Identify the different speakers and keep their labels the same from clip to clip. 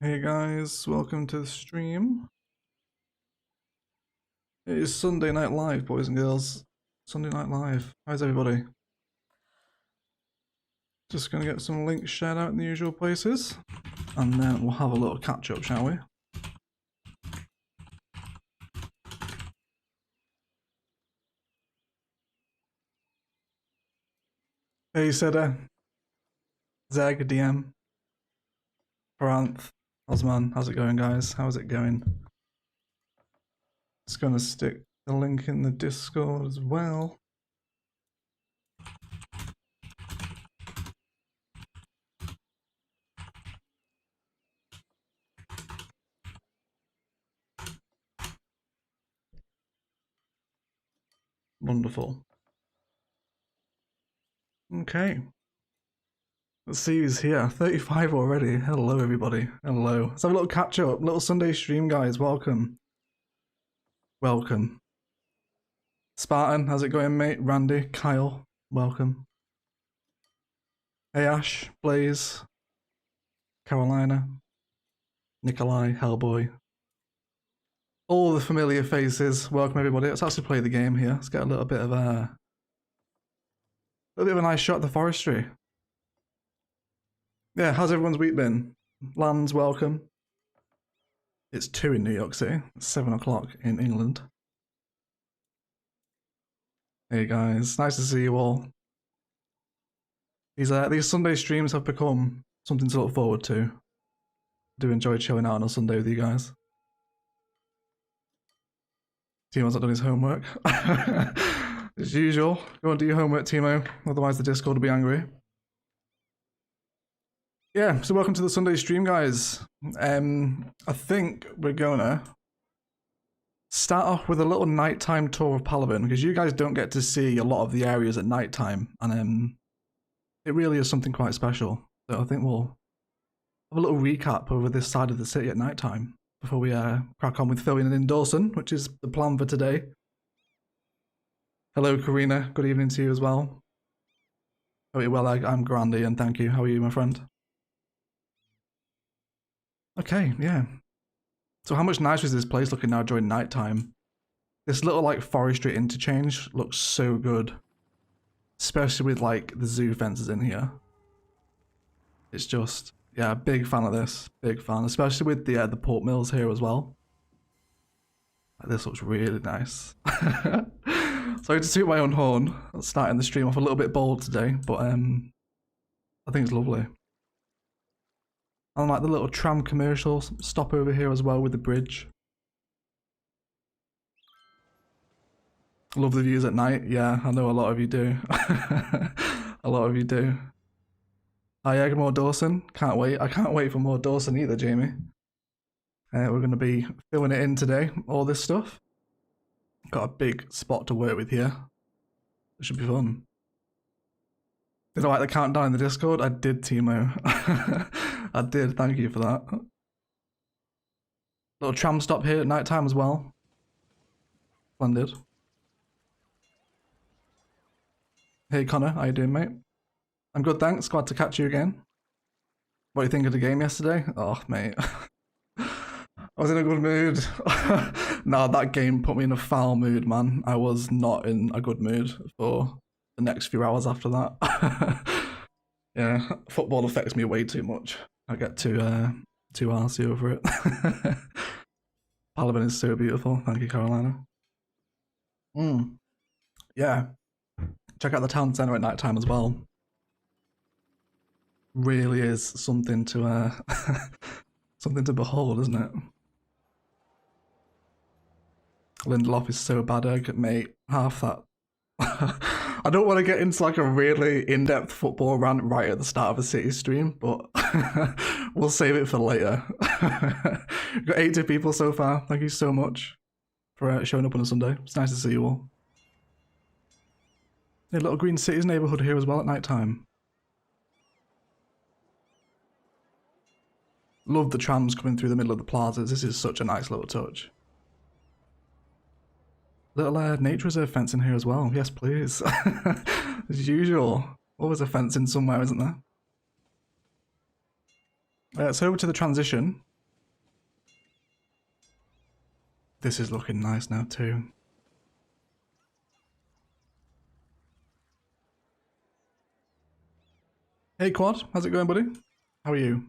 Speaker 1: Hey guys, welcome to the stream. It is Sunday Night Live, boys and girls. Sunday Night Live. How's everybody? Just gonna get some links shared out in the usual places, and then we'll have a little catch up, shall we? Hey Seda, Zeg, DM, Paranth, Osman, how's it going guys? How's it going? Just gonna stick the link in the Discord as well. Wonderful. Okay. Let's see who's here. 35 already. Hello everybody. Hello. Let's have a little catch up. Little Sunday stream guys. Welcome. Welcome. Spartan, how's it going mate? Randy, Kyle, welcome. Hey Ash, Blaze, Carolina, Nikolai, Hellboy. All the familiar faces. Welcome everybody. Let's actually play the game here. Let's get a little bit of a nice shot at the forestry. Yeah, how's everyone's week been? Lands, welcome. It's 2 in New York City. It's 7 o'clock in England. Hey guys, nice to see you all. These Sunday streams have become something to look forward to. I do enjoy chilling out on a Sunday with you guys. Timo's not done his homework. As usual, go and do your homework, Timo. Otherwise the Discord will be angry. Yeah, so welcome to the Sunday stream, guys. I think we're gonna start off with a little nighttime tour of Palaven, because you guys don't get to see a lot of the areas at nighttime, and it really is something quite special. So I think we'll have a little recap over this side of the city at nighttime before we crack on with filming in Dawson, which is the plan for today. Hello, Karina. Good evening to you as well. Hope you're well. I'm Grandy, and thank you. How are you, my friend? Okay, yeah. So how much nicer is this place looking now during nighttime? This little like forestry interchange looks so good. Especially with like the zoo fences in here. It's just, yeah, big fan of this. Big fan. Especially with the port mills here as well. Like, this looks really nice. Sorry to toot my own horn. Starting the stream off a little bit bold today, but I think it's lovely. And like the little tram commercial stop over here as well with the bridge. Love the views at night. Yeah, I know a lot of you do. A lot of you do. Hi, yeah, more Dawson. Can't wait. I can't wait for more Dawson either, Jamie. We're going to be filling it in today, all this stuff. Got a big spot to work with here. It should be fun. Did I like the countdown in the Discord? I did, Timo. I did, thank you for that. Little tram stop here at night time as well. Splendid. Hey Connor, how you doing, mate? I'm good, thanks. Glad to catch you again. What do you think of the game yesterday? Oh, mate. I was in a good mood. Nah, that game put me in a foul mood, man. I was not in a good mood for the next few hours after that. Yeah, football affects me way too much. I get too arsey over it. Palaven is so beautiful. Thank you, Carolina. Yeah. Check out the town centre at night time as well. Really is something to something to behold, isn't it? Lindelof is so bad, egg, mate. Half that. I don't want to get into like a really in-depth football rant right at the start of a City stream, but we'll save it for later. We've got 80 people so far. Thank you so much for showing up on a Sunday. It's nice to see you all. A little Green Cities neighbourhood here as well at night time. Love the trams coming through the middle of the plazas. This is such a nice little touch. Little nature reserve fence in here as well. Yes, please. As usual. Always a fence in somewhere, isn't there? So over to the transition. This is looking nice now too. Hey Quad, how's it going, buddy? How are you?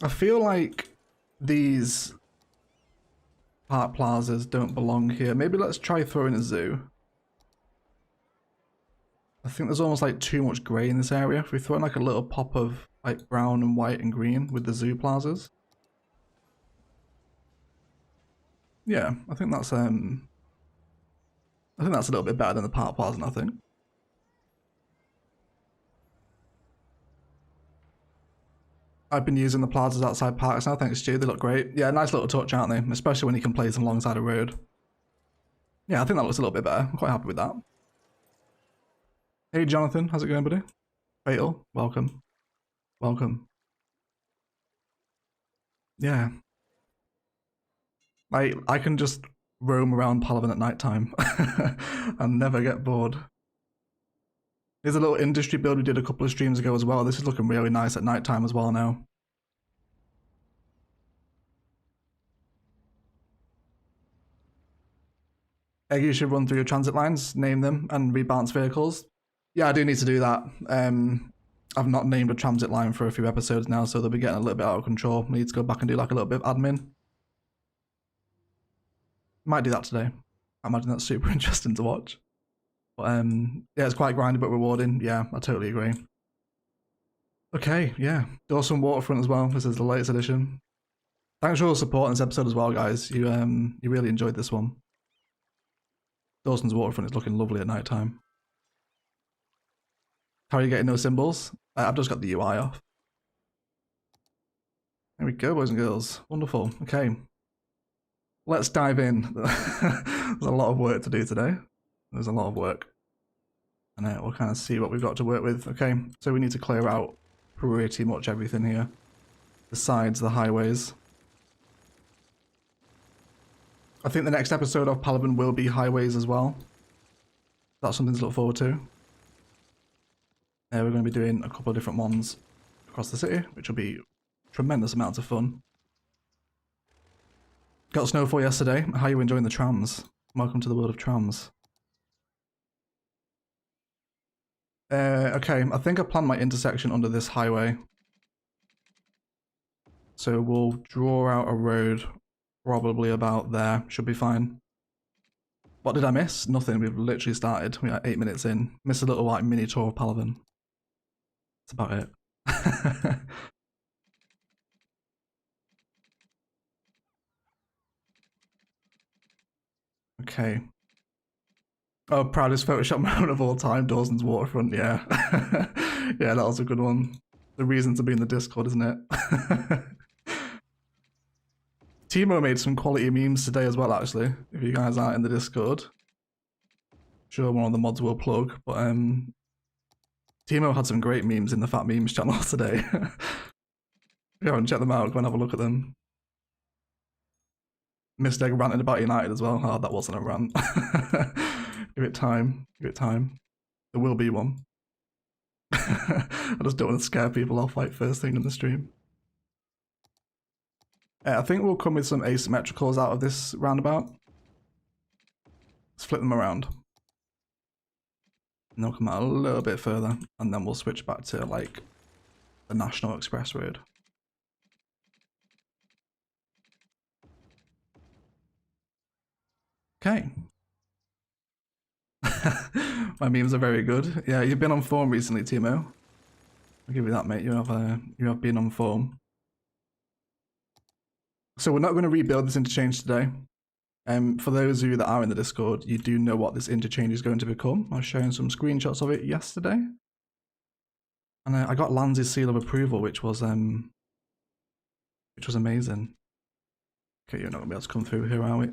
Speaker 1: I feel like these park plazas don't belong here. Maybe let's try throwing a zoo. I think there's almost like too much grey in this area. If we throw in like a little pop of like brown and white and green with the zoo plazas. Yeah, I think that's a little bit better than the park plaza, I think. I've been using the plazas outside parks now, thanks Stu, they look great. Yeah, nice little touch, aren't they? Especially when you can place them alongside a road. Yeah, I think that looks a little bit better. I'm quite happy with that. Hey Jonathan, how's it going, buddy? Fatal, welcome. Welcome. Yeah. I can just roam around Palaven at night time and never get bored. There's a little industry build we did a couple of streams ago as well. This is looking really nice at night time as well now. You should run through your transit lines, name them, and rebalance vehicles. Yeah, I do need to do that. I've not named a transit line for a few episodes now, so they'll be getting a little bit out of control. I need to go back and do like a little bit of admin. Might do that today. I imagine that's super interesting to watch. But yeah, it's quite grindy but rewarding. Yeah, I totally agree. Okay, yeah. Dawson Waterfront as well. This is the latest edition. Thanks for all the support in this episode as well, guys. You really enjoyed this one. Dawson's Waterfront is looking lovely at night time. How are you getting those symbols? I've just got the UI off. There we go, boys and girls. Wonderful. Okay. Let's dive in. There's a lot of work to do today. There's a lot of work. And we'll kind of see what we've got to work with. Okay, so we need to clear out pretty much everything here. Besides the highways. I think the next episode of Palaven will be highways as well. That's something to look forward to. We're going to be doing a couple of different ones across the city, which will be tremendous amounts of fun. Got snowfall yesterday. How are you enjoying the trams? Welcome to the world of trams. Okay, I think I planned my intersection under this highway. So we'll draw out a road probably about there. Should be fine. What did I miss? Nothing. We've literally started. We are 8 minutes in. Missed a little like mini tour of Palaven. That's about it. Okay. Oh, proudest Photoshop moment of all time, Dawson's Waterfront, yeah. Yeah, that was a good one. The reason to be in the Discord, isn't it? Timo made some quality memes today as well, actually. If you guys aren't in the Discord. Sure, one of the mods will plug, but Timo had some great memes in the Fat Memes channel today. If you haven't checked them out, go and have a look at them. Mistake ranted about United as well. Oh, that wasn't a rant. Give it time. Give it time. There will be one. I just don't want to scare people off like first thing in the stream. I think we'll come with some asymmetricals out of this roundabout. Let's flip them around. And they'll come out a little bit further, and then we'll switch back to like the National Express Road. Okay. My memes are very good. Yeah, you've been on form recently, Timo. I'll give you that, mate. You have been on form. So we're not going to rebuild this interchange today. For those of you that are in the Discord, you do know what this interchange is going to become. I was showing some screenshots of it yesterday. And I got Lanz's seal of approval, which was amazing. Okay, you're not going to be able to come through here, are we?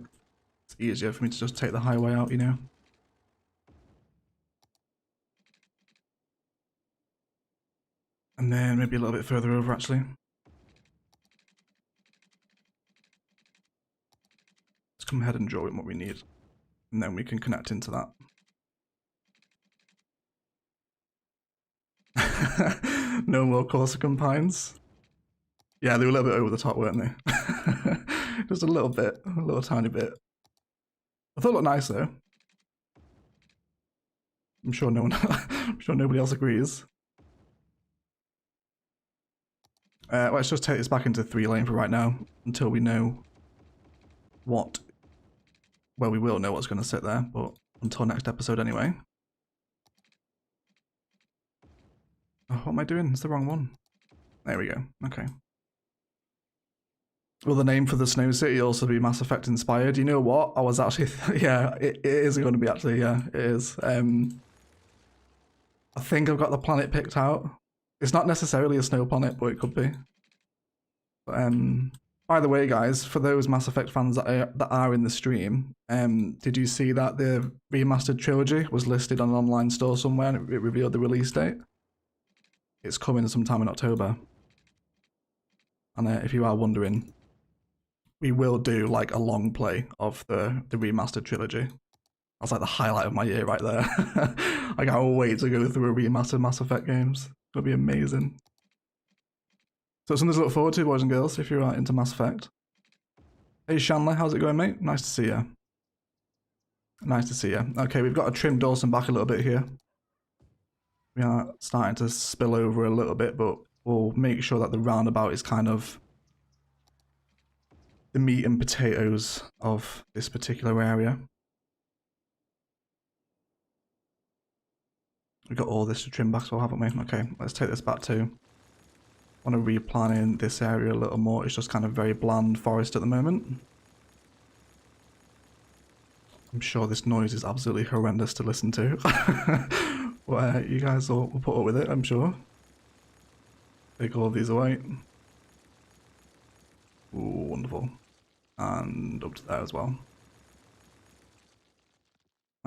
Speaker 1: It's easier for me to just take the highway out, you know? And then maybe a little bit further over, actually. Let's come ahead and draw in what we need. And then we can connect into that. No more Corsican pines. Yeah, they were a little bit over the top, weren't they? Just a little bit, a little tiny bit. I thought it looked nice though. I'm sure no one, I'm sure nobody else agrees. Let's just take this back into 3-lane for right now until we know what. Well, we will know what's going to sit there, but until next episode anyway. Oh, what am I doing? It's the wrong one. There we go. Okay. Will the name for the Snow City also be Mass Effect inspired? You know what? I was actually, yeah, it is going to be actually, yeah, it is. I think I've got the planet picked out. It's not necessarily a snow planet, but it could be. But, by the way, guys, for those Mass Effect fans that are in the stream, did you see that the remastered trilogy was listed on an online store somewhere and it revealed the release date? It's coming sometime in October. And if you are wondering, we will do like a long play of the remastered trilogy. That's like the highlight of my year right there. I can't wait to go through a remastered Mass Effect games. It'll be amazing. So it's something to look forward to, boys and girls, if you're into Mass Effect. Hey Shanley, how's it going, mate? Nice to see you. Nice to see you. Okay, we've got to trim Dawson back a little bit here. We are starting to spill over a little bit, but we'll make sure that the roundabout is kind of the meat and potatoes of this particular area. We've got all this to trim back, so haven't we? Okay, let's take this back too. I want to replan in this area a little more. It's just kind of very bland forest at the moment. I'm sure this noise is absolutely horrendous to listen to. Well, you guys will put up with it, I'm sure. Take all of these away. Ooh, wonderful. And up to there as well.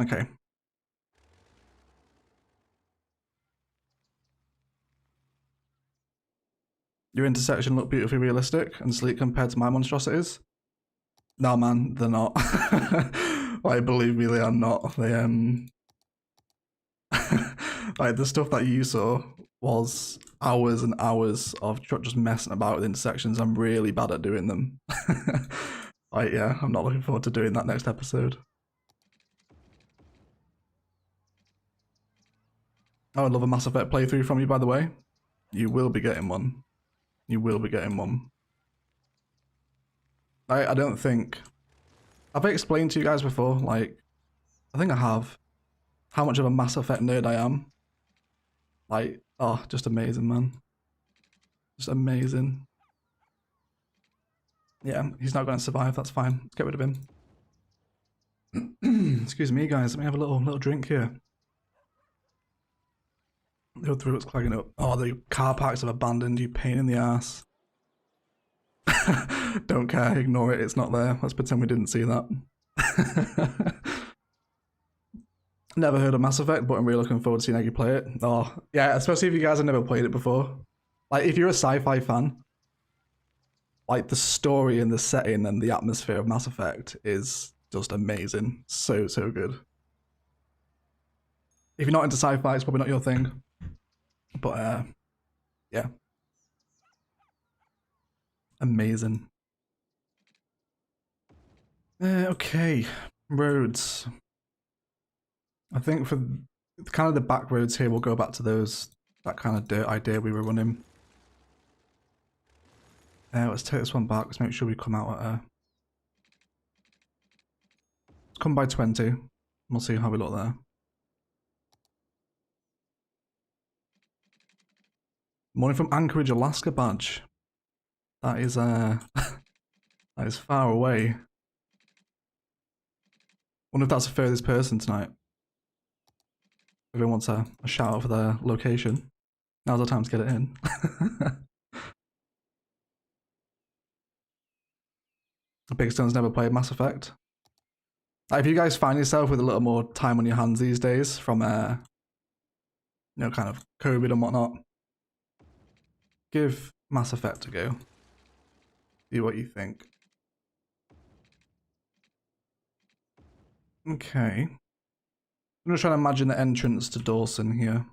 Speaker 1: Okay. Your intersection look beautifully realistic and sleek compared to my monstrosities. No, man, they're not. Like, believe me, they are not. They like the stuff that you saw was hours and hours of just messing about with intersections. I'm really bad at doing them. Like, yeah, I'm not looking forward to doing that next episode. I would love a Mass Effect playthrough from you, by the way. You will be getting one. You will be getting one. I don't think... Have I explained to you guys before? Like, I think I have. How much of a Mass Effect nerd I am. Like, oh, just amazing, man. Just amazing. Yeah, he's not going to survive. That's fine. Let's get rid of him. Excuse me, guys. Let me have a little drink here. The throat's clogging up. Oh, the car parks have abandoned you. Pain in the ass. Don't care. Ignore it. It's not there. Let's pretend we didn't see that. Never heard of Mass Effect, but I'm really looking forward to seeing how you play it. Oh, yeah, especially if you guys have never played it before. Like, if you're a sci-fi fan, like, the story and the setting and the atmosphere of Mass Effect is just amazing. So, so good. If you're not into sci-fi, it's probably not your thing. But, yeah. Amazing. Okay. Roads. I think for kind of the back roads here, we'll go back to that kind of dirt idea we were running. Let's take this one back. Let's make sure we come out at let's come by 20. We'll see how we look there. Morning from Anchorage, Alaska badge. That is that is far away. Wonder if that's the furthest person tonight. Everyone wants a shout out for their location. Now's the time to get it in. Big Stone's never played Mass Effect. Like, if you guys find yourself with a little more time on your hands these days from you know, kind of COVID and whatnot, give Mass Effect a go. See what you think. Okay. I'm just trying to imagine the entrance to Dawson here.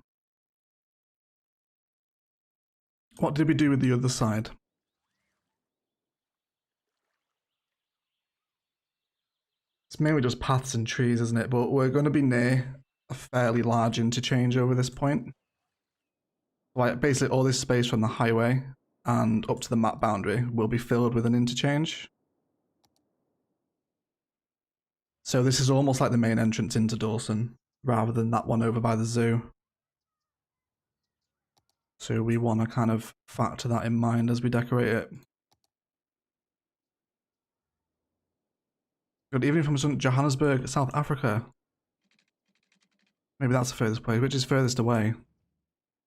Speaker 1: What did we do with the other side? It's mainly just paths and trees, isn't it? But we're going to be near a fairly large interchange over this point. Like basically all this space from the highway and up to the map boundary will be filled with an interchange. So this is almost like the main entrance into Dawson, rather than that one over by the zoo. So we want to kind of factor that in mind as we decorate it. Good evening from Johannesburg, South Africa. Maybe that's the furthest place. Which is furthest away?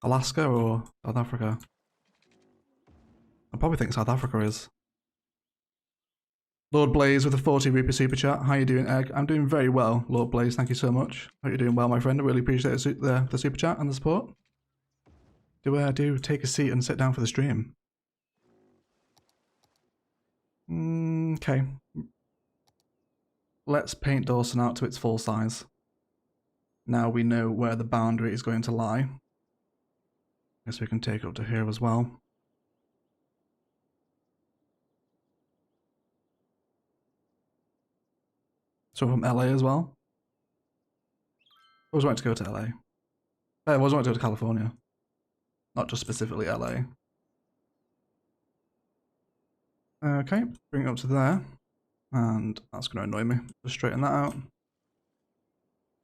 Speaker 1: Alaska or South Africa? I probably think South Africa is. Lord Blaze with a 40 rupee super chat. How you doing, Egg? I'm doing very well, Lord Blaze. Thank you so much. Hope you're doing well, my friend. I really appreciate the super chat and the support. Do take a seat and sit down for the stream. Okay. Let's paint Dawson out to its full size. Now we know where the boundary is going to lie. Guess we can take it up to here as well. So from LA as well. I always wanted to go to LA. I always wanted to go to California. Not just specifically LA. Okay, bring it up to there. And that's going to annoy me. Just straighten that out.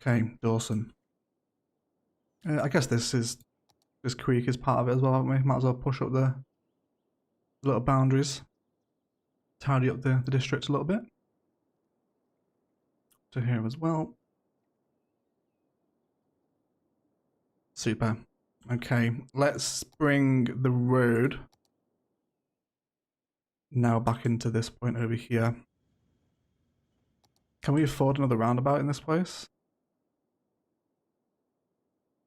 Speaker 1: Okay, Dawson. I guess this creek is part of it as well, haven't we? Might as well push up the little boundaries. Tidy up the district a little bit. To here as well. Super. Okay, let's bring the road now back into this point over here. Can we afford another roundabout in this place?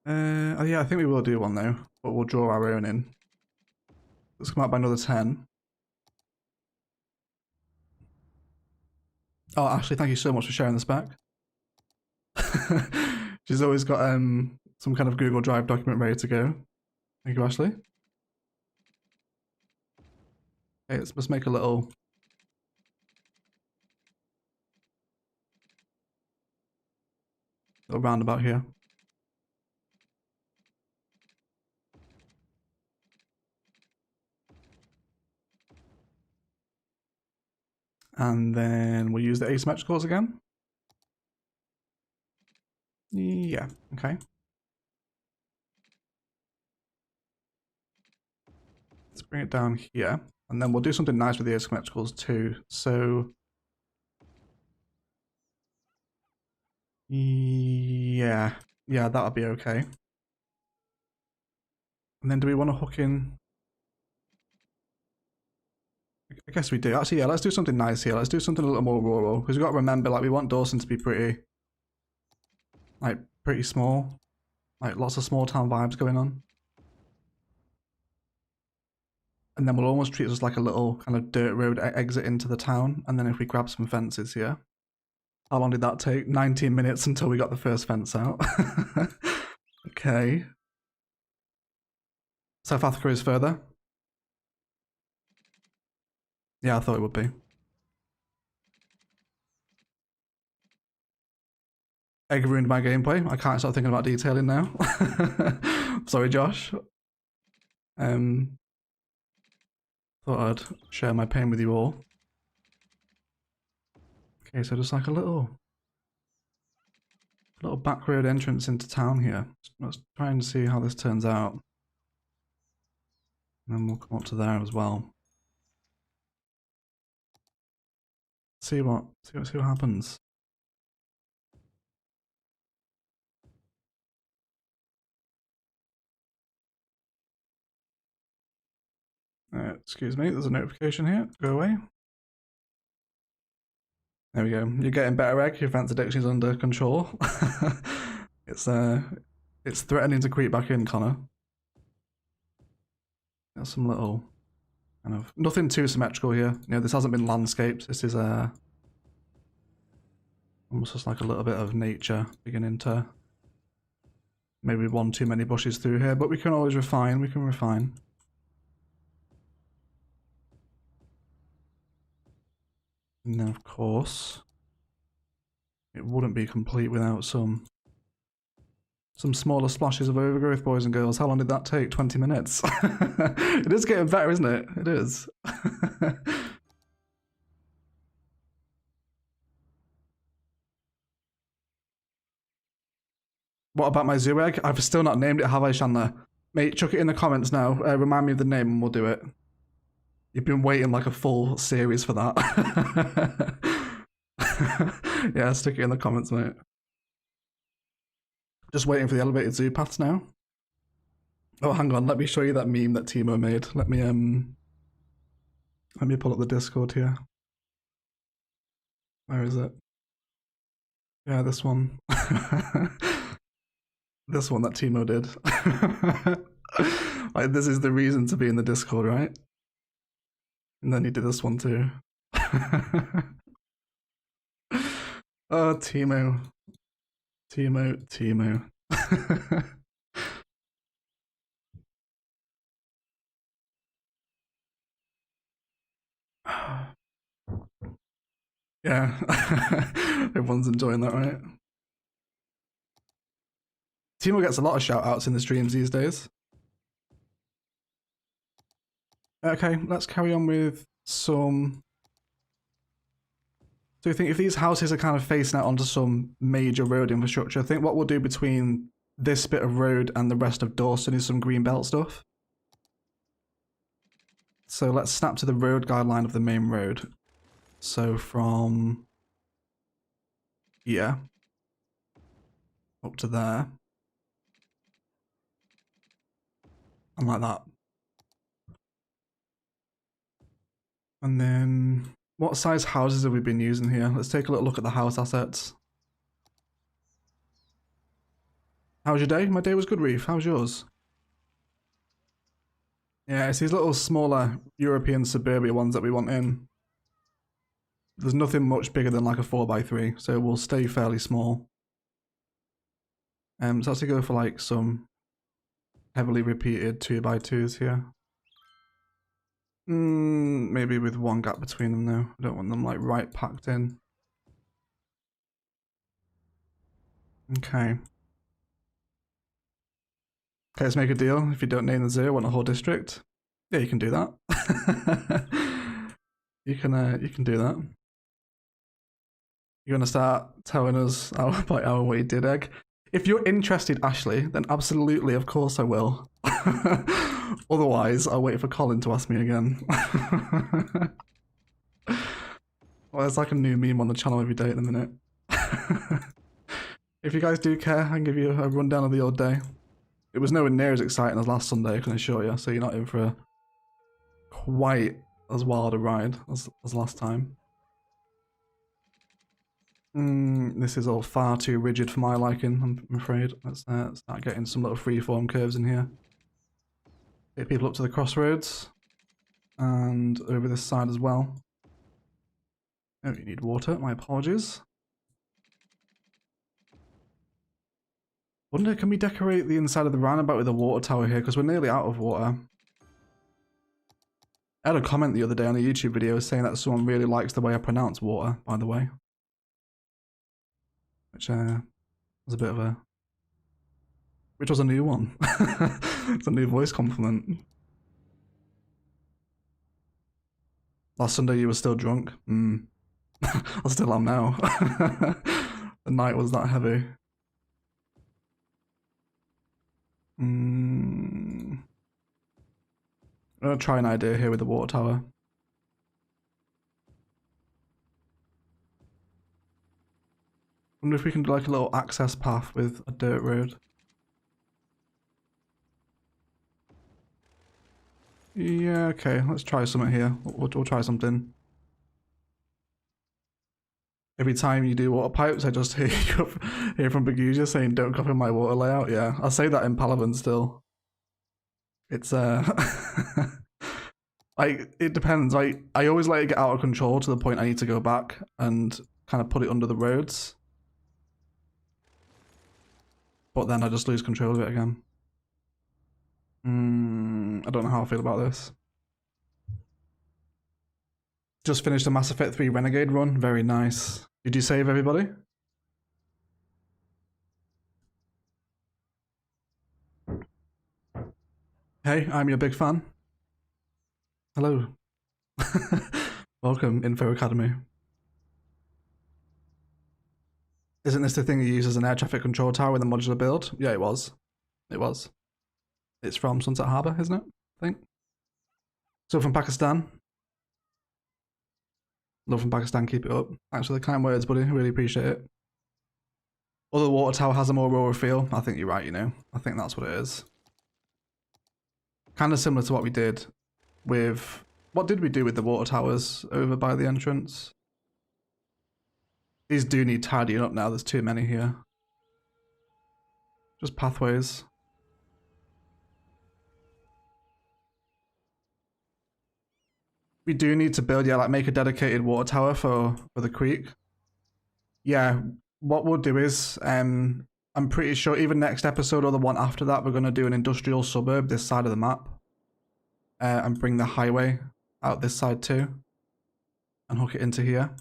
Speaker 1: Oh yeah, I think we will do one though, but we'll draw our own in. Let's come out by another 10. Oh, Ashley, thank you so much for sharing this back. She's always got some kind of Google Drive document ready to go. Thank you, Ashley. Okay, let's make a little roundabout here. And then we'll use the asymmetricals again. Yeah, okay. Let's bring it down here. And then we'll do something nice with the asymmetricals too. So yeah, that'll be okay. And then do we want to hook in? I guess we do. Actually, yeah, let's do something nice here. Let's do something a little more rural. Because we've got to remember, like, we want Dawson to be pretty small. Like, lots of small town vibes going on. And then we'll almost treat it as like a little kind of dirt road exit into the town. And then if we grab some fences here. How long did that take? 19 minutes until we got the first fence out. Okay. South Africa is further. Yeah, I thought it would be. Egg ruined my gameplay. I can't start thinking about detailing now. Sorry, Josh. Thought I'd share my pain with you all. Okay, so just like a little back road entrance into town here. Let's try and see how this turns out. And then we'll come up to there as well. See what happens. Excuse me, there's a notification here. Go away. There we go. You're getting better, Egg. Your fence addiction is under control. It's threatening to creep back in, Connor. Got some little kind of nothing too symmetrical here. You know, this hasn't been landscaped. This is almost just like a little bit of nature beginning to maybe one too many bushes through here, but we can always refine. We can refine. And then of course, it wouldn't be complete without some smaller splashes of overgrowth, boys and girls. How long did that take? 20 minutes. It is getting better, isn't it? It is. What about my zoo egg? I've still not named it, have I, Chandler? Mate, chuck it in the comments now. Remind me of the name and we'll do it. You've been waiting like a full series for that. Yeah, stick it in the comments, mate. Just waiting for the elevated zoo paths now. Oh, hang on. Let me show you that meme that Timo made. Let me pull up the Discord here. Where is it? Yeah, this one. This one that Timo did. Like, this is the reason to be in the Discord, right? And then he did this one too. Oh, Timo. Timo. Yeah. Everyone's enjoying that, right? Timo gets a lot of shout outs in the streams these days. Okay, let's carry on with some. So I think if these houses are kind of facing out onto some major road infrastructure, I think what we'll do between this bit of road and the rest of Dawson is some green belt stuff. So let's snap to the road guideline of the main road. So from here up to there. And like that. And then what size houses have we been using here? Let's take a little look at the house assets. How's your day? My day was good, Reef. How's yours? Yeah, it's these little smaller European suburbia ones that we want in. There's nothing much bigger than like a 4x3, so we'll stay fairly small. So let's go for like some heavily repeated 2x2s here. Maybe with one gap between them though. I don't want them like right packed in. Okay. Okay, let's make a deal. If you don't name the zoo, I want a whole district. Yeah, you can do that. you can do that. You're gonna start telling us about our way did egg. If you're interested, Ashley, then absolutely, of course I will. Otherwise, I'll wait for Colin to ask me again. Well, it's like a new meme on the channel every day at the minute. If you guys do care, I can give you a rundown of the old day. It was nowhere near as exciting as last Sunday, I can assure you, so you're not in for a quite as wild a ride as last time. This is all far too rigid for my liking, I'm afraid. Let's start getting some little freeform curves in here. Get people up to the crossroads. And over this side as well. Oh, you need water, my apologies. Wonder, can we decorate the inside of the roundabout with a water tower here? Because we're nearly out of water. I had a comment the other day on a YouTube video saying that someone really likes the way I pronounce water, by the way. Which was a bit of a... Which was a new one. It's a new voice compliment. Last Sunday you were still drunk? I still am now. The night was that heavy. I'm gonna try an idea here with the water tower. Wonder if we can do like a little access path with a dirt road. Yeah, okay, let's try something here. We'll try something. Every time you do water pipes, I just hear from Bagusia saying, "Don't copy my water layout." Yeah, I'll say that in Palaven still. It's like it depends. I always let it get out of control to the point I need to go back and kind of put it under the roads. But then I just lose control of it again. I don't know how I feel about this. Just finished the Mass Effect 3 Renegade run. Very nice. Did you save everybody? Hey, I'm your big fan. Hello. Welcome, Info Academy. Isn't this the thing you use as an air traffic control tower in the modular build? Yeah, it was. It was. It's from Sunset Harbour, isn't it? I think. So from Pakistan. Love from Pakistan, keep it up. Thanks for the kind words, buddy. Really appreciate it. Although the water tower has a more rural feel, I think you're right, you know. I think that's what it is. Kind of similar to what we did with... What did we do with the water towers over by the entrance? These do need tidying up now, there's too many here. Just pathways. We do need to build, yeah, like make a dedicated water tower for the creek. Yeah, what we'll do is, I'm pretty sure even next episode or the one after that, we're going to do an industrial suburb this side of the map. And bring the highway out this side too. And hook it into here.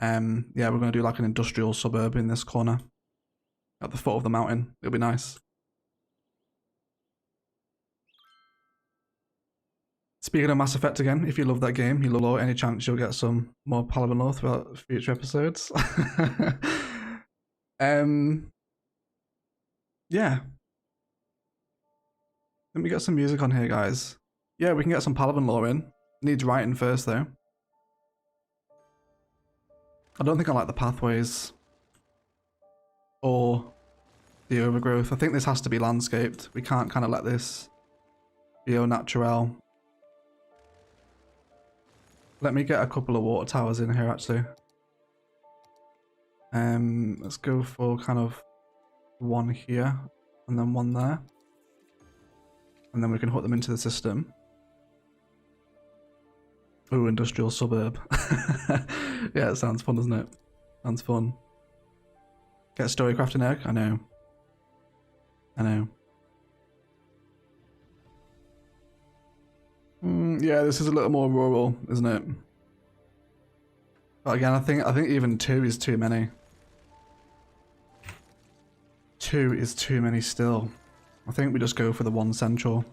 Speaker 1: Yeah, we're going to do like an industrial suburb in this corner. At the foot of the mountain. It'll be nice. Speaking of Mass Effect again, if you love that game, you love any chance you'll get some more Palaven lore throughout future episodes. Yeah. Let me get some music on here, guys. Yeah, we can get some Palaven lore in. Needs writing first, though. I don't think I like the pathways. Or the overgrowth. I think this has to be landscaped. We can't kind of let this be au naturel. Let me get a couple of water towers in here, actually. Let's go for kind of one here and then one there. And then we can hook them into the system. Ooh, industrial suburb. Yeah, it sounds fun, doesn't it? Sounds fun. Get a story crafting egg? I know. I know. Yeah, this is a little more rural, isn't it? But again, I think even 2 is too many. 2 is too many still. I think we just go for the one central.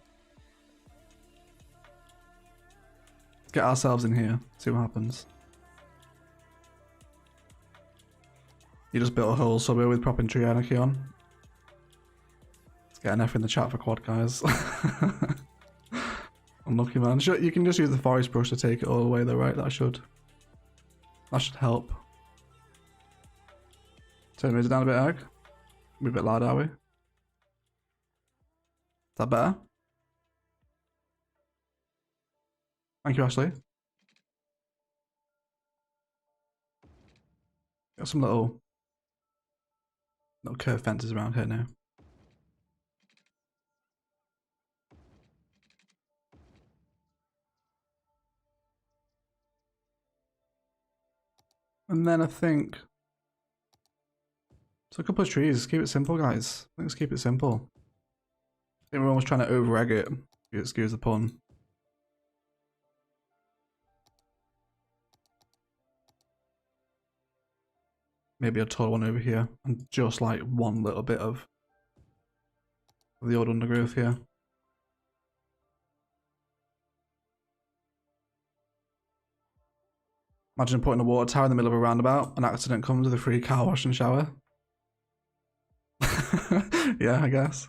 Speaker 1: Get ourselves in here, see what happens. You just built a whole suburb with propping tree anarchy on. Let's get an F in the chat for quad, guys. Unlucky, man. You can just use the forest brush to take it all away though, right? That should help. Turn the music down a bit, Egg. We're a bit loud, are we? Is that better? Thank you, Ashley. Got some little curved fences around here now. And then I think... So a couple of trees. Keep it simple, guys. Let's keep it simple. I think we're almost trying to over-egg it. Excuse the pun. Maybe a tall one over here. And just like one little bit of the old undergrowth here. Imagine putting a water tower in the middle of a roundabout. An accident comes with a free car wash and shower. Yeah, I guess.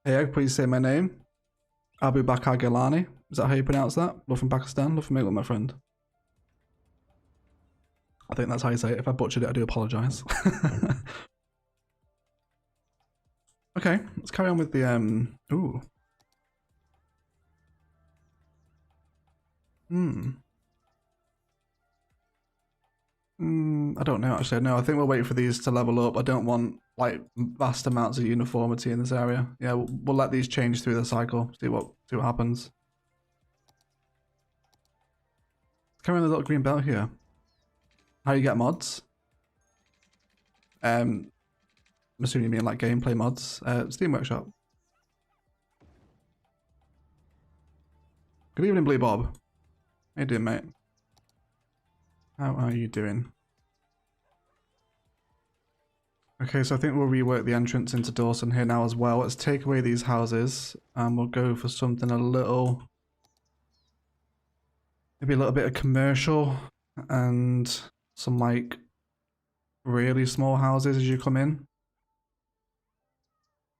Speaker 1: Hey, Egg, please say my name. Abu Bakr Gilani. Is that how you pronounce that? Love from Pakistan. Love from England, my friend. I think that's how you say it. If I butchered it, I do apologise. Okay, let's carry on with the ooh. I don't know actually. No, I think we'll wait for these to level up. I don't want like vast amounts of uniformity in this area. Yeah, we'll let these change through the cycle. See what happens. Let's carry on the little green belt here. How you get mods? I'm assuming you mean like gameplay mods. Steam Workshop. Good evening, Blue Bob. How you doing, mate? How are you doing? Okay, so I think we'll rework the entrance into Dawson here now as well. Let's take away these houses and we'll go for something a little... maybe a little bit of commercial and some like really small houses as you come in.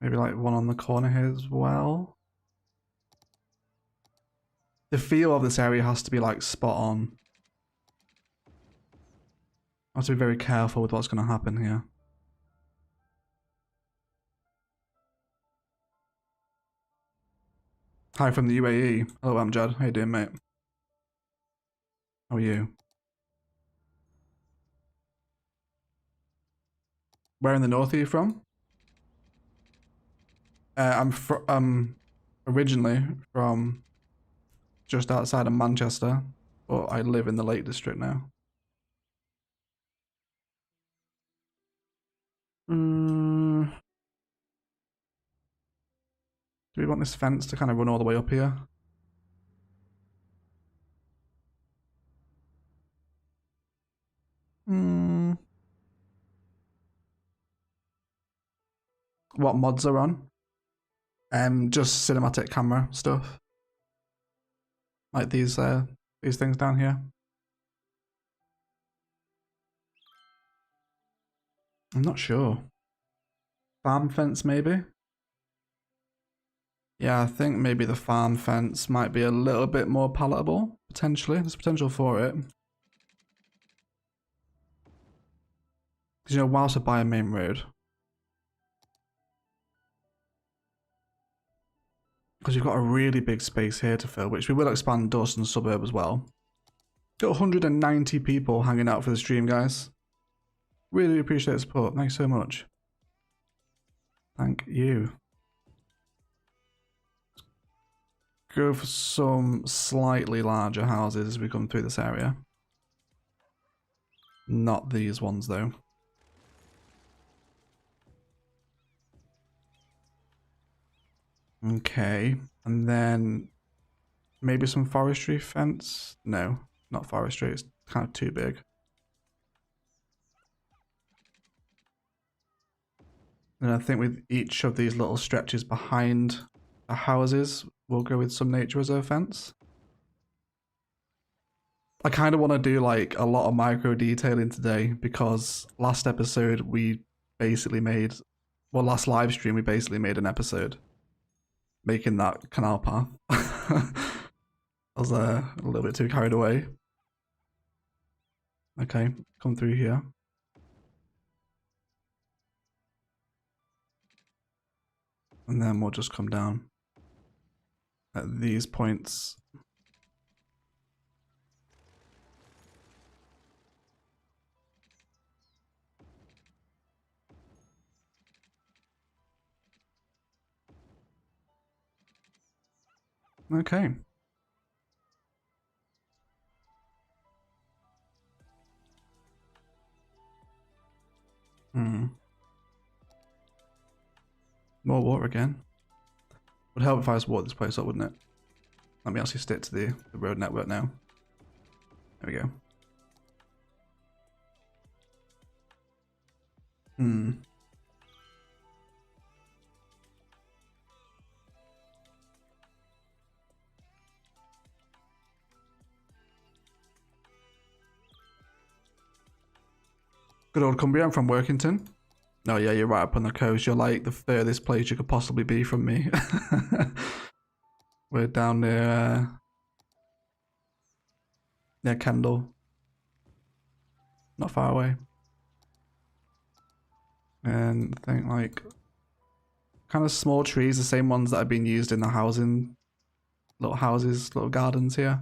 Speaker 1: Maybe like one on the corner here as well. The feel of this area has to be like spot on. I have to be very careful with what's going to happen here. Hi from the UAE. Hello, I'm Jad. How you doing, mate? How are you? Where in the north are you from? I'm originally from just outside of Manchester, but I live in the Lake District now. Do we want this fence to kind of run all the way up here? What mods are on? Just cinematic camera stuff. Like these things down here. I'm not sure. Farm fence, maybe? Yeah, I think maybe the farm fence might be a little bit more palatable, potentially. There's potential for it. Because, you know, whilst we're by a main road, because you've got a really big space here to fill, which we will expand Dawson suburb as well. Got 190 people hanging out for the stream, guys. Really appreciate the support. Thanks so much. Thank you. Go for some slightly larger houses as we come through this area. Not these ones, though. Okay, and then maybe some forestry fence? No, not forestry, it's kind of too big. And I think with each of these little stretches behind the houses, we'll go with some nature reserve fence. I kind of want to do like a lot of micro detailing today because last episode we basically made, well, last live stream we basically made an episode making that canal path. I was a little bit too carried away. Okay, come through here. And then we'll just come down at these points. Okay. More water again. Would help if I just watered this place up, wouldn't it? Let me actually stick to the road network now. There we go. Good old Cumbria, I'm from Workington. Oh yeah, you're right up on the coast. You're like the furthest place you could possibly be from me. We're down near Kendal. Not far away. And I think like kind of small trees, the same ones that have been used in the housing, little houses, little gardens here.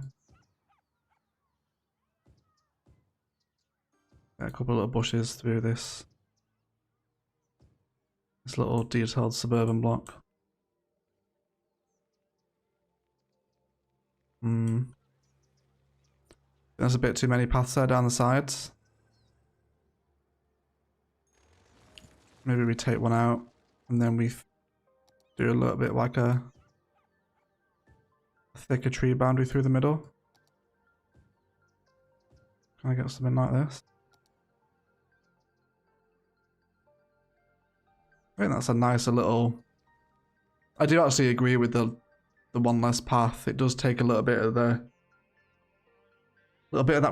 Speaker 1: Got a couple of little bushes through this little detailed suburban block. There's a bit too many paths there down the sides. Maybe we take one out and then we do a little bit like a thicker tree boundary through the middle. Can I get something like this? I think that's a nicer little... I do actually agree with the one less path. It does take a little bit of that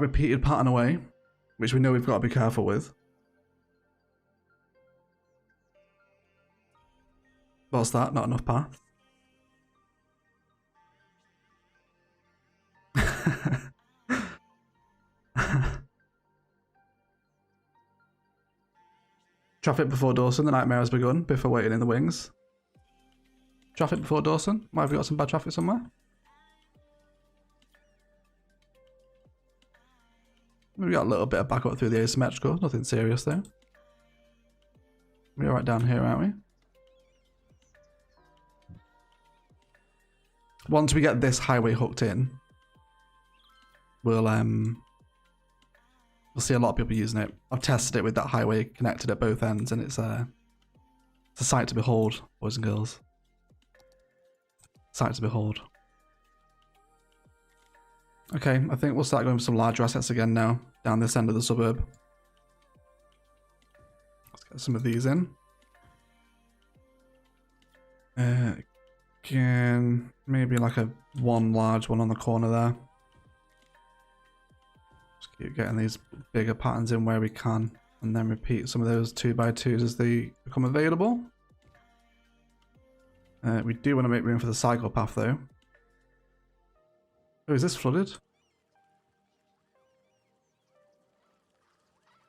Speaker 1: repeated pattern away, which we know we've got to be careful with. What's that? Not enough path. Traffic before Dawson, the nightmare has begun before waiting in the wings. Traffic before Dawson? Might have got some bad traffic somewhere? We got a little bit of backup through the asymmetrical, nothing serious though. We're right down here, aren't we? Once we get this highway hooked in, we'll see a lot of people using it. I've tested it with that highway connected at both ends, and it's a sight to behold, boys and girls. Sight to behold. Okay, I think we'll start going for some larger assets again now, down this end of the suburb. Let's get some of these in. Again, maybe like one large one on the corner there. Just keep getting these bigger patterns in where we can, and then repeat some of those 2x2s as they become available. We do want to make room for the cycle path though. Oh, is this flooded?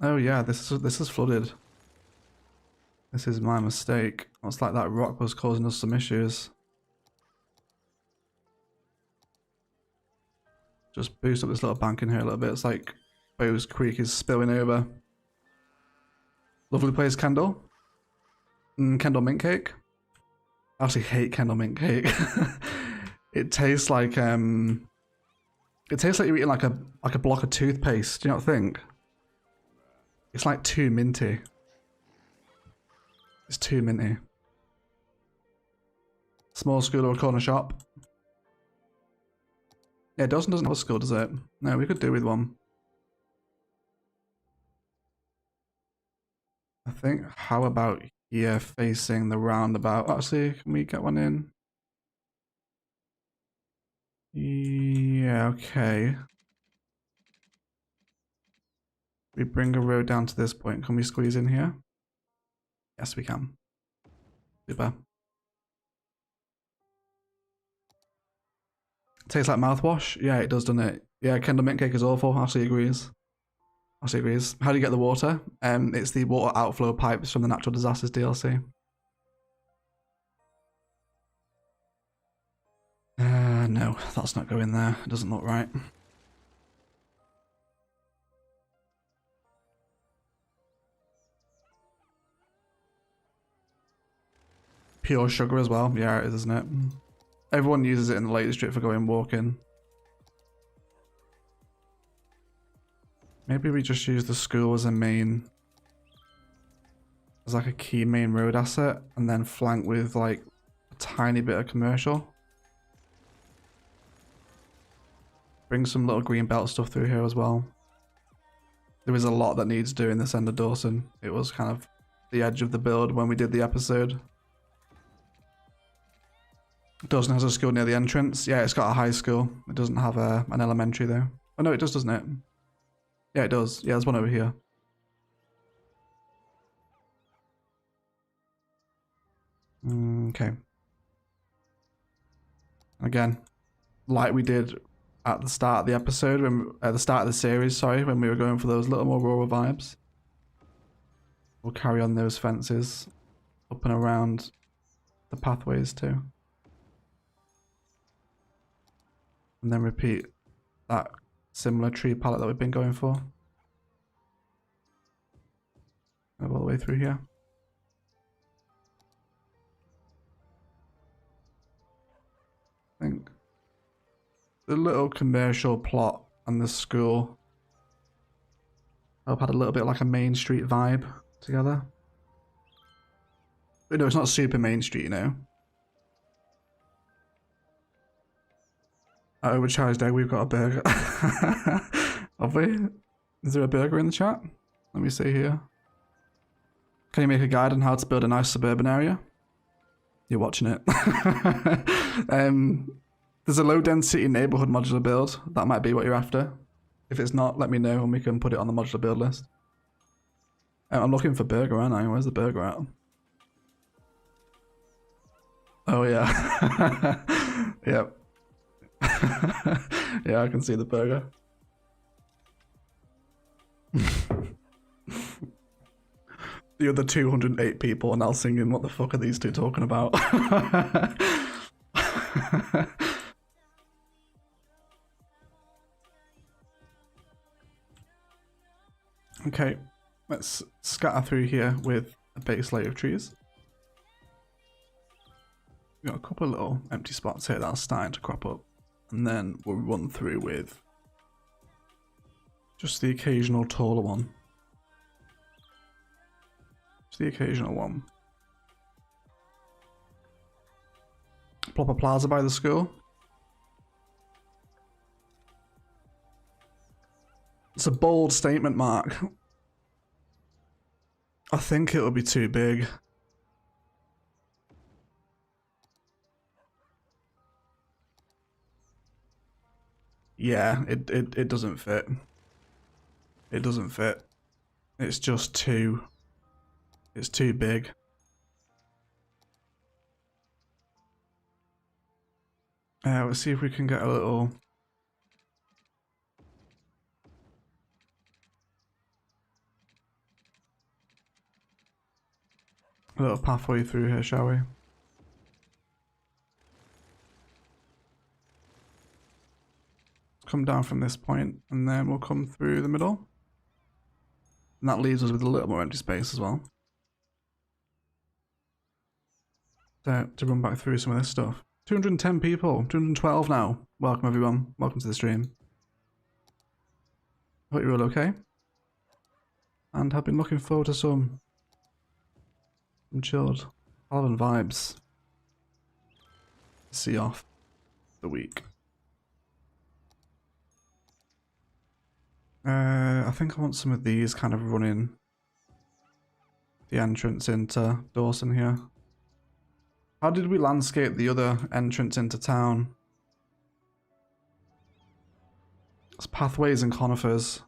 Speaker 1: Oh yeah, this is flooded. This is my mistake. Looks like that rock was causing us some issues. Just boost up this little bank in here a little bit. It's like Bowes Creek is spilling over. Lovely place, Kendall. Kendall mint cake. I actually hate Kendall mint cake. It tastes like you're eating like a block of toothpaste. Do you not think? It's like too minty. It's too minty. Small school or a corner shop. Yeah, Dawson doesn't have a school, does it? No, we could do with one. I think, how about here facing the roundabout? Actually, can we get one in? Yeah, okay. We bring a road down to this point. Can we squeeze in here? Yes, we can. Super. Tastes like mouthwash? Yeah, it does, doesn't it? Yeah, Kendall mint cake is awful. Ashley agrees. Ashley agrees. How do you get the water? It's the water outflow pipes from the Natural Disasters DLC. No, that's not going there. It doesn't look right. Pure sugar as well. Yeah, it is, isn't it? Everyone uses it in the Lake District for going walking. Maybe we just use the school as a main, as like a key main road asset, and then flank with like a tiny bit of commercial. Bring some little green belt stuff through here as well. There is a lot that needs doing this end of Dawson. It was kind of the edge of the build when we did the episode. Dawson has a school near the entrance. Yeah, it's got a high school. It doesn't have an elementary though. Oh no, it does, doesn't it? Yeah, it does. Yeah, there's one over here. Okay. Again, like we did at the start of the episode, at the start of the series, sorry, when we were going for those little more rural vibes. We'll carry on those fences up and around the pathways too. And then repeat that similar tree palette that we've been going for. All the way through here. I think the little commercial plot and the school I've had a little bit like a Main Street vibe together. But no, it's not super main street, you know. At Overcharged Egg, we've got a burger. Have we? Is there a burger in the chat? Let me see here. Can you make a guide on how to build a nice suburban area? You're watching it. There's a low density neighborhood modular build. That might be what you're after. If it's not, let me know and we can put it on the modular build list. I'm looking for burger, aren't I? Where's the burger at? Oh yeah. Yep. Yeah, I can see the burger. The other 208 people are now singing, what the fuck are these two talking about? Okay, let's scatter through here with a base layer of trees. We've got a couple of little empty spots here that are starting to crop up. And then we'll run through with just the occasional taller one. Just the occasional one. Plop a plaza by the school. It's a bold statement, Mark. I think it would be too big. Yeah, it doesn't fit. It doesn't fit. It's just too... It's too big. Let's see if we can get a little... A little pathway through here, shall we? Come down from this point, and then we'll come through the middle. And that leaves us with a little more empty space as well. So, to run back through some of this stuff. 210 people, 212 now. Welcome everyone, welcome to the stream. Hope you're all okay. And have been looking forward to some chilled Palaven vibes. See off the week. I think I want some of these kind of running the entrance into Dawson here. How did we landscape the other entrance into town? It's pathways and conifers.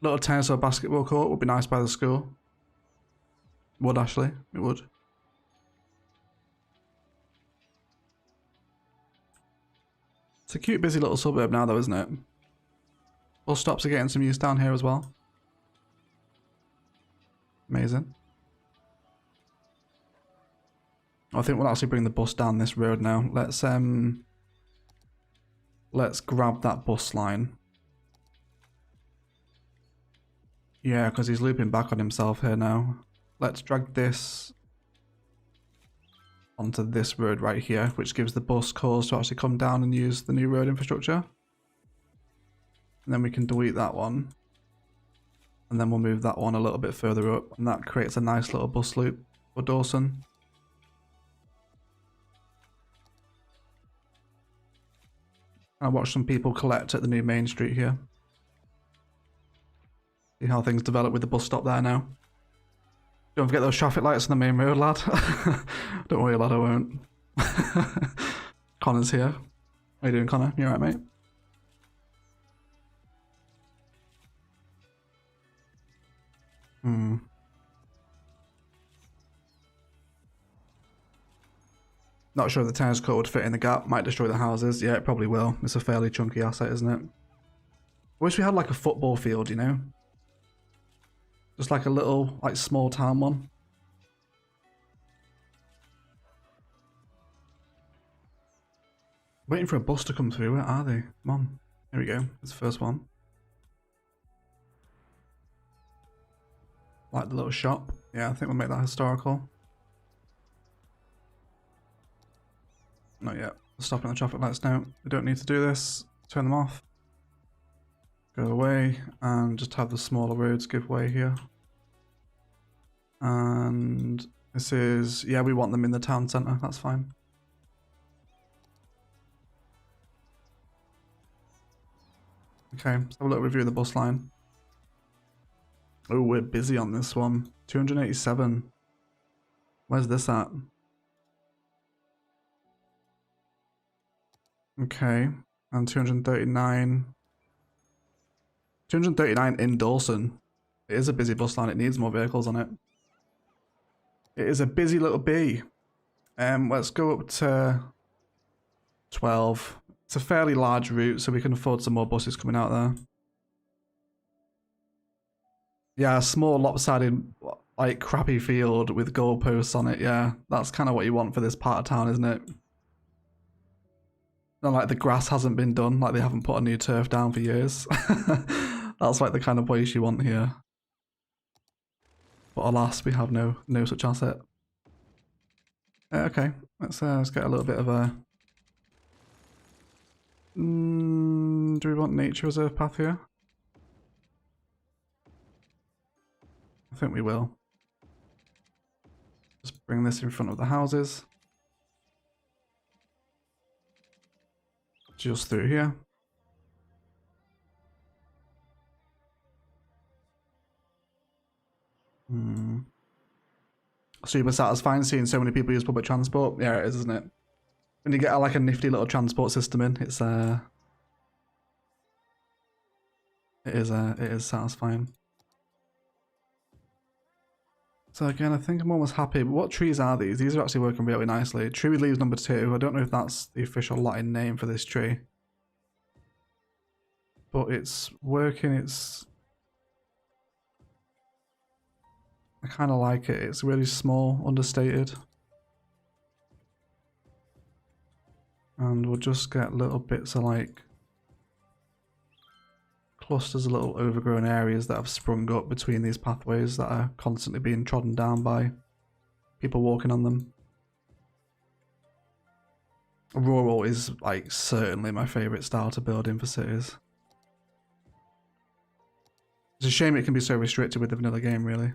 Speaker 1: Little tennis or basketball court would be nice by the school. Would actually, it would. It's a cute, busy little suburb now, though, isn't it? Bus stops are getting some use down here as well. Amazing. I think we'll actually bring the bus down this road now. Let's grab that bus line. Yeah, because he's looping back on himself here now. Let's drag this onto this road right here, which gives the bus cause to actually come down and use the new road infrastructure. And then we can delete that one. And then we'll move that one a little bit further up, and that creates a nice little bus loop for Dawson. I'll watch some people collect at the new main street here. See how things develop with the bus stop there now. Don't forget those traffic lights on the main road, lad. Don't worry, lad, I won't. Connor's here. How you doing, Connor? You alright, mate? Not sure if the tennis court would fit in the gap. Might destroy the houses. Yeah, it probably will. It's a fairly chunky asset, isn't it? I wish we had like a football field, you know? Just like a little, like, small town one. Waiting for a bus to come through. Where are they? Come on. Here we go. It's the first one. Like the little shop. Yeah, I think we'll make that historical. Not yet. Stopping the traffic lights now. We don't need to do this. Turn them off. Go away and just have the smaller roads give way here. And this is, yeah, we want them in the town centre, that's fine. Okay, let's have a little review of the bus line. Oh, we're busy on this one. 287. Where's this at? Okay, and 239. 239 in Dawson. It is a busy bus line, it needs more vehicles on it. It is a busy little bee. Let's go up to 12. It's a fairly large route, so we can afford some more buses coming out there. Yeah, a small lopsided, like, crappy field with goalposts on it, yeah. That's kind of what you want for this part of town, isn't it? And, like, the grass hasn't been done, like they haven't put a new turf down for years. That's like the kind of place you want here. But alas, we have no such asset. Okay, let's get a little bit of a... do we want nature reserve path here? I think we will. Just bring this in front of the houses. Just through here. Super satisfying seeing so many people use public transport. Yeah, it is, isn't it? When you get like a nifty little transport system in, it's it is satisfying. So again, I think I'm almost happy. But what trees are these? These are actually working really nicely. Tree with leaves number 2. I don't know if that's the official Latin name for this tree. But it's working, I kind of like it. It's really small, understated. And we'll just get little bits of like clusters of little overgrown areas that have sprung up between these pathways that are constantly being trodden down by people walking on them. Rural is like certainly my favourite style to build in for cities. It's a shame it can be so restricted with the vanilla game, really.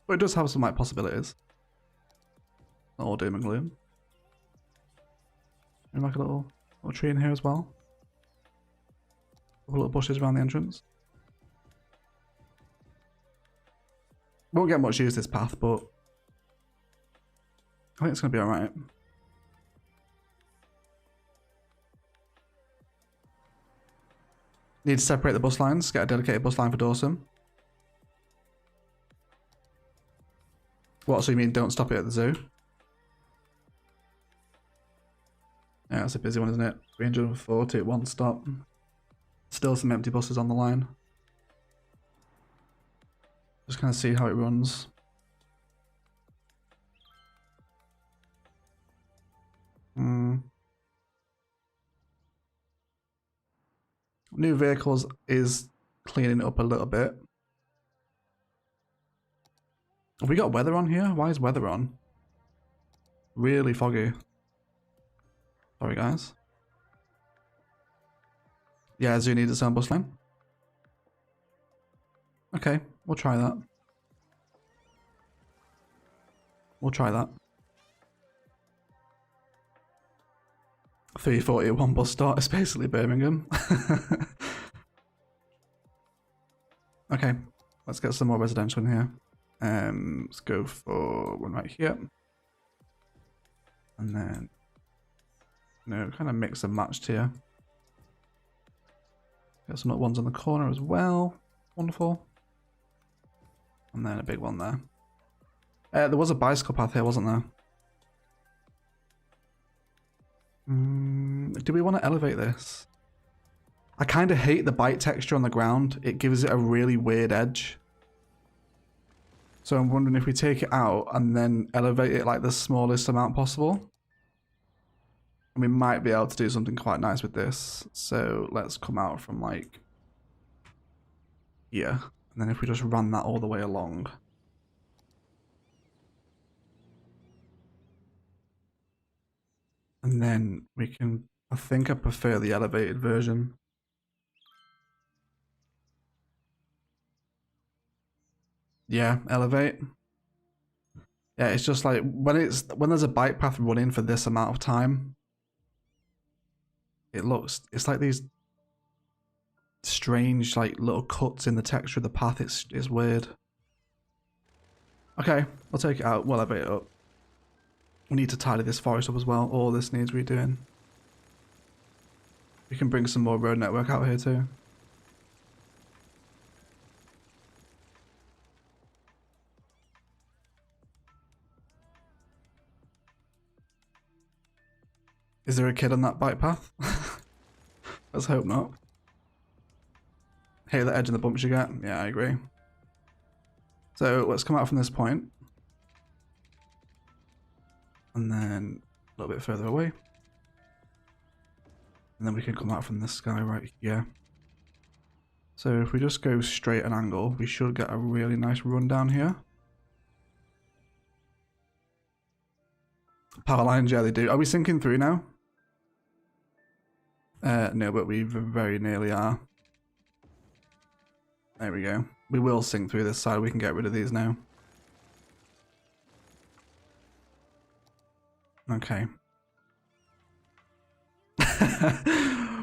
Speaker 1: But it does have some like possibilities. Not all doom and gloom. And like a little tree in here as well. Little bushes around the entrance. Won't get much use this path, but I think it's going to be alright. Need to separate the bus lines, get a dedicated bus line for Dawson. What, so you mean don't stop it at the zoo? Yeah, that's a busy one, isn't it? 340 at one stop. Still some empty buses on the line. Just kind of see how it runs. New vehicles is cleaning up a little bit. Have we got weather on here? Why is weather on? Really foggy. Sorry, guys. Yeah, zoo needs its own bus line. Okay, we'll try that. We'll try that. 340 at one bus stop is basically Birmingham. Okay, let's get some more residential in here. Let's go for one right here. And then, kind of mix and matched here. Got some little ones on the corner as well. Wonderful. And then a big one there. There was a bicycle path here, wasn't there? Do we want to elevate this? I kind of hate the bike texture on the ground. It gives it a really weird edge. So I'm wondering if we take it out and then elevate it like the smallest amount possible. And we might be able to do something quite nice with this. So let's come out from like here. And then if we just run that all the way along. And then we can, I think I prefer the elevated version. Yeah, elevate. Yeah, it's just like when there's a bike path running for this amount of time, it's like these strange like little cuts in the texture of the path. It's weird. Okay, I'll take it out. We'll elevate it up. We need to tidy this forest up as well. All this needs redoing. We can bring some more road network out here too. Is there a kid on that bike path? Let's hope not. Hey, the edge of the bumps you get. Yeah, I agree. So let's come out from this point. And then a little bit further away. And then we can come out from this sky right here. So if we just go straight an angle, we should get a really nice run down here. Power lines, yeah, they do. Are we sinking through now? No, but we very nearly are. There we go. We will sink through this side. We can get rid of these now. Okay.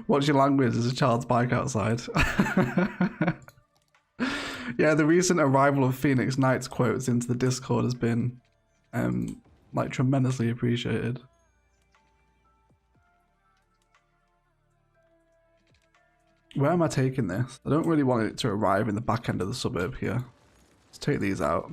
Speaker 1: What's your language? There's a child's bike outside. Yeah, the recent arrival of Phoenix Knights quotes into the Discord has been like tremendously appreciated. Where am I taking this? I don't really want it to arrive in the back end of the suburb here. Let's take these out.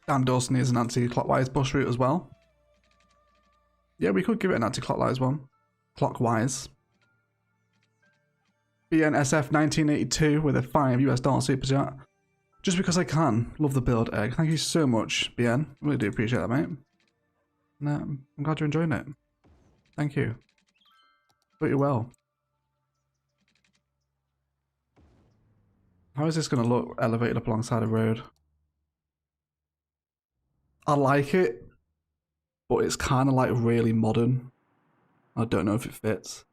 Speaker 1: And Dawson is an anti-clockwise bus route as well. Yeah, we could give it an anti-clockwise one. Clockwise. BNSF 1982 with a $5 US super chat. Just because I can. Love the build, Egg. Thank you so much, BN. I really do appreciate that, mate. And, I'm glad you're enjoying it. Thank you. Hope you're well. How is this going to look elevated up alongside a road? I like it, but it's kind of like really modern. I don't know if it fits.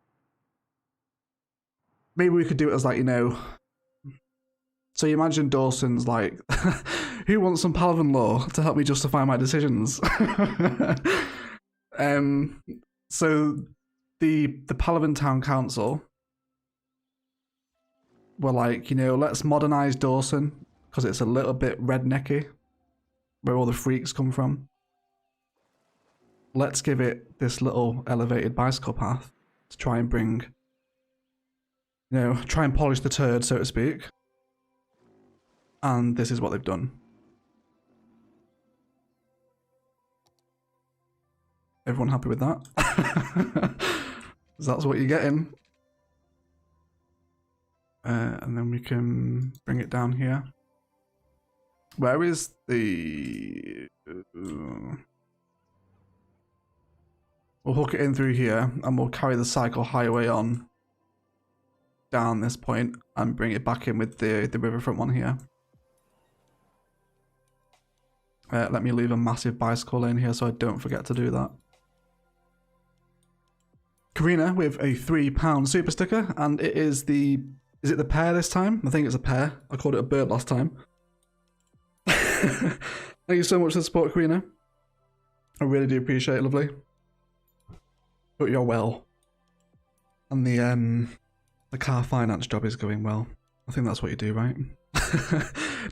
Speaker 1: Maybe we could do it as like, you know... So you imagine Dawson's like, who wants some Palaven law to help me justify my decisions? So the Palaven Town Council were like, you know, let's modernize Dawson because it's a little bit rednecky, where all the freaks come from. Let's give it this little elevated bicycle path to try and bring, you know, try and polish the turd, so to speak. And this is what they've done. Everyone happy with that? That's what you're getting. And then we can bring it down here. Where is the... We'll hook it in through here and we'll carry the cycle highway on down this point and bring it back in with the riverfront one here. Let me leave a massive bicycle lane here so I don't forget to do that. Karina with a £3 super sticker, and it is the... Is it the pear this time? I think it's a pear. I called it a bird last time. Thank you so much for the support, Karina. I really do appreciate it, lovely. Hope you're well. And the car finance job is going well. I think that's what you do, right?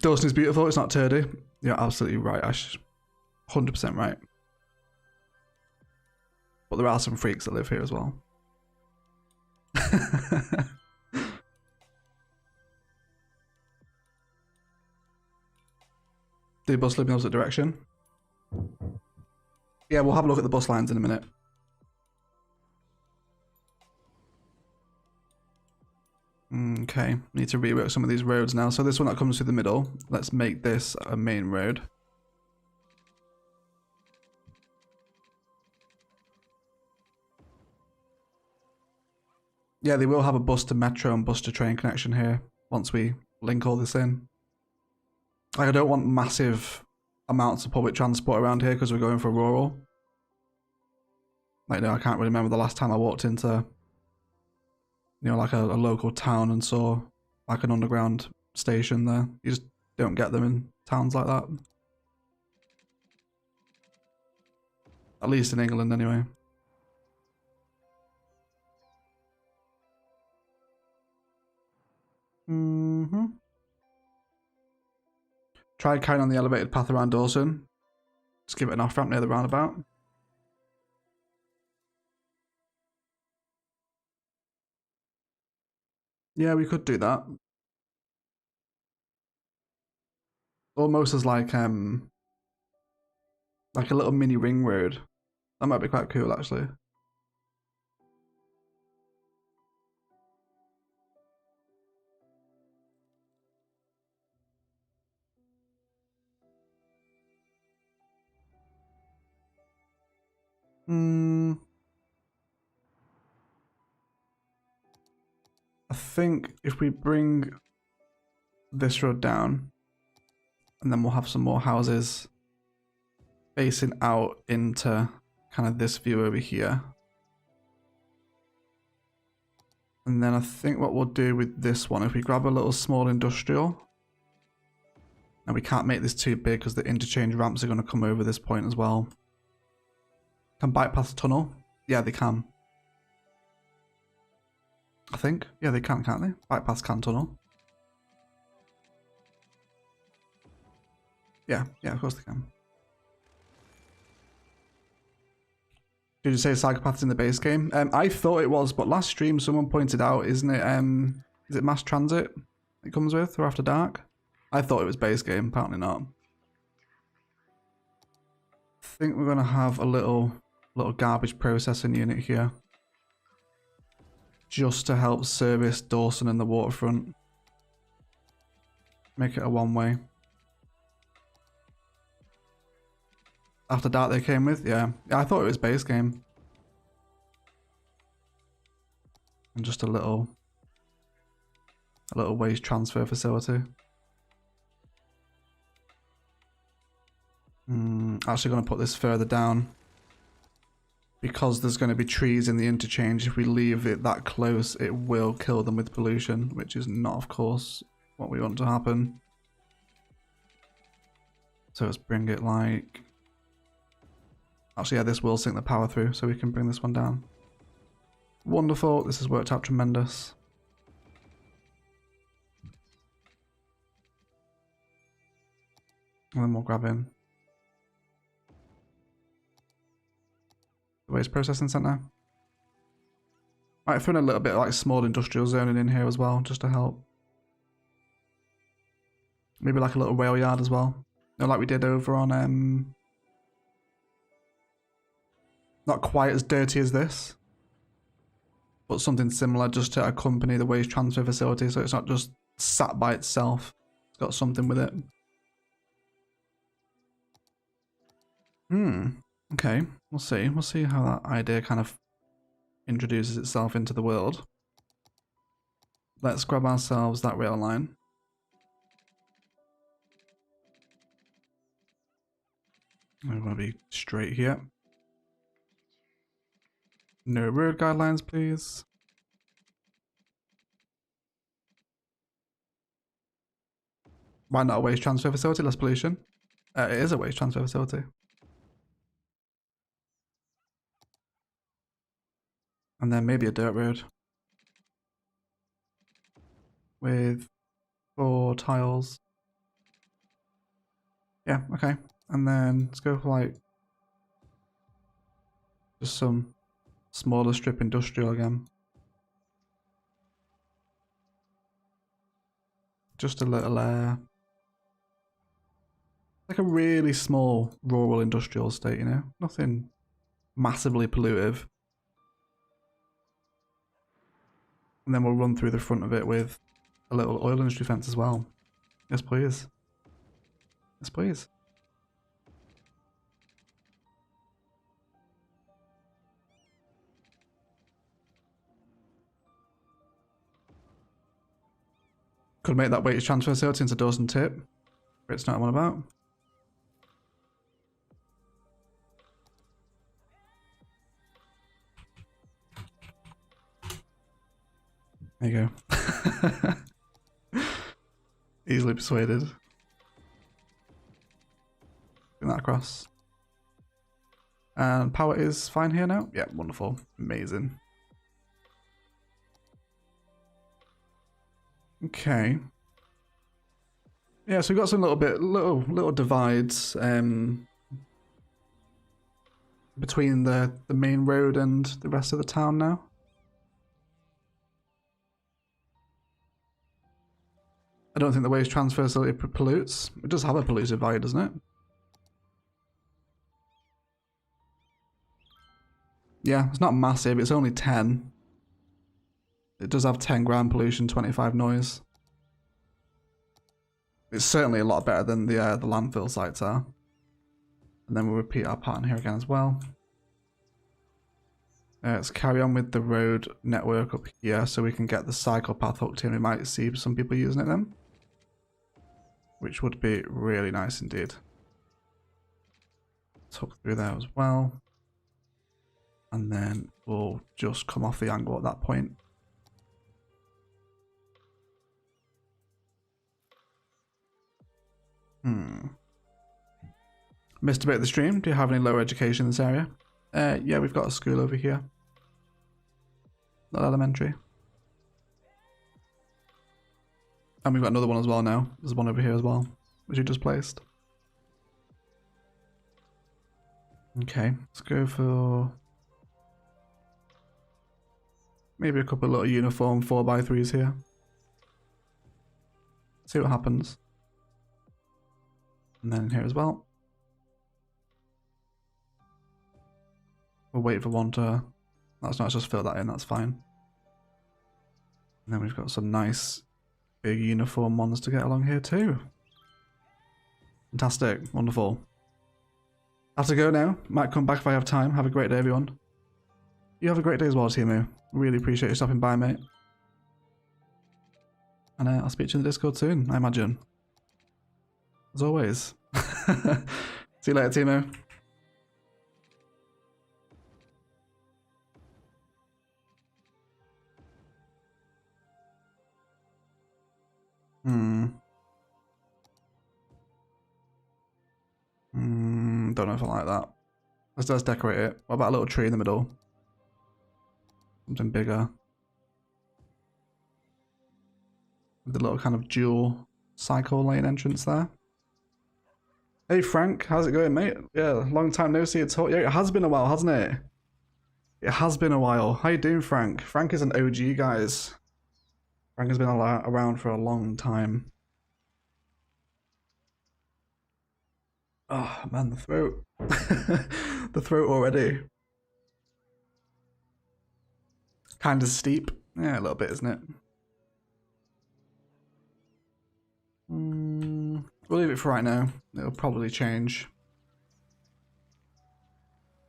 Speaker 1: Dawson is beautiful, it's not turdy. You're absolutely right, Ash. 100% right. But there are some freaks that live here as well. Do the bus live in the opposite direction? Yeah, we'll have a look at the bus lines in a minute. Okay, need to rework some of these roads now. So this one that comes through the middle, let's make this a main road. Yeah, they will have a bus to metro and bus to train connection here once we link all this in. Like, I don't want massive amounts of public transport around here because we're going for rural. Like, no, I can't really remember the last time I walked into, you know, like a local town and saw like an underground station there. You just don't get them in towns like that. At least in England, anyway. Try carrying on the elevated path around Dawson. Just give it an off ramp near the roundabout. Yeah, we could do that. Almost as like a little mini ring road. That might be quite cool, actually. I think if we bring this road down, and then we'll have some more houses facing out into kind of this view over here. And then I think what we'll do with this one, if we grab a little small industrial, and we can't make this too big because the interchange ramps are going to come over this point as well. Can bypass the tunnel? Yeah, they can. I think. Yeah, they can, can't they? Bypass can tunnel. Yeah, of course they can. Did you say Psychopath's in the base game? I thought it was, but last stream someone pointed out, isn't it, is it Mass Transit it comes with, or After Dark? I thought it was base game, apparently not. I think we're going to have a little garbage processing unit here. Just to help service Dawson and the waterfront. Make it a one-way. After Dark they came with? Yeah, I thought it was base game. And just a little waste transfer facility. Actually going to put this further down. Because there's going to be trees in the interchange, if we leave it that close, it will kill them with pollution, which is not, of course, what we want to happen. So let's bring it like... Actually, yeah, this will sink the power through, so we can bring this one down. Wonderful, this has worked out tremendous. And then we'll grab in the waste processing centre. Might throw in a little bit of like small industrial zoning in here as well, just to help. Maybe like a little rail yard as well. You know, like we did over on not quite as dirty as this, but something similar just to accompany the waste transfer facility, so it's not just sat by itself. It's got something with it. Okay, we'll see. We'll see how that idea kind of introduces itself into the world. Let's grab ourselves that rail line. I'm going to be straight here. No road guidelines, please. Why not a waste transfer facility? Less pollution. It is a waste transfer facility. And then maybe a dirt road. With 4 tiles. Yeah, okay. And then let's go for like just some smaller strip industrial again. Just a little like a really small rural industrial estate, you know? Nothing massively pollutive. And then we'll run through the front of it with a little oil industry fence as well. Yes, please. Yes, please. Could make that waste transfer facility into Dawson Tip. But it's not what I'm about. There you go. Easily persuaded. Bring that across. And power is fine here now? Yeah, wonderful. Amazing. Okay. Yeah, so we've got some little divides between the main road and the rest of the town now. I don't think the waste transfer facility pollutes. It does have a polluted value, doesn't it? Yeah, it's not massive, it's only 10. It does have 10 gram pollution, 25 noise. It's certainly a lot better than the landfill sites are. And then we'll repeat our pattern here again as well. Let's carry on with the road network up here so we can get the cycle path hooked in. We might see some people using it then, which would be really nice indeed. Let's hook through there as well. And then we'll just come off the angle at that point. Missed a bit of the stream. Do you have any lower education in this area? Yeah, we've got a school over here. Not elementary. And we've got another one as well now. There's one over here as well, which you just placed. Okay, let's go for maybe a couple of little uniform 4x3s here. See what happens. And then here as well. We'll wait for one to... That's not just fill that in, that's fine. And then we've got some nice big uniform ones to get along here too. Fantastic, wonderful. I have to go now. Might come back if I have time. Have a great day, everyone. You have a great day as well, Timu. Really appreciate you stopping by, mate. And I'll speak to you in the Discord soon, I imagine. As always. See you later, Timo. Don't know if I like that. Let's decorate it. What about a little tree in the middle? Something bigger. With the little kind of dual cycle lane entrance there. Hey Frank, how's it going, mate? Yeah, long time no see at all. Yeah, it has been a while, hasn't it? It has been a while. How you doing, Frank? Frank is an OG, guys. Frank has been around for a long time. Oh man, the throat. The throat already. Kind of steep. Yeah, a little bit, isn't it? We'll leave it for right now. It'll probably change.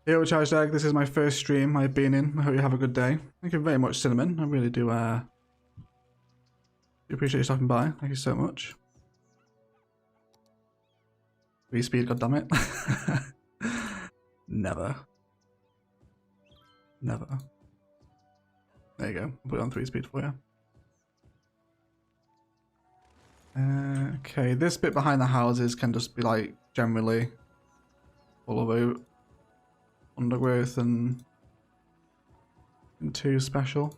Speaker 1: Yo, Charged Egg, this is my first stream I've been in. I hope you have a good day. Thank you very much, Cinnamon. I really do appreciate you stopping by. Thank you so much. Respeed, goddammit. Never. Never. There you go. I'll put it on 3-speed for you. Okay, this bit behind the houses can just be like generally full of undergrowth and too special.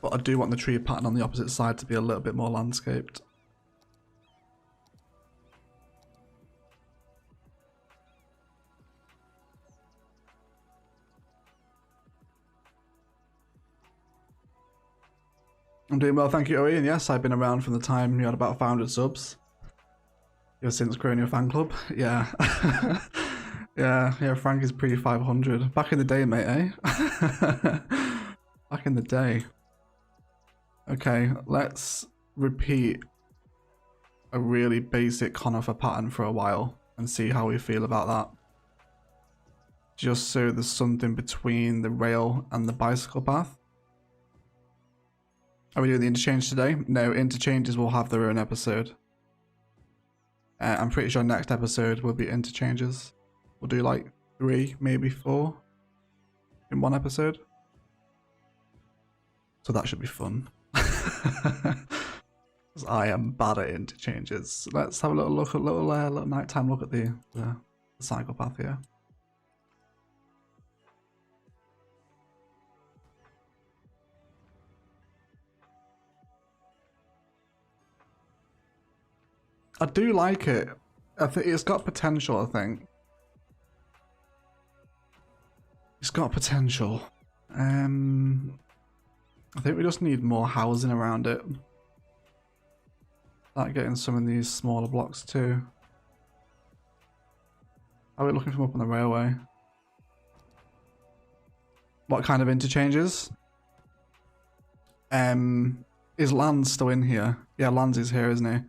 Speaker 1: But I do want the tree pattern on the opposite side to be a little bit more landscaped. I'm doing well, thank you, Owen. Yes, I've been around from the time you had about 500 subs. You've since grown your fan club. Yeah. yeah, Frank is pre-500. Back in the day, mate, eh? Back in the day. Okay, let's repeat a really basic conifer pattern for a while and see how we feel about that. Just so there's something between the rail and the bicycle path. Are we doing the interchange today? No, interchanges will have their own episode. I'm pretty sure next episode will be interchanges. We'll do like 3, maybe 4 in one episode. So that should be fun. I am bad at interchanges. Let's have a little look at little nighttime look at the cycle path here. I do like it. I think it's got potential, I think. It's got potential. I think we just need more housing around it. Start getting some of these smaller blocks too. Are we looking from up on the railway? What kind of interchanges? Is Lance still in here? Yeah, Lance is here, isn't he?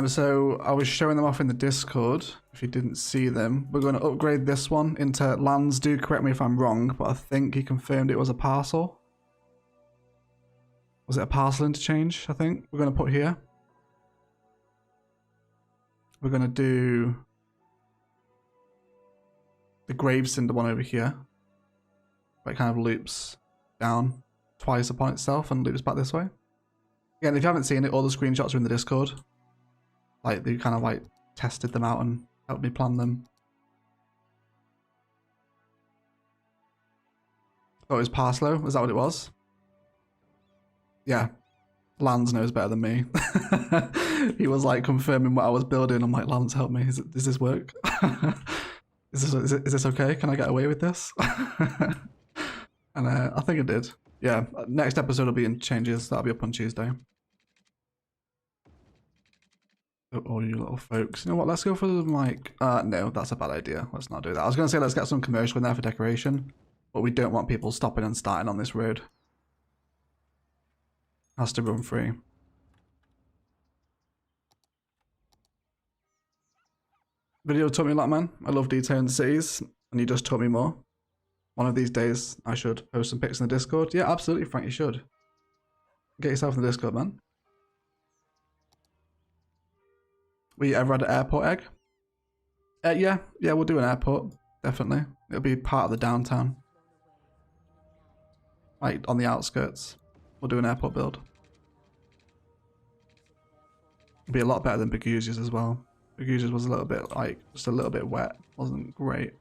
Speaker 1: So I was showing them off in the Discord. If you didn't see them, we're going to upgrade this one into Lance. Do correct me if I'm wrong, but I think he confirmed it was a parcel. Was it a parcel interchange? I think we're going to put here. We're going to do the Gravesend one over here. Where it kind of loops down twice upon itself and loops back this way. Again, if you haven't seen it, all the screenshots are in the Discord. Like, they kind of like tested them out and helped me plan them. Oh, it was Parslow? Is that what it was? Yeah. Lance knows better than me. He was like confirming what I was building. I'm like, Lance, help me. Does this work? Is this okay? Can I get away with this? And I think it did. Yeah, next episode will be in changes. That'll be up on Tuesday. All you little folks. You know what? Let's go for them like... no, that's a bad idea. Let's not do that. I was going to say let's get some commercial in there for decoration. But we don't want people stopping and starting on this road. Has to run free. Video taught me a lot, man. I love detailing the cities. And you just taught me more. One of these days, I should post some pics in the Discord. Yeah, absolutely, Frank, you should. Get yourself in the Discord, man. We ever had an airport egg? Yeah, we'll do an airport, definitely. It'll be part of the downtown. Like, on the outskirts. We'll do an airport build. It'll be a lot better than Begusia's as well. Begusia's was a little bit, like, just a little bit wet. Wasn't great.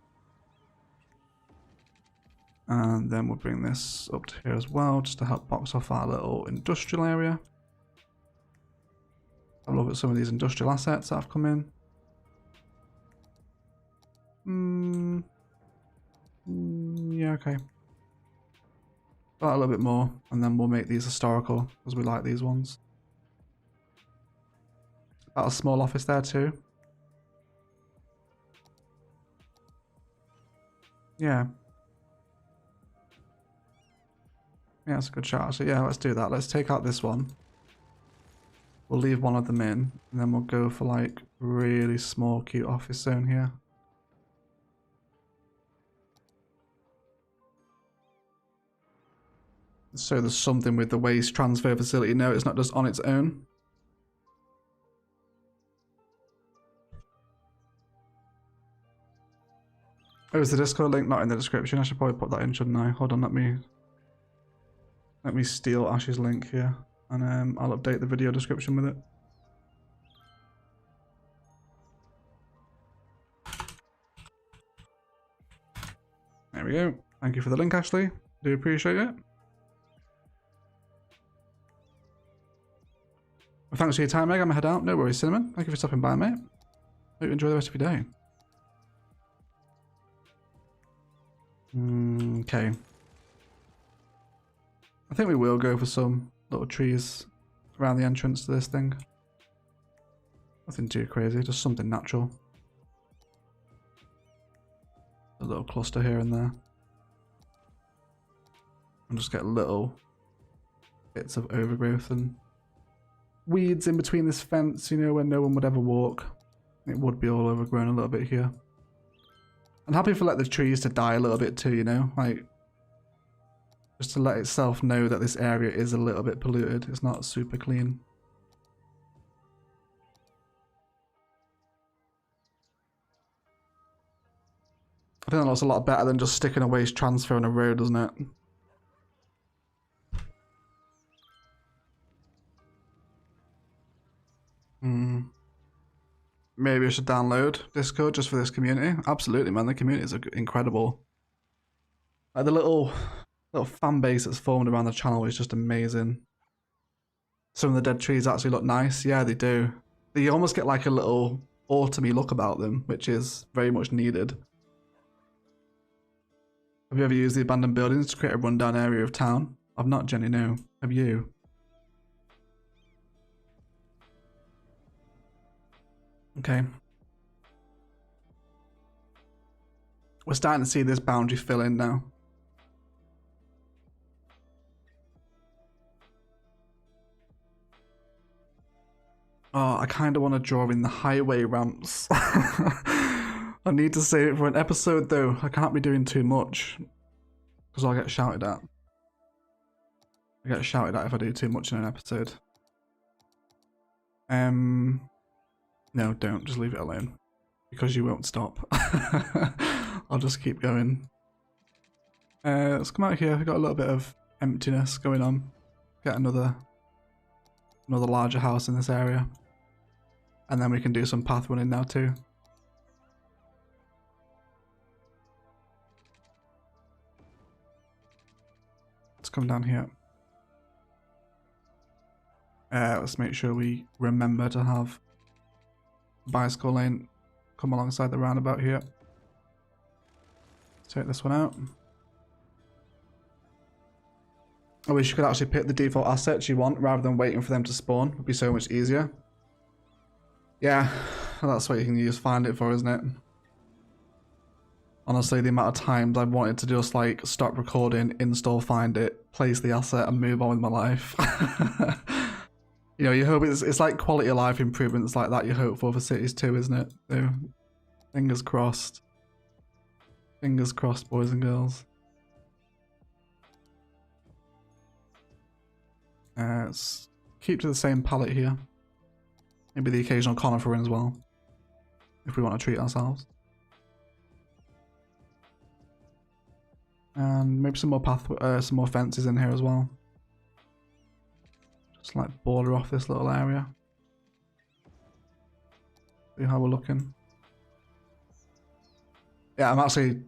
Speaker 1: And then we'll bring this up to here as well, just to help box off our little industrial area. Have a look at some of these industrial assets that have come in. Yeah, okay. A little bit more, and then we'll make these historical, because we like these ones. Got a small office there too. Yeah. Yeah, that's a good shot. So yeah, let's do that. Let's take out this one. We'll leave one of them in, and then we'll go for like really small, cute office zone here. So there's something with the waste transfer facility. No, it's not just on its own. Oh, is the Discord link not in the description? I should probably put that in, shouldn't I? Hold on, let me steal Ash's link here, and I'll update the video description with it. There we go. Thank you for the link, Ashley. Do appreciate it. Well, thanks for your time, Meg. I'm gonna head out. No worries, Cinnamon. Thank you for stopping by, mate. Hope you enjoy the rest of your day. Okay. I think we will go for some little trees around the entrance to this thing. Nothing too crazy, just something natural. A little cluster here and there. And just get little bits of overgrowth and weeds in between this fence, you know, where no one would ever walk. It would be all overgrown a little bit here. I'm happy for like the trees to die a little bit too, you know, like just to let itself know that this area is a little bit polluted. It's not super clean. I think that looks a lot better than just sticking a waste transfer on a road, doesn't it? maybe I should download Discord just for this community. Absolutely, man. The community is incredible. Like the little fan base that's formed around the channel is just amazing. Some of the dead trees actually look nice. Yeah, they do. They almost get like a little autumny look about them, which is very much needed. Have you ever used the abandoned buildings to create a rundown area of town? I've not, Jenny, no. Have you? Okay. We're starting to see this boundary fill in now. Oh, I kind of want to draw in the highway ramps. I need to save it for an episode though. I can't be doing too much because I'll get shouted at. I get shouted at if I do too much in an episode. No, don't. Just leave it alone because you won't stop. I'll just keep going. Let's come out here. We've got a little bit of emptiness going on. Get another larger house in this area. And then we can do some path running now too. Let's come down here. Let's make sure we remember to have bicycle lane come alongside the roundabout here. Take this one out. I wish you could actually pick the default assets you want rather than waiting for them to spawn. It would be so much easier. Yeah, that's what you can use Find It for, isn't it? Honestly, the amount of times I've wanted to just like stop recording, install Find It, place the asset and move on with my life. You know, you hope it's like quality of life improvements like that you hope for Cities 2, isn't it? So, fingers crossed. Fingers crossed, boys and girls. Let's keep to the same palette here. Maybe the occasional conifer in as well, if we want to treat ourselves. And maybe some more some more fences in here as well. Just like border off this little area. See how we're looking. Yeah, I'm actually,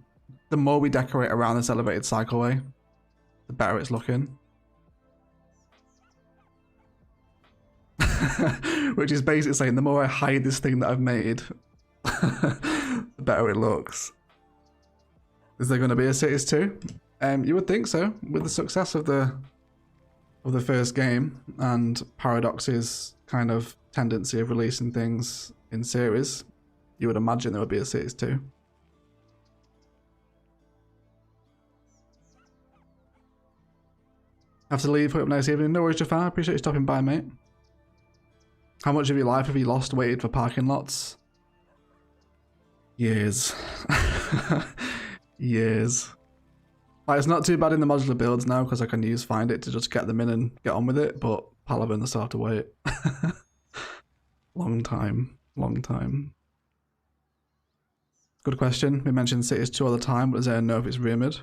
Speaker 1: the more we decorate around this elevated cycleway, the better it's looking. Which is basically saying the more I hide this thing that I've made, the better it looks. Is there going to be a Cities 2? You would think so. With the success of the first game and Paradox's kind of tendency of releasing things in series, you would imagine there would be a Cities 2. Have to leave. Hope nice evening. No worries, Jafar. Appreciate you stopping by, mate. How much of your life have you lost waited for parking lots? Years. Years. Like, it's not too bad in the modular builds now because I can use Find It to just get them in and get on with it, but Palaven, I still have to wait. Long time. Long time. Good question. We mentioned Cities 2 all the time, but does anyone know if it's rumoured?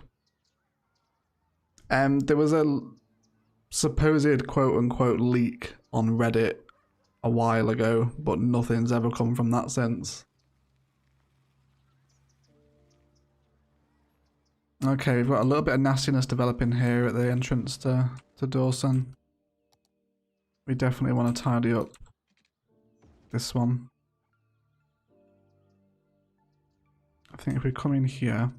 Speaker 1: There was a supposed quote-unquote leak on Reddit a while ago, but nothing's ever come from that since. Okay, we've got a little bit of nastiness developing here at the entrance to Dawson. We definitely want to tidy up this one. I think if we come in here,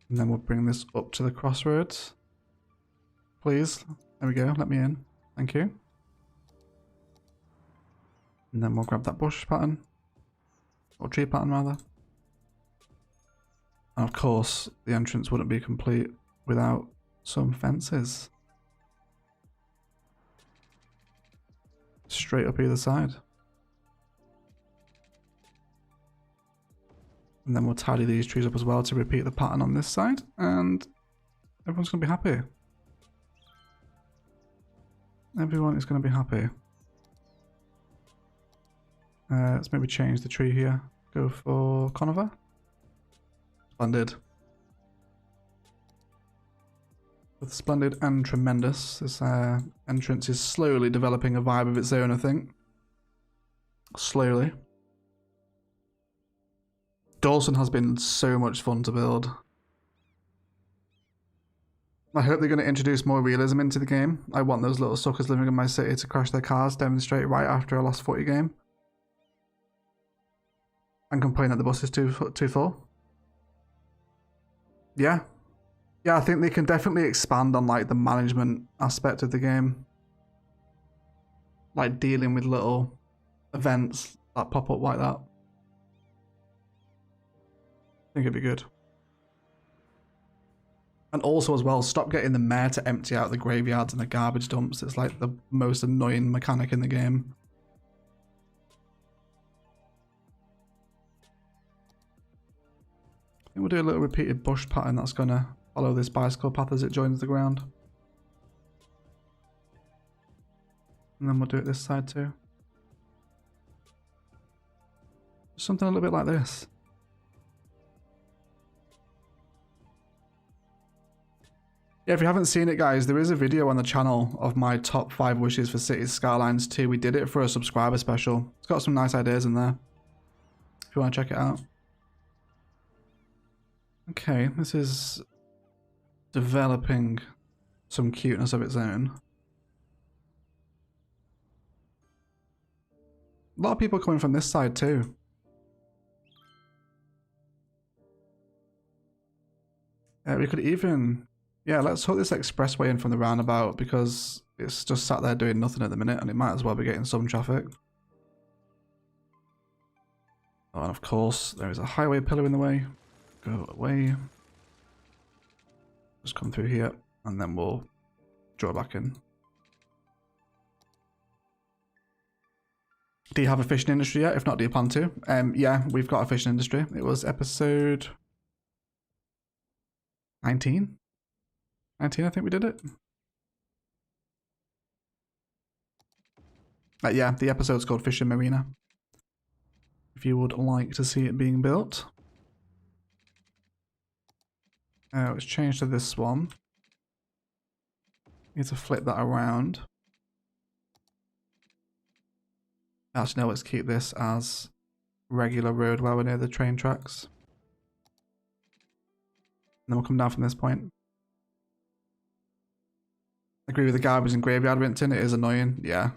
Speaker 1: and then we'll bring this up to the crossroads. Please, there we go, let me in. Thank you. And then we'll grab that bush pattern, or tree pattern rather. And of course, the entrance wouldn't be complete without some fences. Straight up either side. And then we'll tidy these trees up as well to repeat the pattern on this side, and everyone's going to be happy. Everyone is going to be happy. Let's maybe change the tree here. Go for conifer. Splendid. Both splendid and tremendous. This entrance is slowly developing a vibe of its own, I think. slowly. Dawson has been so much fun to build. I hope they're going to introduce more realism into the game. I want those little suckers living in my city to crash their cars, demonstrate right after a last footy game, and complain that the bus is too full. Yeah. Yeah, I think they can definitely expand on like the management aspect of the game. Like dealing with little events that pop up like that. I think it'd be good. And also as well, stop getting the mayor to empty out the graveyards and the garbage dumps. It's like the most annoying mechanic in the game. I think we'll do a little repeated bush pattern that's gonna follow this bicycle path as it joins the ground. And then we'll do it this side too. Something a little bit like this. Yeah, if you haven't seen it, guys, there is a video on the channel of my top 5 wishes for Cities Skylines 2. We did it for a subscriber special. It's got some nice ideas in there, if you want to check it out. Okay, this is developing some cuteness of its own. A lot of people coming from this side too. We could even... Yeah, let's hook this expressway in from the roundabout because it's just sat there doing nothing at the minute and it might as well be getting some traffic. Oh, and of course, there is a highway pillar in the way. Go away. Just come through here and then we'll draw back in. Do you have a fishing industry yet? If not, do you plan to? Yeah, we've got a fishing industry. It was episode 19? 19, I think we did it. Yeah, the episode's called Fishing Marina. If you would like to see it being built. It's changed to this one. Need to flip that around. Actually, no, let's keep this as regular road while we're near the train tracks. And then we'll come down from this point. Agree with the garbage and graveyard Winton, it is annoying, yeah.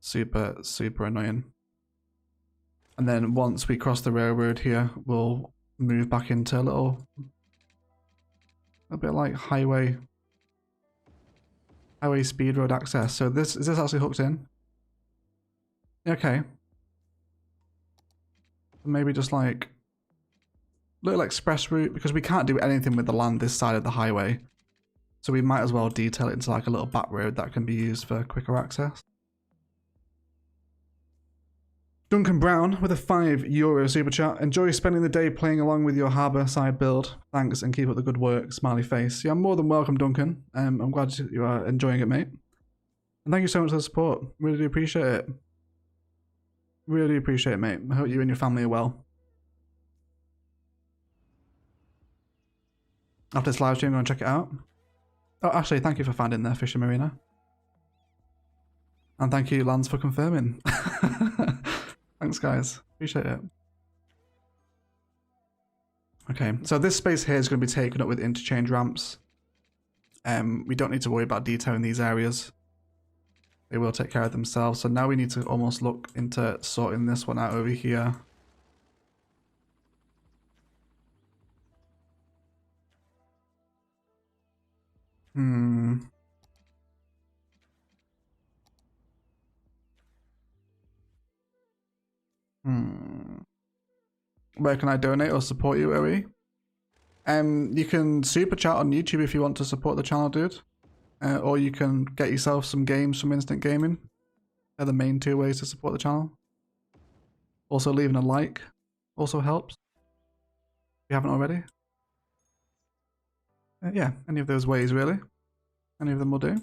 Speaker 1: Super, super annoying. And then once we cross the railroad here, we'll move back into a bit like highway speed road access. So is this actually hooked in? Okay. Maybe just like little express route, because we can't do anything with the land this side of the highway. So we might as well detail it into like a little back road that can be used for quicker access. Duncan Brown with a €5 super chat. Enjoy spending the day playing along with your harbour side build. Thanks and keep up the good work. Smiley face. Yeah, I'm more than welcome, Duncan. I'm glad you are enjoying it, mate. And thank you so much for the support. Really do appreciate it. Really appreciate it, mate. I hope you and your family are well. After this live stream, go and check it out. Oh, actually, thank you for finding the Fishing Marina. And thank you, Lance, for confirming. Thanks, guys. Appreciate it. Okay, so this space here is going to be taken up with interchange ramps. We don't need to worry about detailing these areas. They will take care of themselves. So now we need to almost look into sorting this one out over here. Where can I donate or support you, OE? You can super chat on YouTube if you want to support the channel, dude. Or you can get yourself some games from Instant Gaming. They're the main 2 ways to support the channel. Also, leaving a like also helps. If you haven't already. Yeah, any of those ways, really. Any of them will do.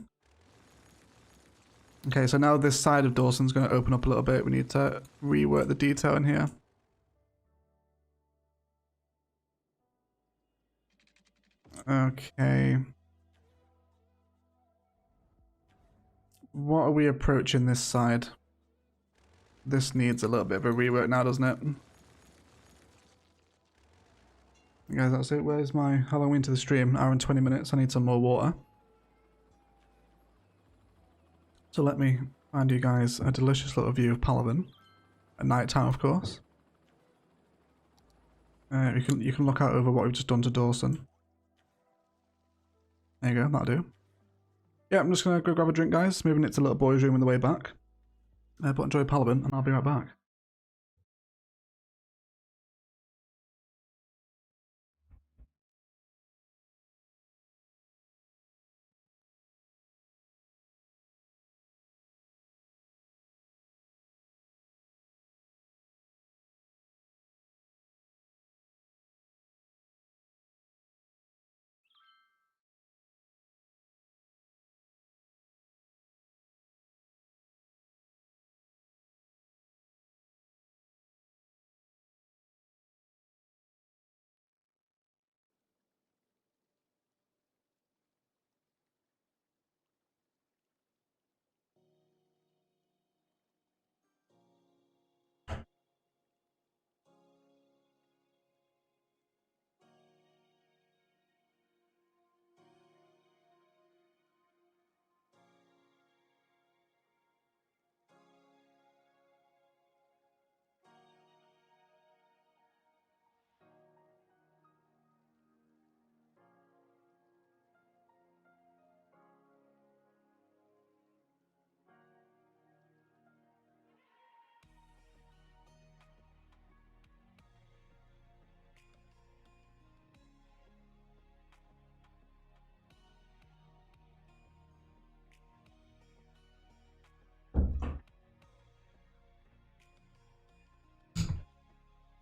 Speaker 1: Okay, so now this side of Dawson's going to open up a little bit. We need to rework the detail in here. Okay. What are we approaching this side? This needs a little bit of a rework now, doesn't it? Guys, that's it. Where's my Halloween to the stream? Hour and 20 minutes. I need some more water. So let me find you guys a delicious little view of Palaven. At night time, of course. You can look out over what we've just done to Dawson. There you go, that'll do. Yeah, I'm just gonna go grab a drink, guys. Moving it to little boy's room on the way back. But enjoy Palaven, and I'll be right back.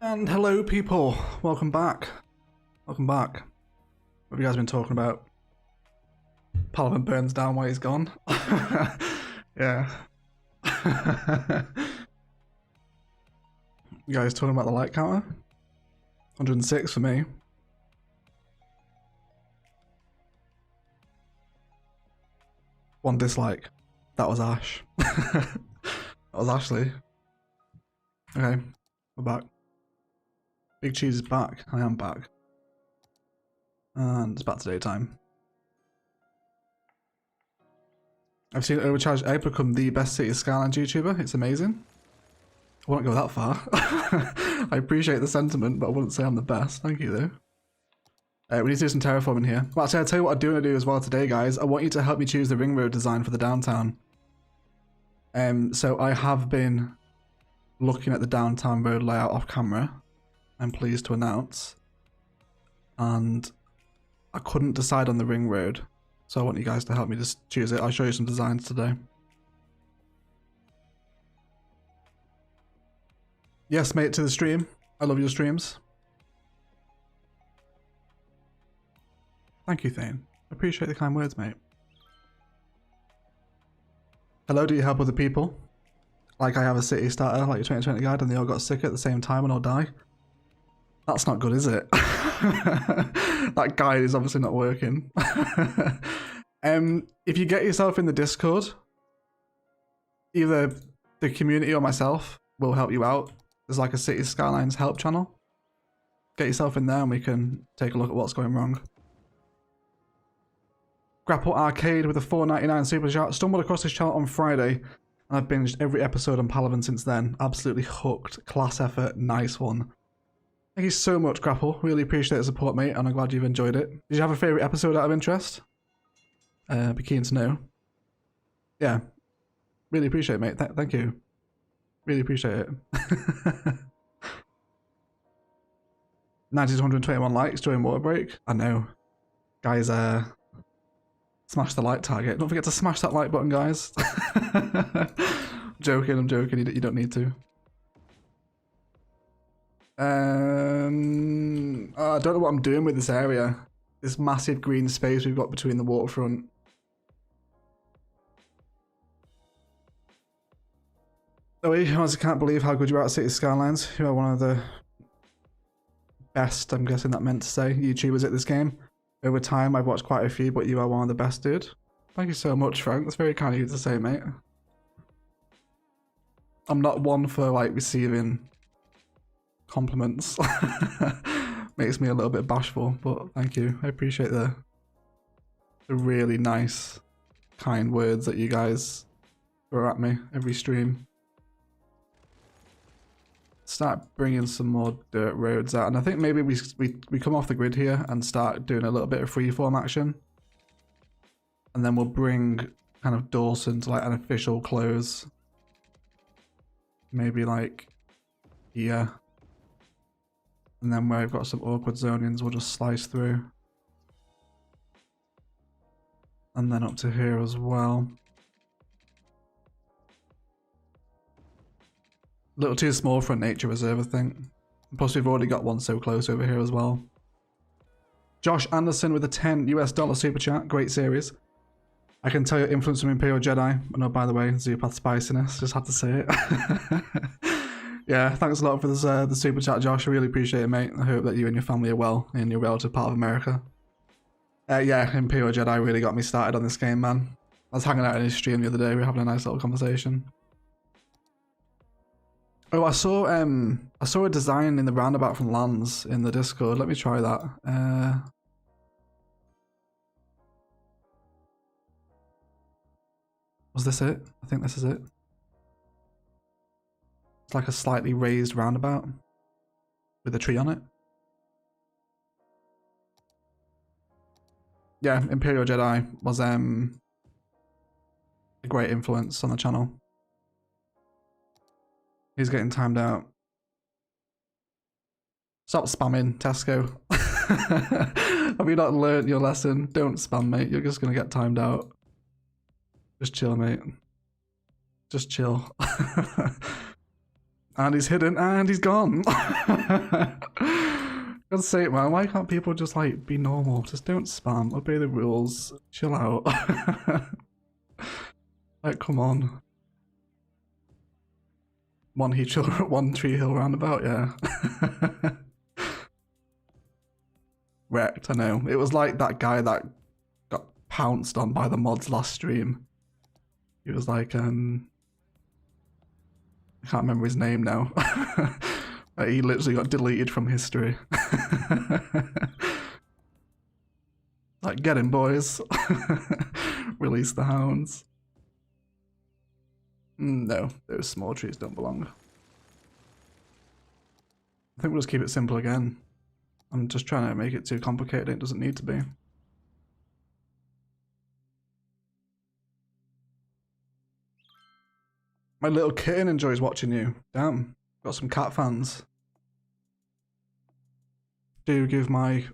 Speaker 1: And hello people, welcome back. Welcome back. What have you guys been talking about? Palaven burns down while he's gone. Yeah. You guys talking about the light counter? 106 for me. One dislike. That was Ash. That was Ashley. Okay, we're back. Big Cheese is back. I am back. And it's back to daytime. I've seen Overcharged Egg become the best City Skylines YouTuber. It's amazing. I won't go that far. I appreciate the sentiment, but I wouldn't say I'm the best. Thank you, though. We need to do some terraforming here. Well, actually, I'll tell you what I do want to do as well today, guys. I want you to help me choose the ring road design for the downtown. So I have been looking at the downtown road layout off camera. I'm pleased to announce. And I couldn't decide on the ring road. So I want you guys to help me just choose it. I'll show you some designs today. Yes, mate, to the stream. I love your streams. Thank you, Thane. Appreciate the kind words, mate. Hello, do you help other people? Like I have a city starter, like your 2020 guide, and they all got sick at the same time and all die? That's not good, is it? That guide is obviously not working. If you get yourself in the Discord, either the community or myself will help you out. There's like a City Skylines help channel. Get yourself in there and we can take a look at what's going wrong. Grapple Arcade with a $4.99 super chat. Stumbled across this channel on Friday and I've binged every episode on Palaven since then. Absolutely hooked. Class effort. Nice one. Thank you so much, Grapple. Really appreciate the support, mate, and I'm glad you've enjoyed it. Did you have a favourite episode out of interest? Be keen to know. Yeah. Really appreciate it, mate. Thank you. Really appreciate it. 90 to 121 likes during water break. I know. Guys, smash the like target. Don't forget to smash that like button, guys. I'm joking. You don't need to. I don't know what I'm doing with this area. This massive green space we've got between the waterfront. Oh, I honestly can't believe how good you are at City Skylines. You are one of the best, I'm guessing that meant to say, YouTubers at this game. Over time, I've watched quite a few, but you are one of the best, dude. Thank you so much, Frank. That's very kind of you to say, mate. I'm not one for like receiving compliments. Makes me a little bit bashful, but thank you. I appreciate the really nice, kind words that you guys throw at me every stream. Start bringing some more dirt roads out, and I think maybe we come off the grid here and start doing a little bit of freeform action, and then we'll bring kind of Dawson to like an official close. Maybe like here. And then where we've got some awkward zonings, we'll just slice through. And then up to here as well. A little too small for a nature reserve, I think. Plus we've already got one so close over here as well. Josh Anderson with a $10 super chat. Great series. I can tell your influence from Imperial Jedi. Oh no, by the way, Zoopath Spiciness. Just had to say it. Yeah, thanks a lot for this, the super chat, Josh. I really appreciate it, mate. I hope that you and your family are well in your relative part of America. Yeah, Imperial Jedi really got me started on this game, man. I was hanging out in his stream the other day. We were having a nice little conversation. Oh, I saw a design in the roundabout from Lands in the Discord. Let me try that. Was this it? I think this is it. It's like a slightly raised roundabout with a tree on it. Yeah, Imperial Jedi was a great influence on the channel. He's getting timed out. Stop spamming, Tesco. Have you not learnt your lesson? Don't spam, mate. You're just gonna get timed out. Just chill, mate. Just chill. And he's hidden, and he's gone. God's sake, man, why can't people just like be normal? Just don't spam, obey the rules, chill out. Like, come on. One tree hill roundabout, yeah. Wrecked, I know. It was like that guy that got pounced on by the mods last stream. He was like, I can't remember his name now. He literally got deleted from history. Like, get him, boys. Release the hounds. No, those small trees don't belong. I think we'll just keep it simple again. I'm just trying to make it too complicated. It doesn't need to be. My little kitten enjoys watching you. Damn, got some cat fans. Do give my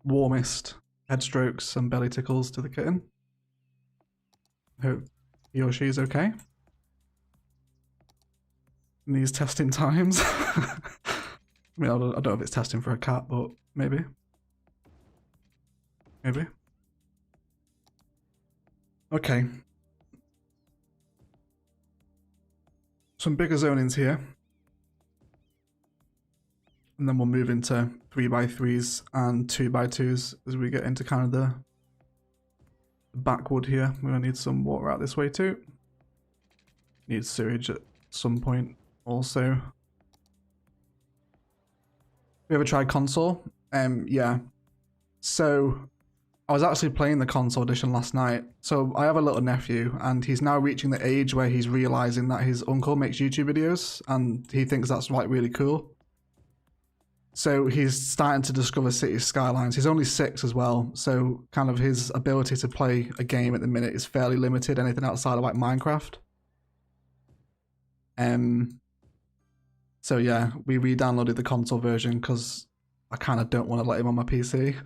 Speaker 1: warmest head strokes and belly tickles to the kitten. Hope he or she is okay in these testing times. I mean, I don't know if it's testing for a cat, but maybe. Maybe. Okay. Some bigger zonings here. And then we'll move into 3x3s and 2x2s as we get into kind of the backwood here. We're going to need some water out this way too. Need sewage at some point also. We ever tried console? Yeah. So I was actually playing the console edition last night. So I have a little nephew and he's now reaching the age where he's realizing that his uncle makes YouTube videos and he thinks that's like really cool. So he's starting to discover Cities Skylines. He's only 6 as well. So kind of his ability to play a game at the minute is fairly limited. Anything outside of like Minecraft. So yeah, we re-downloaded the console version because I kind of don't want to let him on my PC.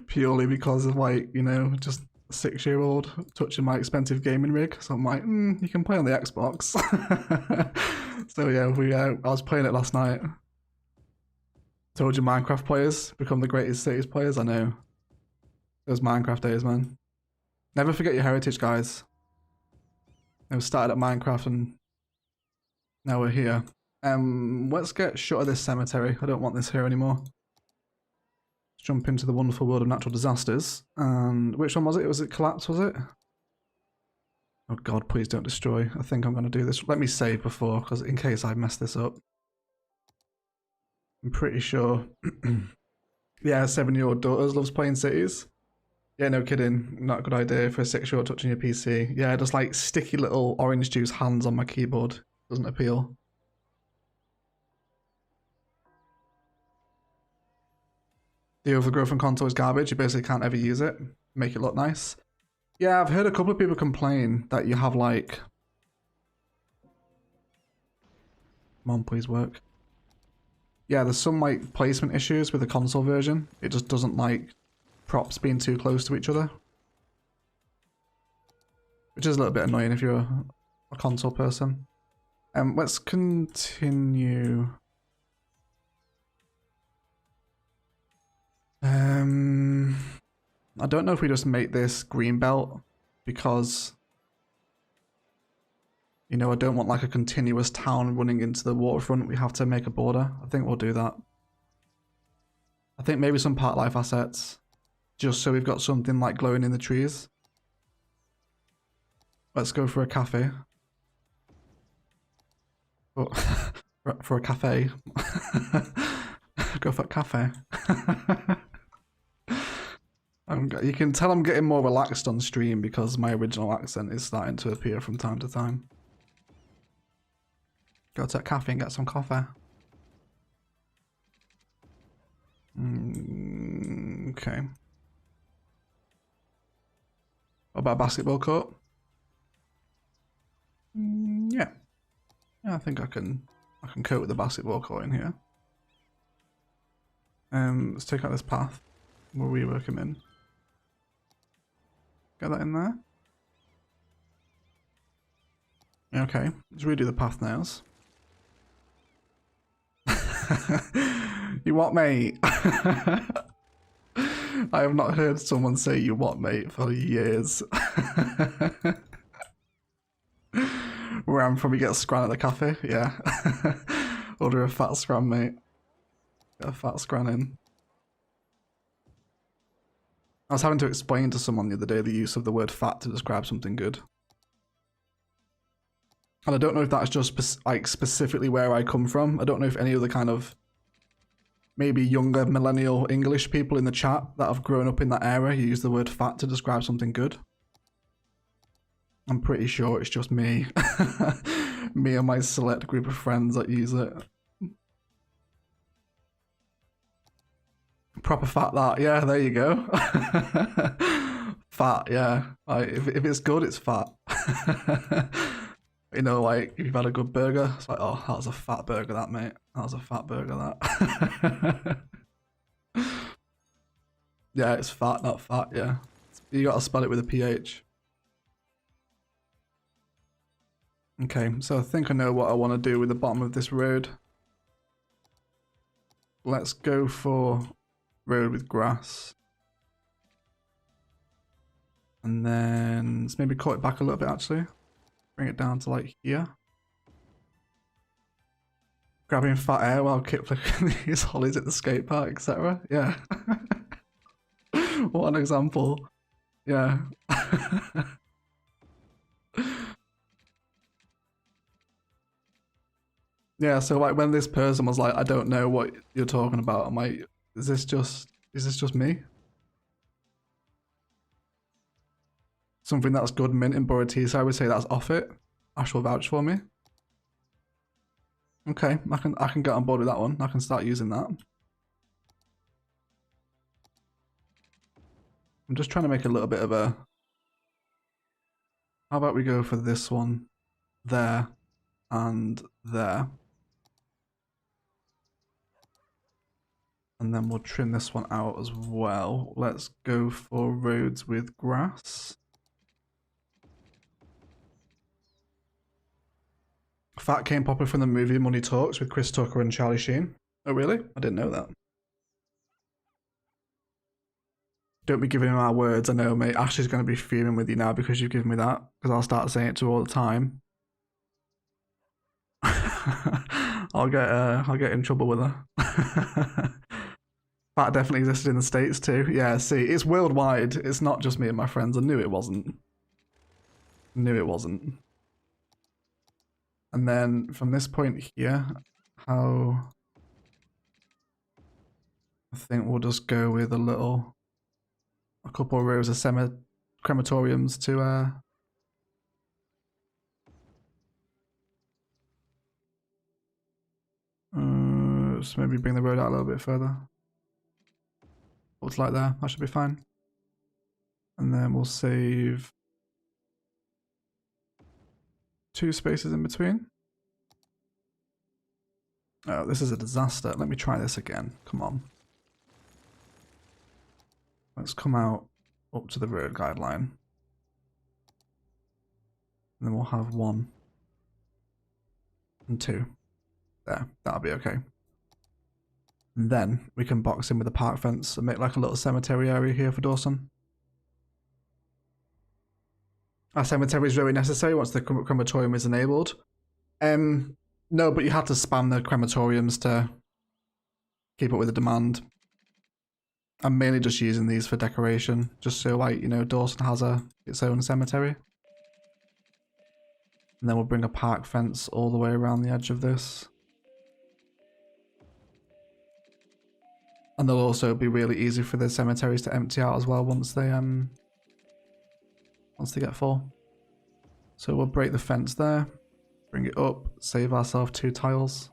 Speaker 1: Purely because of like, you know, just a 6-year-old touching my expensive gaming rig. So I'm like, you can play on the Xbox. So yeah, I was playing it last night. Told you Minecraft players become the greatest Cities players. I know. Those Minecraft days, man. Never forget your heritage, guys. We started at Minecraft and now we're here. Let's get shut of this cemetery. I don't want this here anymore. Let's jump into the wonderful world of natural disasters. And which one was it? Was it Collapse, was it? Oh god, please don't destroy. I think I'm going to do this. Let me save before, because in case I mess this up. I'm pretty sure. Yeah, 7-year-old daughters loves playing cities. Yeah, no kidding. Not a good idea for a 6-year-old touching your PC. Yeah, just like sticky little orange juice hands on my keyboard. Doesn't appeal. The overgrowth from console is garbage. You basically can't ever use it. Make it look nice. Yeah, I've heard a couple of people complain that you have like... Come on, please work. Yeah, there's some like placement issues with the console version. It just doesn't like props being too close to each other. Which is a little bit annoying if you're a console person. Let's continue. I don't know if we just make this green belt because, you know, I don't want like a continuous town running into the waterfront. We have to make a border. I think we'll do that. I think maybe some park life assets, just so we've got something like glowing in the trees. Let's go for a cafe. Oh, for a cafe. Go for a cafe. You can tell I'm getting more relaxed on stream because my original accent is starting to appear from time to time. Go to a cafe and get some coffee. Okay. What about a basketball court? Yeah. Yeah, I think I can cope with the basketball court in here. Let's take out this path. We'll rework him in. Get that in there. Okay, let's redo the path nails. You what, mate? I have not heard someone say you what, mate, for years. Where I'm probably get a scran at the cafe, yeah. Order a fat scran, mate. Get a fat scran in. I was having to explain to someone the other day the use of the word fat to describe something good. And I don't know if that's just like specifically where I come from. I don't know if any other kind of maybe younger millennial English people in the chat that have grown up in that era use the word fat to describe something good. I'm pretty sure it's just me. Me and my select group of friends that use it. Proper fat that, yeah, there you go. Fat, yeah. Like, if it's good, it's fat. You know, like, if you've had a good burger, it's like, oh, that was a fat burger, that, mate. That was a fat burger, that. Yeah, it's fat, not fat, yeah. You gotta spell it with a PH. Okay, so I think I know what I want to do with the bottom of this road. Let's go for road with grass. And then let's maybe cut it back a little bit, actually. Bring it down to like here. Grabbing fat air while kick flicking these hollies at the skate park, etc. Yeah. What an example. Yeah. Yeah, so like when this person was like, I don't know what you're talking about, I'm like, is this just me? Something that's good mint in Boratisa, I would say that's off it. Ash will vouch for me. Okay, I can get on board with that one. I can start using that. I'm just trying to make a little bit of a... How about we go for this one there and there. And then we'll trim this one out as well. Let's go for roads with grass. Fat came popular from the movie Money Talks with Chris Tucker and Charlie Sheen. Oh really? I didn't know that. Don't be giving him our words, I know, mate. Ashley's going to be fuming with you now because you've given me that. Because I'll start saying it to her all the time. I'll get in trouble with her. That definitely existed in the States too. Yeah, see, it's worldwide. It's not just me and my friends. I knew it wasn't. Knew it wasn't. And then from this point here, how... I think we'll just go with a couple of rows of crematoriums to just maybe bring the road out a little bit further. What's like there? That should be fine. And then we'll save 2 spaces in between. Oh, this is a disaster. Let me try this again. Come on. Let's come out up to the road guideline. And then we'll have 1 and 2. There, that'll be okay. And then we can box in with the park fence and make like a little cemetery area here for Dawson. Our cemetery is very necessary once the crematorium is enabled. No, but you have to spam the crematoriums to keep up with the demand. I'm mainly just using these for decoration, just so like, you know, Dawson has its own cemetery. And then we'll bring a park fence all the way around the edge of this. And they'll also be really easy for the cemeteries to empty out as well once they get full. So we'll break the fence there, bring it up, save ourselves 2 tiles.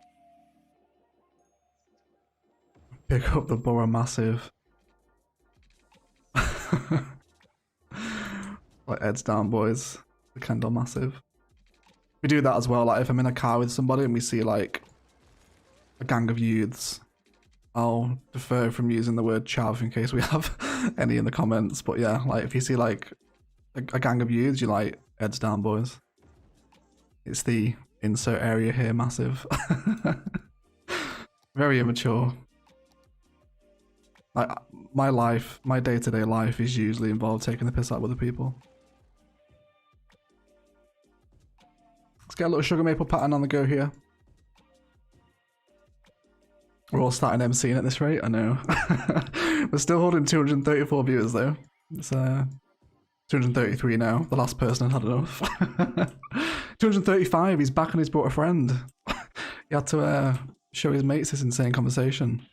Speaker 1: Pick up the borough massive. Like heads down, boys. The Kendall massive. We do that as well, like if I'm in a car with somebody and we see like a gang of youths, I'll defer from using the word chav in case we have any in the comments. But yeah, like if you see like a gang of youths, you're like, heads down, boys. It's the insert area here massive. Very immature. Like my life, my day-to-day life is usually involved taking the piss out with other people. Let's get a little sugar maple pattern on the go here. We're all starting MCing at this rate, I know. We're still holding 234 viewers though. It's 233 now. The last person had enough. 235, he's back and he's brought a friend. He had to show his mates this insane conversation.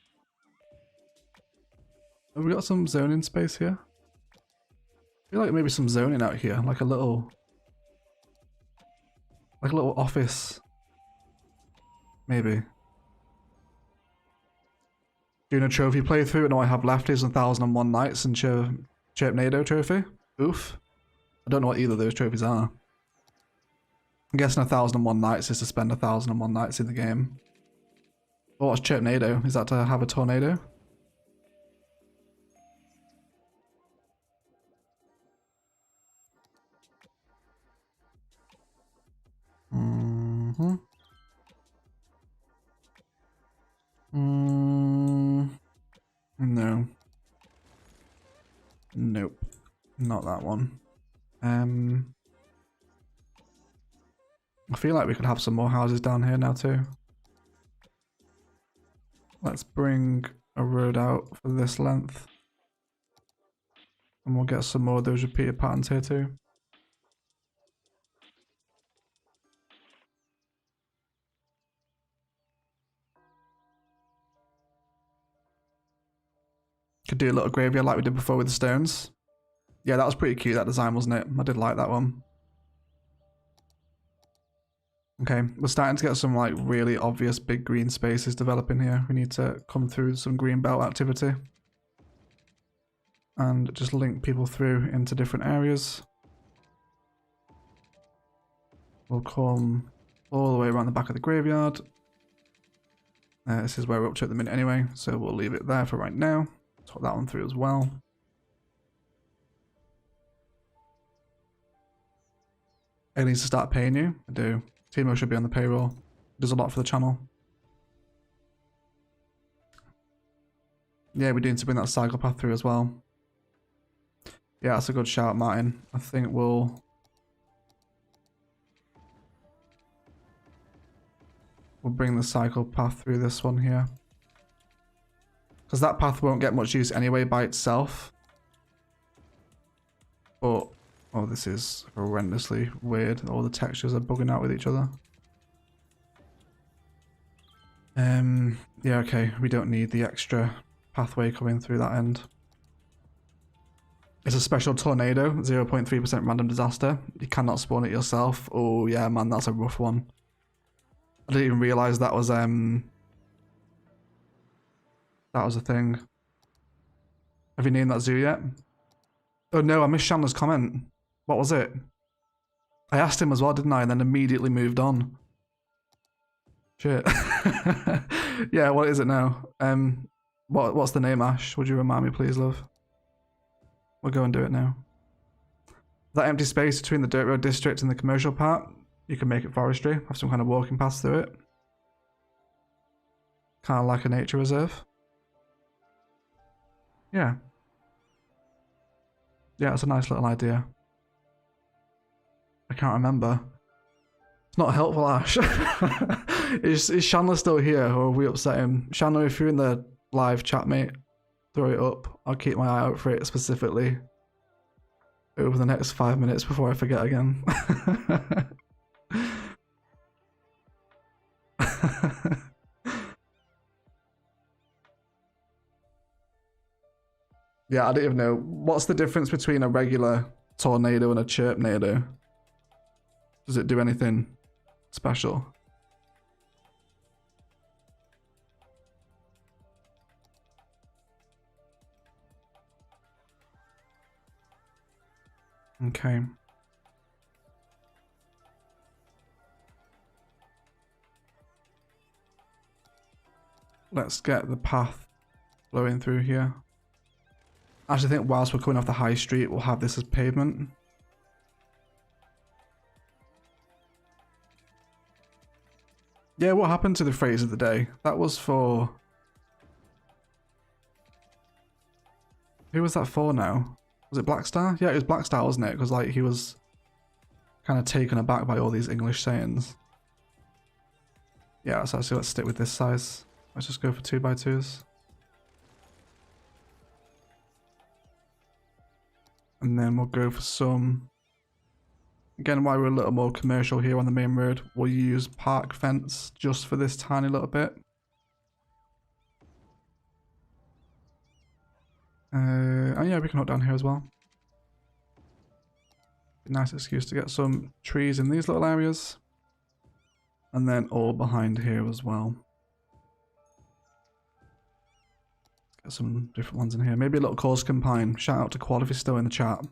Speaker 1: Have we got some zoning space here? I feel like maybe some zoning out here, like a little office. Maybe. Doing a trophy playthrough, and all I have left is 1001 Nights and Chirpnado trophy. Oof. I don't know what either of those trophies are. I'm guessing 1001 Nights is to spend 1001 nights in the game. Oh, what's Chirpnado? Is that to have a tornado? No. Nope. Not that one. I feel like we could have some more houses down here now too. Let's bring a road out for this length. And we'll get some more of those repeated patterns here too. Could do a little graveyard like we did before with the stones. Yeah, that was pretty cute, that design, wasn't it? I did like that one. Okay, we're starting to get some like really obvious big green spaces developing here. We need to come through some green belt activity. And just link people through into different areas. We'll come all the way around the back of the graveyard. This is where we're up to at the minute anyway, so we'll leave it there for right now. Talk that one through as well. It needs to start paying you. I do. Timo should be on the payroll. Does a lot for the channel. Yeah, we do need to bring that cycle path through as well. Yeah, that's a good shout, Martin. I think we'll bring the cycle path through this one here. Because that path won't get much use anyway by itself. But Oh, this is horrendously weird. All the textures are bugging out with each other. Yeah, okay. We don't need the extra pathway coming through that end. It's a special tornado, 0.3% random disaster. You cannot spawn it yourself. Oh yeah, man, that's a rough one. I didn't even realise that was a thing. Have you named that zoo yet? Oh no, I missed Chandler's comment. What was it? I asked him as well, didn't I? And then immediately moved on. Shit. Yeah, what is it now? What's the name, Ash? Would you remind me, please, love? We'll go and do it now. That empty space between the dirt road district and the commercial part, you can make it forestry. Have some kind of walking paths through it. Kind of like a nature reserve. Yeah. Yeah, it's a nice little idea. I can't remember. It's not helpful, Ash. Is Chandler still here, or have we upset him? Chandler, if you're in the live chat, mate, throw it up. I'll keep my eye out for it specifically over the next 5 minutes before I forget again. Yeah, I don't even know. What's the difference between a regular tornado and a chirpnado? Does it do anything special? Okay. Let's get the path flowing through here. I actually think whilst we're coming off the high street, we'll have this as pavement. Yeah, what happened to the phrase of the day? That was for... Who was that for now? Was it Blackstar? Yeah, it was Blackstar, wasn't it? Because like he was kind of taken aback by all these English sayings. Yeah, so actually let's stick with this size. Let's just go for 2x2s. And then we'll go for some... Again, while we're a little more commercial here on the main road, we'll use park fence just for this tiny little bit. And yeah, we can hook down here as well. Nice excuse to get some trees in these little areas. And then all behind here as well. Get some different ones in here. Maybe a little cause combine. Shout out to Quad if he's still in the chat.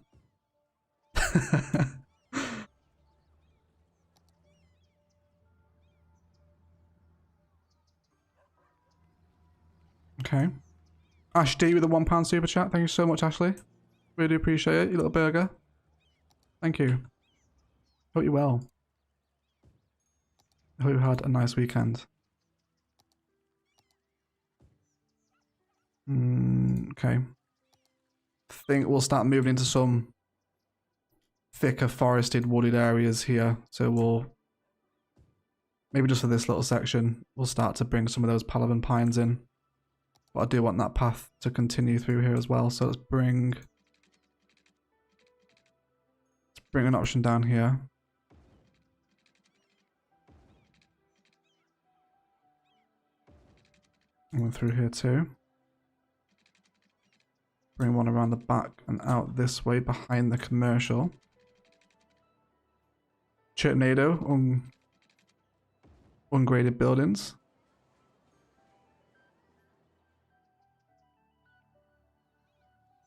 Speaker 1: Okay. Ash D with a £1 super chat. Thank you so much, Ashley. Really appreciate it, you little burger. Thank you. Hope you're well. I hope you had a nice weekend. Okay. I think we'll start moving into some thicker forested wooded areas here. So we'll, maybe just for this little section, we'll start to bring some of those Palaven pines in. But I do want that path to continue through here as well. So let's bring an option down here. And through here too. Bring one around the back and out this way behind the commercial. Chirpnado, ungraded buildings.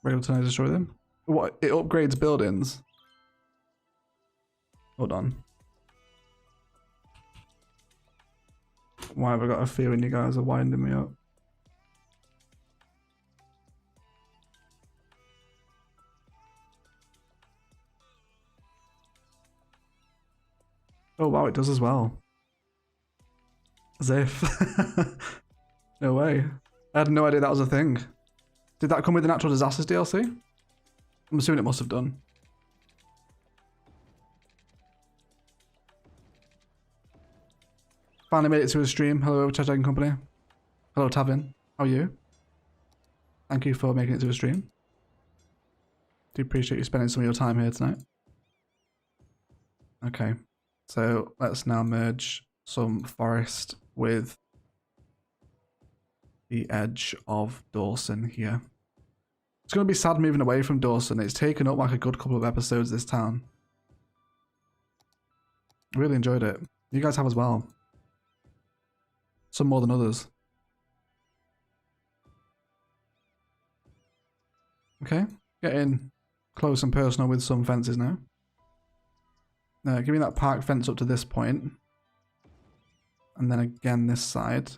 Speaker 1: Regular tornado destroy them. What? It upgrades buildings. Hold on. Why have I got a feeling you guys are winding me up? Oh wow, it does as well. As if. No way. I had no idea that was a thing. Did that come with the Natural Disasters DLC? I'm assuming it must have done. Finally made it to a stream. Hello, Chat and Company. Hello, Tavin. How are you? Thank you for making it to a stream. Do appreciate you spending some of your time here tonight. Okay, so let's now merge some forest with the edge of Dawson here. It's going to be sad moving away from Dawson. It's taken up like a good couple of episodes, this town. Really enjoyed it. You guys have as well. Some more than others. Okay, getting close and personal with some fences now. Give me that park fence up to this point. And then again this side.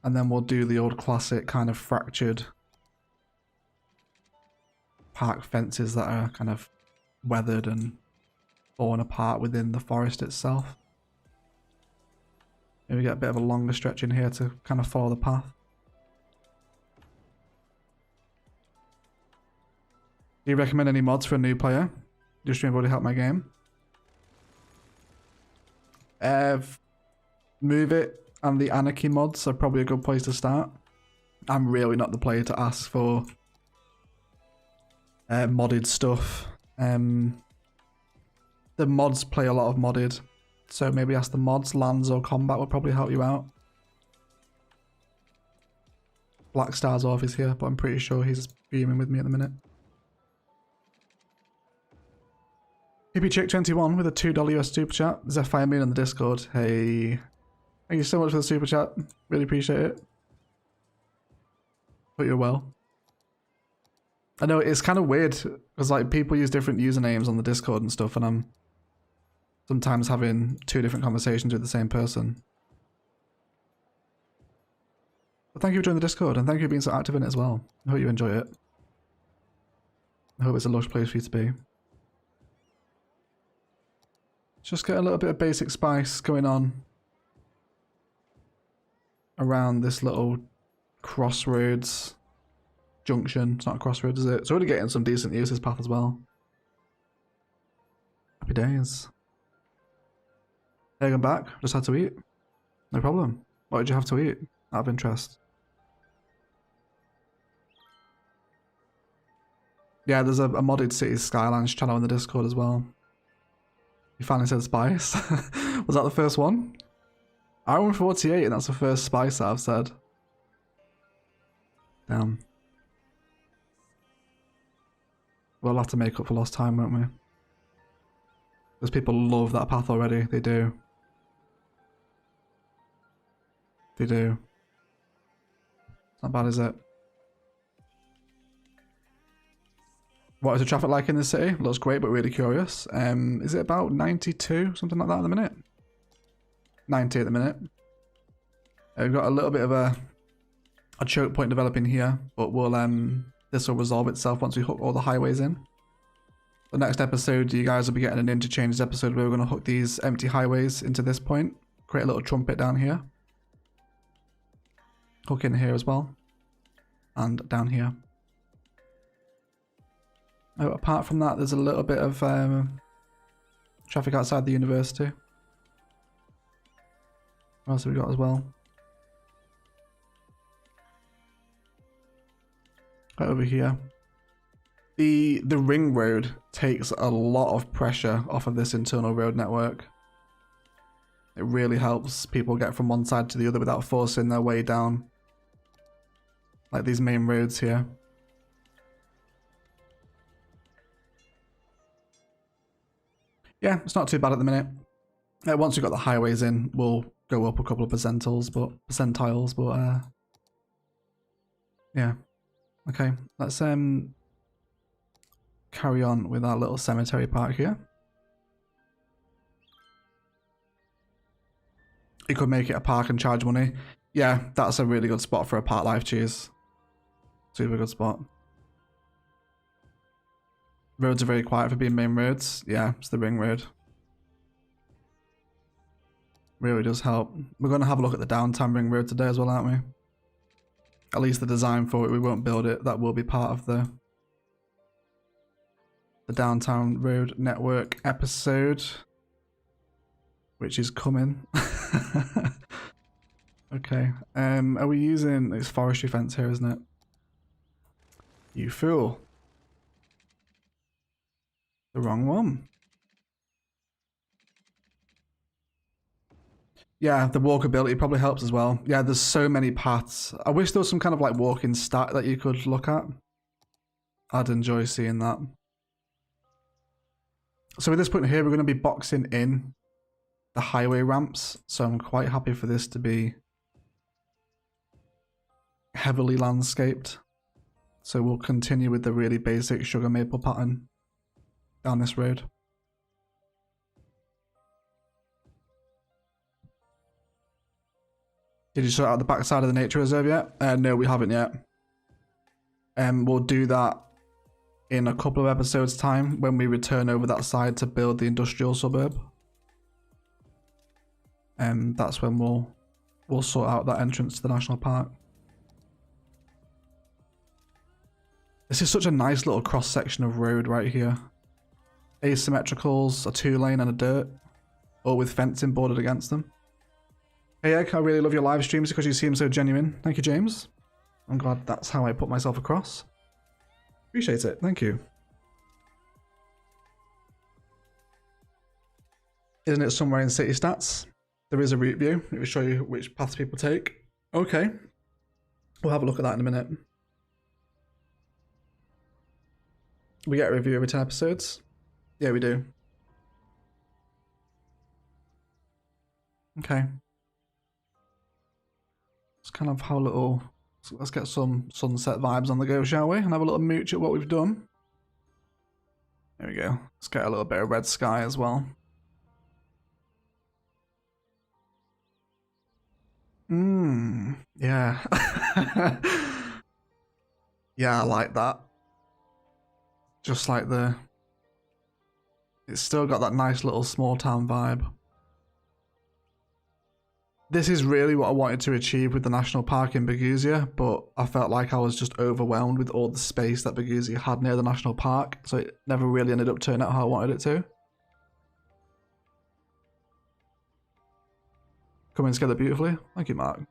Speaker 1: And then we'll do the old classic kind of fractured park fences that are kind of weathered and torn apart within the forest itself. Maybe get a bit of a longer stretch in here to kind of follow the path. Do you recommend any mods for a new player? Just to really help my game. Move It and the Anarchy mods are probably a good place to start. I'm really not the player to ask for modded stuff. The mods play a lot of modded, so maybe ask the mods. Lands or combat will probably help you out. Black Star's off is here, but I'm pretty sure he's beaming with me at the minute. Hippie Chick 21 with a $2 US super chat. Zephyr me on the Discord. Hey, thank you so much for the super chat. Really appreciate it. Hope you're well. I know it's kind of weird because like people use different usernames on the Discord and stuff, and I'm sometimes having two different conversations with the same person. But thank you for joining the Discord, and thank you for being so active in it as well. I hope you enjoy it. I hope it's a lush place for you to be. Just get a little bit of basic spice going on around this little crossroads junction. It's not a crossroads, is it? It's already getting some decent use, this path as well. Happy days. Hey, I'm back. Just had to eat. No problem. What did you have to eat? Out of interest. Yeah, there's a modded Cities Skylines channel in the Discord as well. You finally said spice. Was that the first one? I went 48 and that's the first spice that I've said. Damn. We'll have to make up for lost time, won't we? Because people love that path already. They do. They do. It's not bad, is it? What is the traffic like in the city? Looks great, but really curious. Is it about 92, something like that at the minute? 90 at the minute. We've got a little bit of a choke point developing here, but we'll this will resolve itself once we hook all the highways in. The next episode, you guys will be getting an interchange episode where we're going to hook these empty highways into this point. Create a little trumpet down here. Hook in here as well. And down here. Oh, apart from that, there's a little bit of traffic outside the university. What else have we got as well? Right over here. The ring road takes a lot of pressure off of this internal road network. It really helps people get from one side to the other without forcing their way down. Like these main roads here. Yeah, it's not too bad at the minute. Once we've got the highways in, we'll go up a couple of percentiles, but yeah. Okay, let's carry on with our little cemetery park here. You could make it a park and charge money. Yeah, that's a really good spot for a park life cheese. Super good spot. Roads are very quiet for being main roads. Yeah, it's the ring road. Really does help. We're going to have a look at the downtown ring road today as well, aren't we? At least the design for it. We won't build it. That will be part of the downtown road network episode, which is coming. Okay. Are we using... It's forestry fence here, isn't it? You fool. The wrong one. Yeah, the walkability probably helps as well. Yeah, there's so many paths. I wish there was some kind of like walking stat that you could look at. I'd enjoy seeing that. So at this point here, we're going to be boxing in the highway ramps. So I'm quite happy for this to be heavily landscaped. So we'll continue with the really basic sugar maple pattern down this road. Did you sort out the backside of the nature reserve yet? No, we haven't yet. We'll do that in a couple of episodes time when we return over that side to build the industrial suburb. That's when we'll sort out that entrance to the national park. This is such a nice little cross section of road right here. Asymmetricals, a 2-lane and a dirt, all with fencing bordered against them. Hey Egg, I really love your live streams because you seem so genuine. Thank you, James. I'm glad that's how I put myself across. Appreciate it, thank you. Isn't it somewhere in city stats? There is a route view. It will show you which paths people take. Okay. We'll have a look at that in a minute. We get a review every 10 episodes? Yeah, we do. Okay. Let's kind of have a little... So let's get some sunset vibes on the go, shall we? And have a little mooch at what we've done. There we go. Let's get a little bit of red sky as well. Yeah. Yeah, I like that. Just like it's still got that nice little small town vibe. This is really what I wanted to achieve with the national park in Bogusia, but I felt like I was just overwhelmed with all the space that Bogusia had near the national park, so it never really ended up turning out how I wanted it to. Coming together beautifully. Thank you, Mark.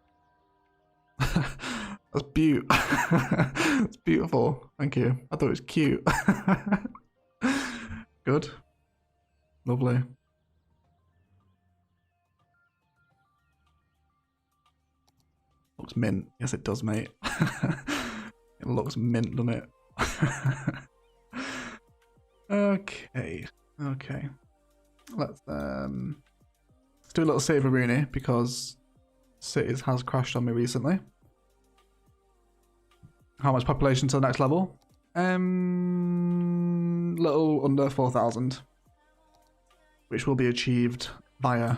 Speaker 1: That's It's beautiful. Thank you. I thought it was cute. Good. Lovely. Looks mint. Yes, it does, mate. It looks mint, doesn't it? Okay. Okay. Let's do a little save-a-rooney because Cities has crashed on me recently. How much population to the next level? Little under 4,000, which will be achieved via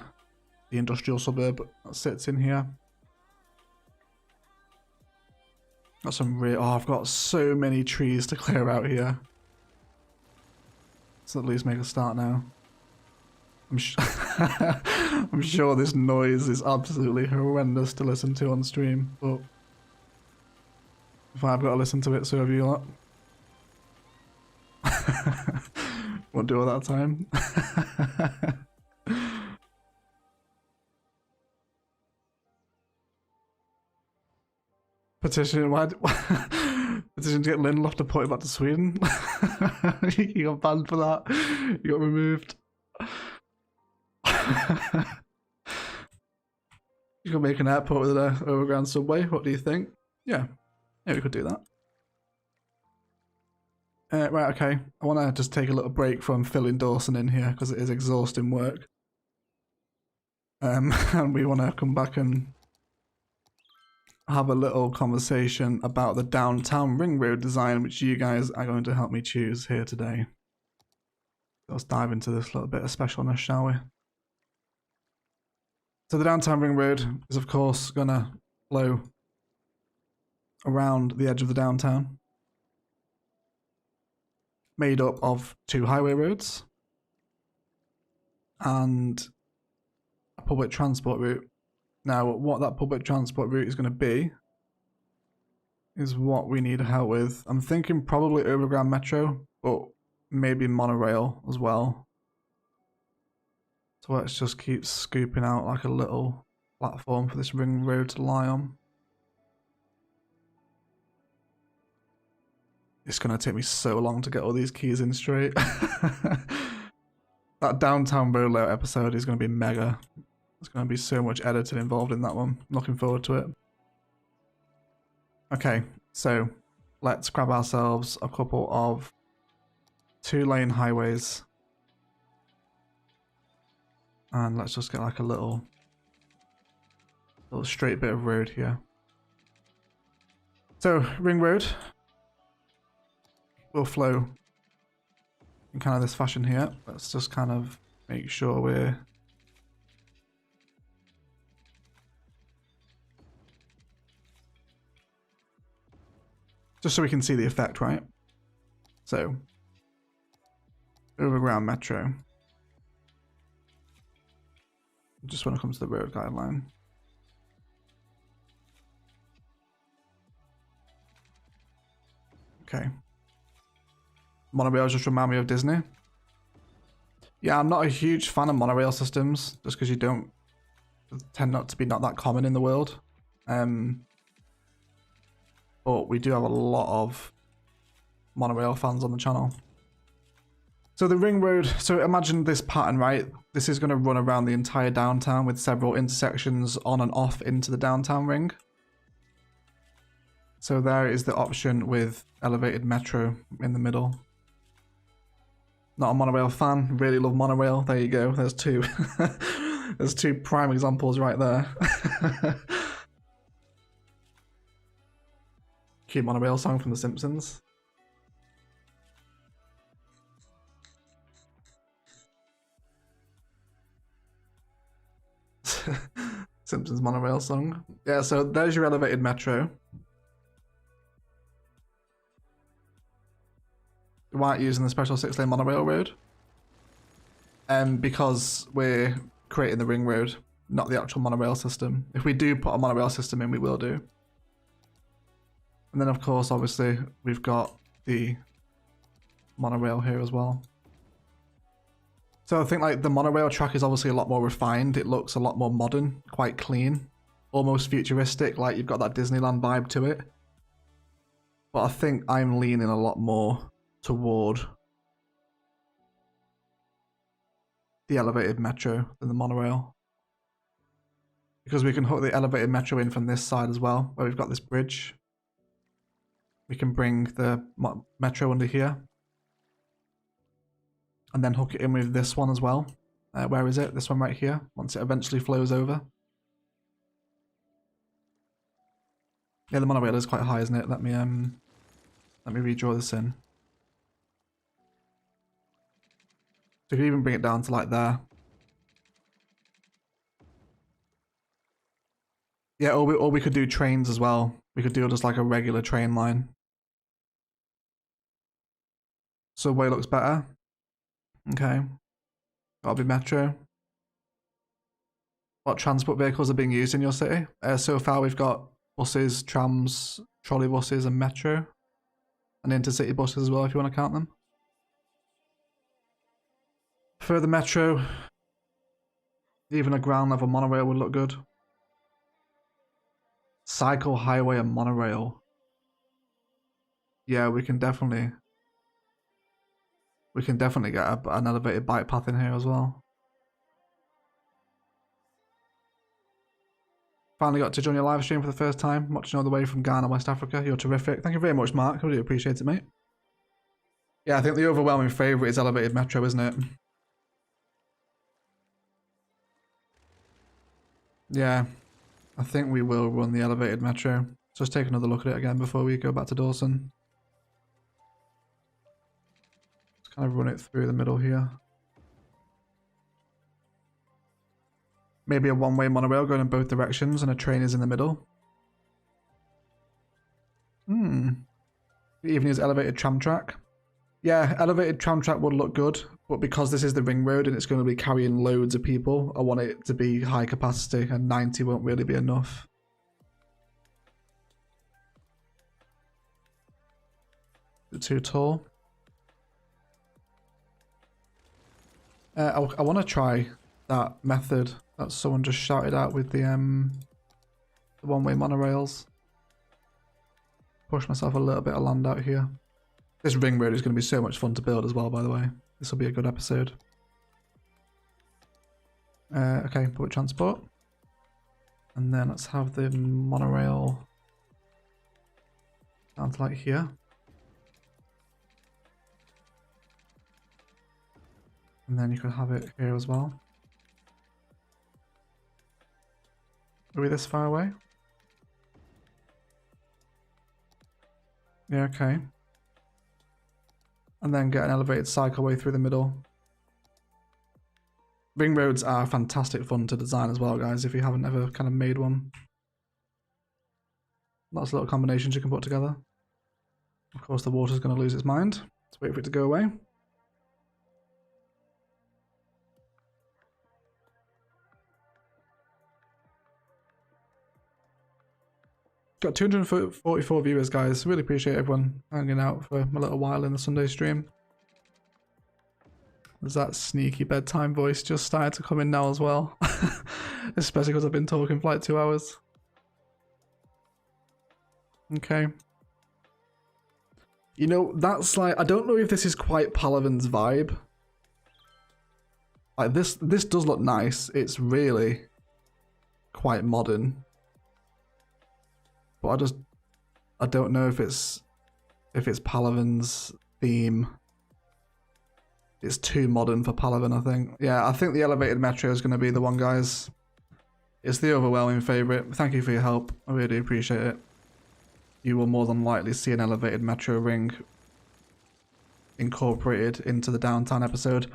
Speaker 1: the industrial suburb that sits in here. Got some real... Oh, I've got so many trees to clear out here. Let's at least make a start now. I'm sure this noise is absolutely horrendous to listen to on stream, but if I've got to listen to it, so have you lot. Won't do all that time. Petition, petition to get Lindelof to put it back to Sweden. You got banned for that. You got removed. You can make an airport with an overground subway. What do you think? Yeah, we could do that. Right, okay. I want to just take a little break from filling Dawson in here because it is exhausting work. And we want to come back and have a little conversation about the downtown ring road design, which you guys are going to help me choose here today. Let's dive into this little bit of specialness, shall we? So the downtown ring road is of course going to flow around the edge of the downtown, made up of 2 highway roads and a public transport route. Now, what that public transport route is going to be is what we need help with. I'm thinking probably overground metro, but maybe monorail as well. So let's just keep scooping out like a little platform for this ring road to lie on. It's going to take me so long to get all these keys in straight. That downtown road layout episode is going to be mega. There's going to be so much editing involved in that one. I'm looking forward to it. Okay, so let's grab ourselves a couple of 2-lane highways. And let's just get like a little straight bit of road here. So, ring road will flow in kind of this fashion here. Let's just kind of make sure we're... Just so we can see the effect, right? So, overground metro. Just when it comes to the road guideline. Okay. Monorails just remind me of Disney. Yeah, I'm not a huge fan of monorail systems, just because you don't tend not to be not that common in the world. But we do have a lot of monorail fans on the channel. So the ring road, so imagine this pattern, right? This is going to run around the entire downtown with several intersections on and off into the downtown ring. So there is the option with elevated metro in the middle. Not a monorail fan, really love monorail. There you go, there's two. There's two prime examples right there. Cute monorail song from The Simpsons. Simpsons monorail song. Yeah, so there's your elevated metro. Why aren't using the special 6-lane monorail road? Because we're creating the ring road, not the actual monorail system. If we do put a monorail system in, we will do. And then of course, obviously, we've got the monorail here as well. So I think like the monorail track is obviously a lot more refined. It looks a lot more modern, quite clean, almost futuristic. Like you've got that Disneyland vibe to it. But I think I'm leaning a lot more toward the elevated metro than the monorail. Because we can hook the elevated metro in from this side as well, where we've got this bridge. We can bring the metro under here. And then hook it in with this one as well. Where is it? This one right here, once it eventually flows over. Yeah, the monorail is quite high, isn't it? Let me redraw this in. So you can even bring it down to like there. Yeah, or we could do trains as well. We could do just like a regular train line. Subway looks better. Okay. That'll be metro. What transport vehicles are being used in your city? So far we've got buses, trams, trolley buses and metro. And intercity buses as well if you want to count them. For the metro, even a ground level monorail would look good. Cycle, highway and monorail. Yeah, we can definitely get an elevated bike path in here as well. Finally got to join your live stream for the first time, watching all the way from Ghana, West Africa. You're terrific. Thank you very much, Mark. I really appreciate it, mate. Yeah, I think the overwhelming favourite is elevated metro, isn't it? Yeah, I think we will run the elevated metro. So let's take another look at it again before we go back to Dawson. Let's kind of run it through the middle here. Maybe a one-way monorail going in both directions and a train is in the middle. Even use elevated tram track. Yeah, elevated tram track would look good, but because this is the ring road and it's going to be carrying loads of people, I want it to be high capacity and 90 won't really be enough. Too tall. I want to try that method that someone just shouted out with the one-way monorails. Push myself a little bit of land out here. This ring road is going to be so much fun to build as well, by the way. This will be a good episode. Okay, public transport. And then let's have the monorail down to like here. And then you could have it here as well. Are we this far away? Yeah, okay. And then get an elevated cycleway through the middle. Ring roads are fantastic fun to design as well, guys, if you haven't ever kind of made one. Lots of little combinations you can put together. Of course, the water's going to lose its mind. Let's wait for it to go away. Got 244 viewers, guys. Really appreciate everyone hanging out for a little while in the Sunday stream. There's that sneaky bedtime voice just started to come in now as well. Especially because I've been talking for like 2 hours. Okay. You know, that's like, I don't know if this is quite Palaven's vibe. Like this does look nice. It's really quite modern. But I don't know if it's Palaven's theme. It's too modern for Palaven, I think. Yeah, I think the elevated metro is going to be the one, guys. It's the overwhelming favourite. Thank you for your help. I really appreciate it. You will more than likely see an elevated metro ring incorporated into the downtown episode.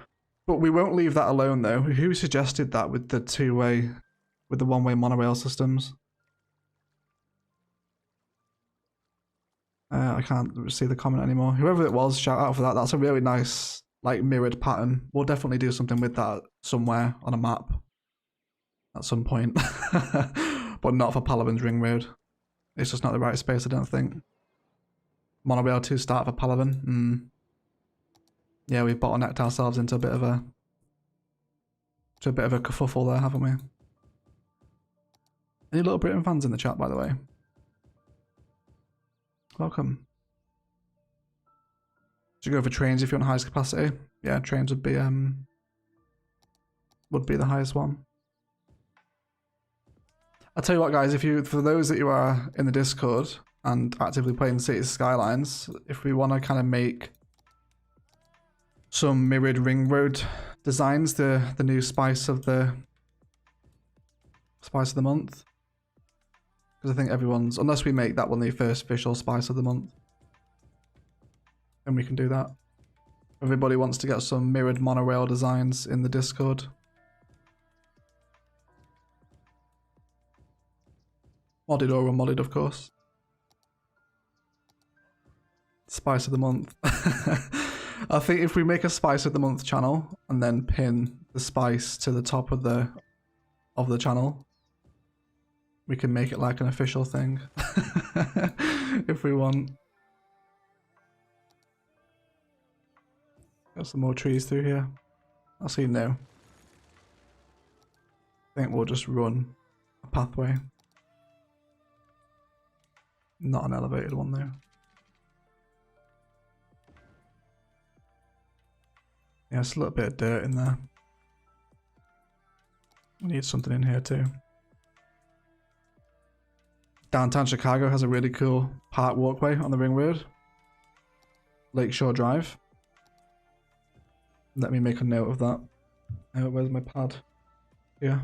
Speaker 1: But we won't leave that alone, though. Who suggested that with the one-way monorail systems? I can't see the comment anymore. Whoever it was, shout out for that. That's a really nice, like, mirrored pattern. We'll definitely do something with that somewhere on a map at some point. But not for Palaven's Ring Road. It's just not the right space, I don't think. Monorail 2 start for Palaven. Yeah, we've bottlenecked ourselves into a bit of a kerfuffle there, haven't we? Any Little Britain fans in the chat, by the way? Welcome. Should you go for trains if you want highest capacity? Yeah, trains would be the highest one. I'll tell you what, guys, for those that you are in the Discord and actively playing Cities Skylines, if we want to kind of make some mirrored ring road designs, the new spice of the month. Because I think everyone's, unless we make that one the first official spice of the month, then we can do that. Everybody wants to get some mirrored monorail designs in the Discord. Modded or unmodded, of course. Spice of the month. I think if we make a spice of the month channel and then pin the spice to the top of the channel, we can make it like an official thing. If we want. Got some more trees through here. I'll see no. I think we'll just run a pathway. Not an elevated one though. Yeah, it's a little bit of dirt in there. We need something in here too. Downtown Chicago has a really cool park walkway on the ring road. Lakeshore Drive. Let me make a note of that. Where's my pad? Yeah.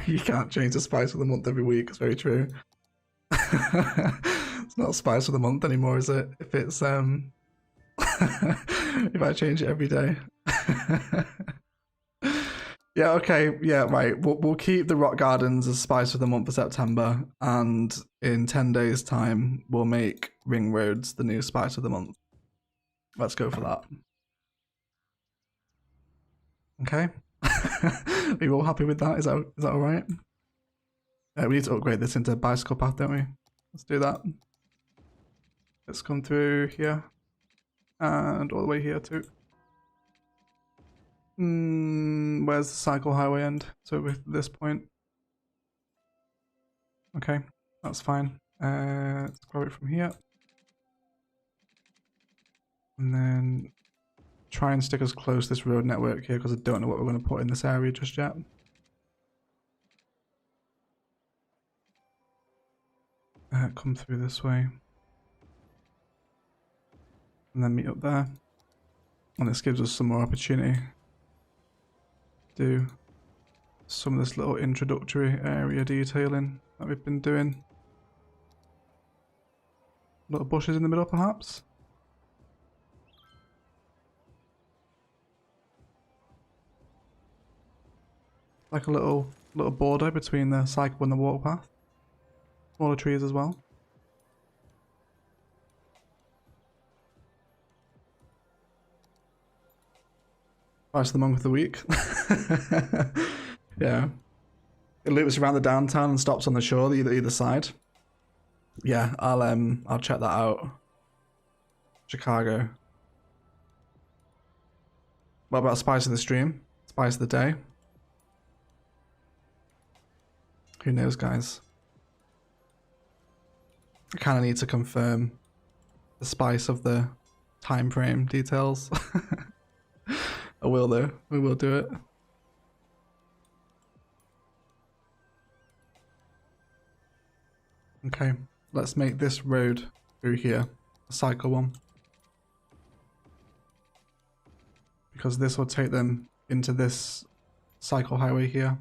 Speaker 1: You can't change the spice of the month every week, it's very true. It's not spice of the month anymore, is it? If it's if I change it every day. Yeah, okay, yeah, right. We'll keep the rock gardens as spice of the month for September, and in 10 days time we'll make ring roads the new spice of the month. Let's go for that. Okay. Are you all happy with that? Is that all right? We need to upgrade this into a bicycle path, don't we? Let's do that. Let's come through here and all the way here too. Where's the cycle highway end? So with this point. Okay, that's fine. Let's grab it from here. And then try and stick as close to this road network here because I don't know what we're going to put in this area just yet. Come through this way. And then meet up there. And this gives us some more opportunity to do some of this little introductory area detailing that we've been doing. Little bushes in the middle perhaps. Like a little border between the cycle and the walk path. Smaller trees as well. Spice of the monk of the week. Yeah. It loops around the downtown and stops on the shore, either side. Yeah, I'll check that out. Chicago. What about spice of the stream? Spice of the day? Who knows, guys? I kind of need to confirm the spice of the time frame details. I will though. We will do it. Okay, let's make this road through here a cycle one. Because this will take them into this cycle highway here.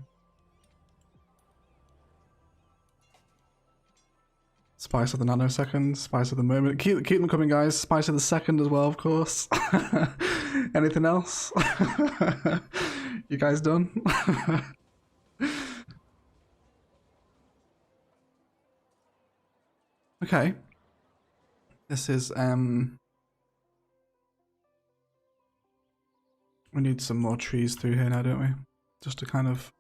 Speaker 1: Spice of the nanosecond, spice of the moment. Keep them coming, guys. Spice of the second as well, of course. Anything else? You guys done? Okay. This is we need some more trees through here now, don't we? Just to kind of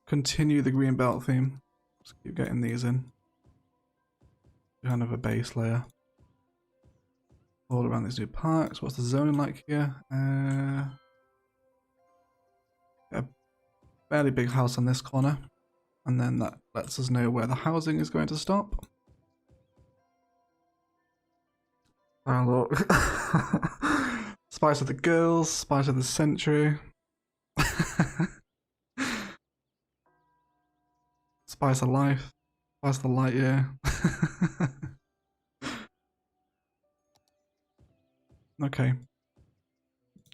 Speaker 1: continue the green belt theme. Just keep getting these in. Kind of a base layer. All around these new parks. What's the zoning like here? A fairly big house on this corner. And then that lets us know where the housing is going to stop. Oh look. Spice of the girls, spice of the century. Spice of life. Spice of the light year. Okay.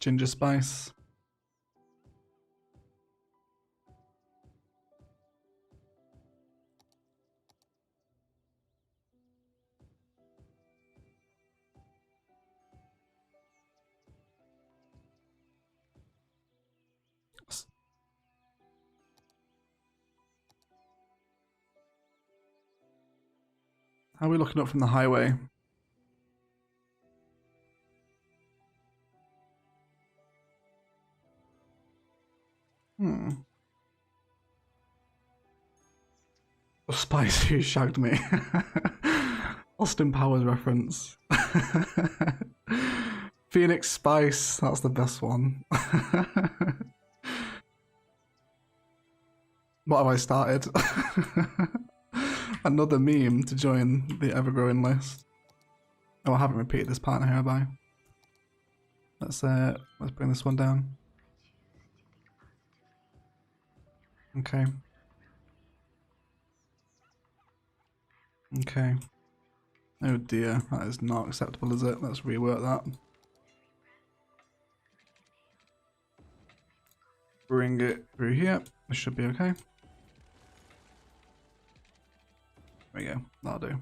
Speaker 1: Ginger spice. How are we looking up from the highway? Spice who shagged me. Austin Powers reference. Phoenix Spice, that's the best one. What have I started? Another meme to join the ever-growing list. Oh, I haven't repeated this partner here, have I? Let's bring this one down. Okay. Okay. Oh dear, that is not acceptable, is it? Let's rework that. Bring it through here. This should be okay. There we go. That'll do.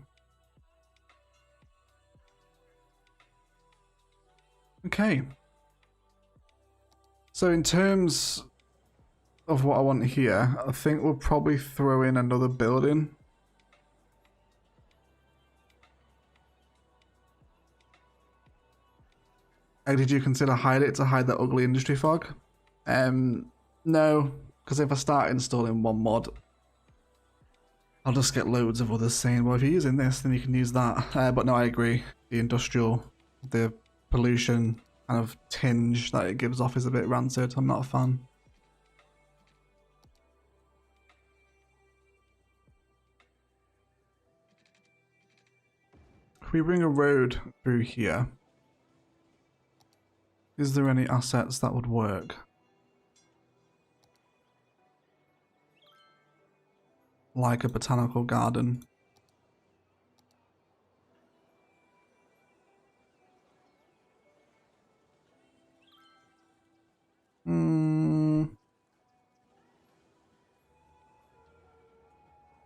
Speaker 1: Okay. So in terms of what I want here, I think we'll probably throw in another building. Did you consider hide it to hide that ugly industry fog? No, because if I start installing one mod, I'll just get loads of others saying, well, if you're using this, then you can use that. But no, I agree. The industrial, the pollution kind of tinge that it gives off is a bit rancid. I'm not a fan. we bring a road through here, is there any assets that would work? Like a botanical garden.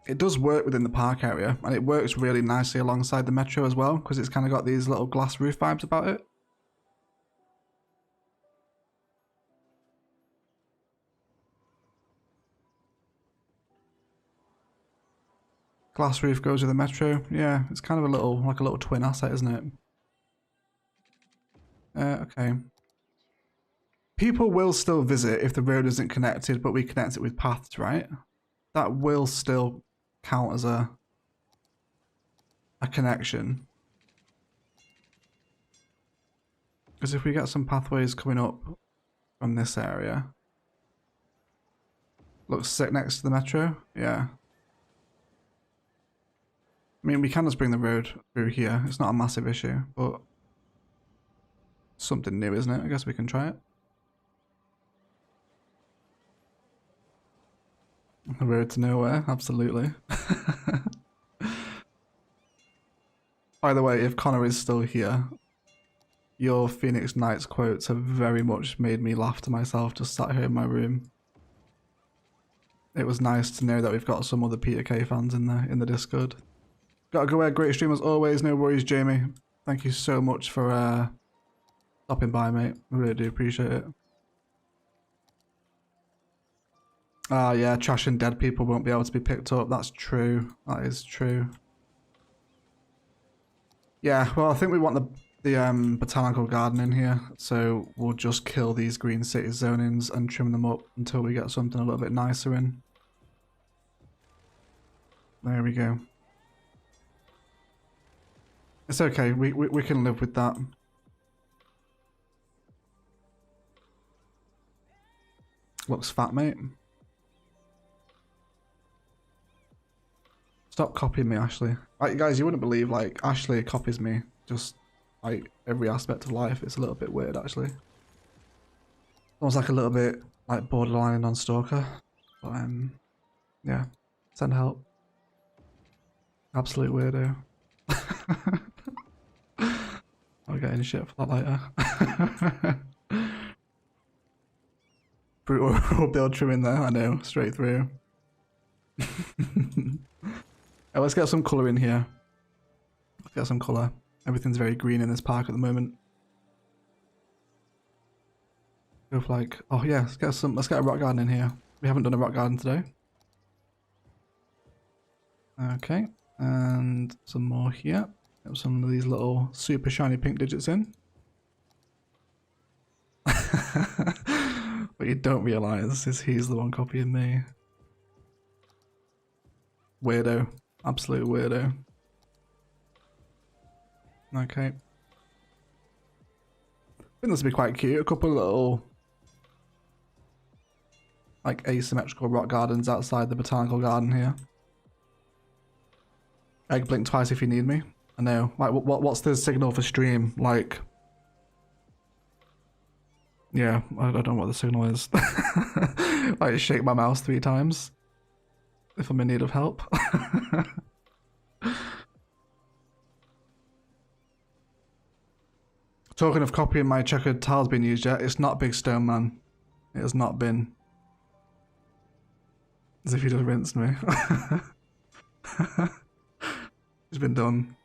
Speaker 1: It does work within the park area, and it works really nicely alongside the metro as well, because it's kind of got these little glass roof vibes about it. Glass roof goes with the metro. Yeah, it's kind of a little, like a little twin asset, isn't it? Okay. People will still visit if the road isn't connected, but we connect it with paths, right? That will still count as a connection. Because if we get some pathways coming up from this area, looks sick next to the metro. Yeah. I mean, we can just bring the road through here. It's not a massive issue, but something new, isn't it? I guess we can try it. The road to nowhere, absolutely. By the way, if Connor is still here, your Phoenix Knights quotes have very much made me laugh to myself just sat here in my room. It was nice to know that we've got some other Peter K fans in the Discord. Gotta go, great stream as always, no worries Jamie. Thank you so much for stopping by, mate. I really do appreciate it. Ah, yeah, trash and dead people won't be able to be picked up. That's true. That is true. Yeah, well, I think we want the botanical garden in here, so we'll just kill these green city zonings and trim them up until we get something a little bit nicer in. There we go. It's okay, we can live with that. Looks fat, mate. Stop copying me, Ashley. Like, guys, you wouldn't believe, like, Ashley copies me just, like, every aspect of life. It's a little bit weird, actually. Almost like a little bit, like, borderline on stalker. But, yeah. Send help. Absolute weirdo. I'll get any shit for that later. Brutal build trim in there, I know, straight through. Oh, let's get some colour in here. Let's get some colour. Everything's very green in this park at the moment. Go for like, oh yeah, let's get a rock garden in here. We haven't done a rock garden today. Okay, and some more here. Get some of these little super shiny pink digits in. What you don't realise is he's the one copying me. Weirdo. Absolute weirdo. Okay. I think this would be quite cute. A couple of little, like, asymmetrical rock gardens outside the botanical garden here. Egg blink twice if you need me. I know. Like, what's the signal for stream? Like, yeah, I don't know what the signal is. Like, shake my mouse 3 times if I'm in need of help. Talking of copying, my checkered tile's been used yet. It's not Big Stone Man. It has not been. As if he just rinsed me. It's been done.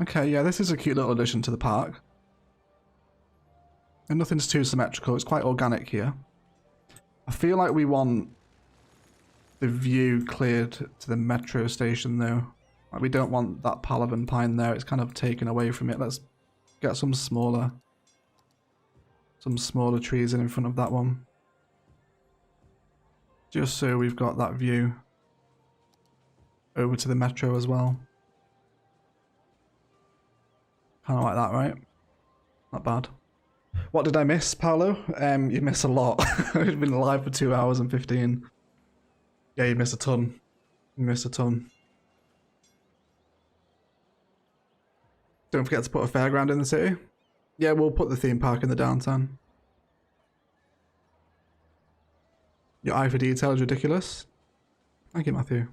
Speaker 1: Okay, yeah, this is a cute little addition to the park. And nothing's too symmetrical. It's quite organic here. I feel like we want the view cleared to the metro station though. Like, we don't want that Palaven pine there. It's kind of taken away from it. Let's get some smaller trees in front of that one. Just so we've got that view over to the metro as well. Kind of like that, right? Not bad. What did I miss, Paolo? You missed a lot. We've been live for 2 hours and 15. Yeah, you missed a ton. You missed a ton. Don't forget to put a fairground in the city. Yeah, we'll put the theme park in the downtown. Your eye for detail is ridiculous. Thank you, Matthew.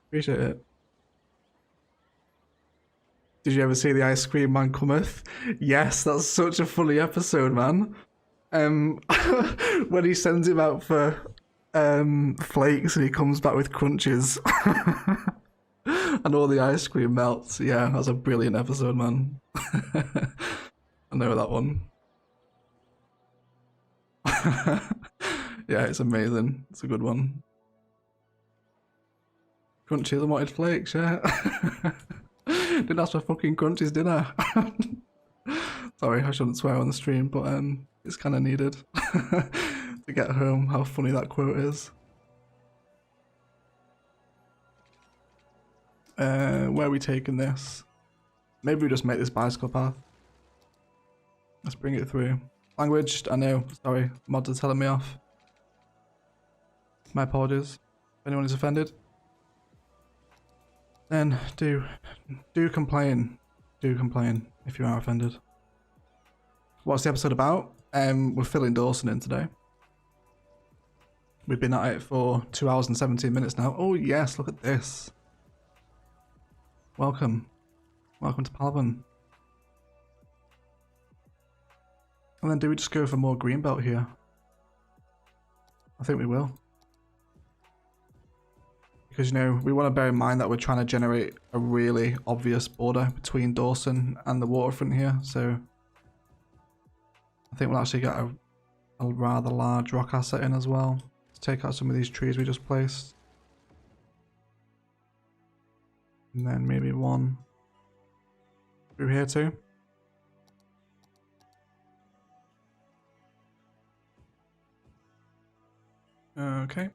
Speaker 1: Appreciate it. Did you ever see the Ice Cream Man Cometh? Yes, that's such a funny episode, man. When he sends him out for flakes and he comes back with crunches and all the ice cream melts. Yeah, that's a brilliant episode, man. I know that one. Yeah, it's amazing. It's a good one. Crunches and wanted flakes, yeah. Didn't ask for fucking crunches, did I? Sorry, I shouldn't swear on the stream, but it's kind of needed to get home how funny that quote is. Where are we taking this? Maybe we just make this bicycle path. Let's bring it through. Language, I know, sorry, mods are telling me off. My apologies. If anyone is offended, then do complain. Do complain if you are offended. What's the episode about? We're filling Dawson in today. We've been at it for 2 hours and 17 minutes now. Oh yes, look at this. Welcome. Welcome to Palaven. And then do we just go for more greenbelt here? I think we will. Because, you know, we want to bear in mind that we're trying to generate a really obvious border between Dawson and the waterfront here. So I think we'll actually get a rather large rock asset in as well to take out some of these trees we just placed. And then maybe one through here too. Okay.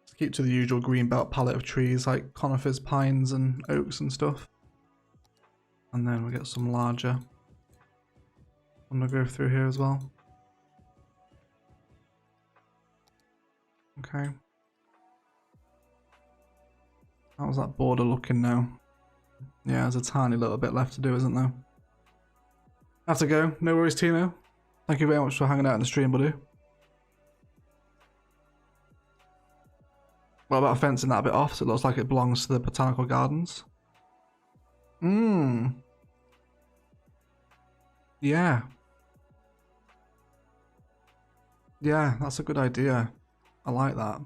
Speaker 1: Let's keep to the usual greenbelt palette of trees like conifers, pines and oaks and stuff. And then we'll get some larger. I'm gonna go through here as well. Okay. How's that border looking now? Yeah, there's a tiny little bit left to do, isn't there? Have to go. No worries, Tino. Thank you very much for hanging out in the stream, buddy. What about fencing that a bit off so it looks like it belongs to the botanical gardens? Yeah. Yeah, that's a good idea. I like that.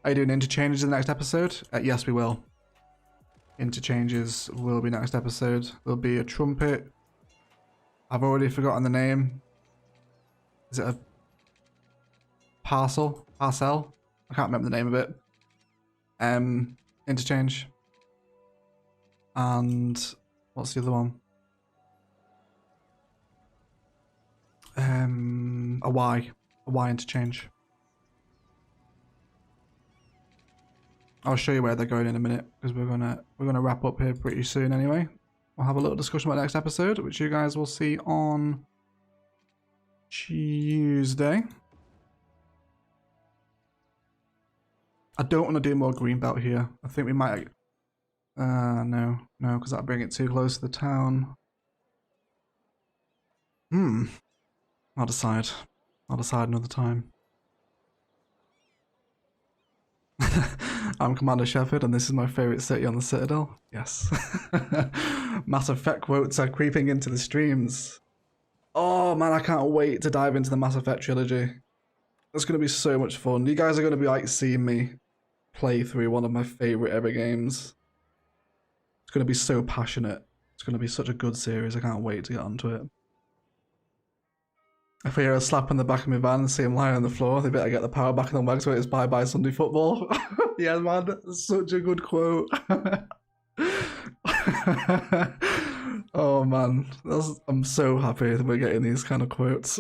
Speaker 1: Are you doing interchanges in the next episode? Yes, we will. Interchanges will be next episode. There'll be a trumpet. I've already forgotten the name. Is it a parcel? Parcel? I can't remember the name of it. Interchange. And what's the other one? A Y interchange. I'll show you where they're going in a minute because we're gonna wrap up here pretty soon anyway. We'll have a little discussion about next episode, which you guys will see on Tuesday. I don't want to do more greenbelt here. I think we might. No, because that'll bring it too close to the town. I'll decide. I'll decide another time. I'm Commander Shepard and this is my favourite city on the Citadel. Yes. Mass Effect quotes are creeping into the streams. Oh man, I can't wait to dive into the Mass Effect trilogy. It's going to be so much fun. You guys are going to be like seeing me play through one of my favourite ever games. It's going to be so passionate. It's going to be such a good series. I can't wait to get onto it. If I hear a slap on the back of my van and see him lying on the floor, they better get the power back in the mag so it's bye-bye Sunday football. Yeah, man, that's such a good quote. Oh, man. I'm so happy that we're getting these kind of quotes.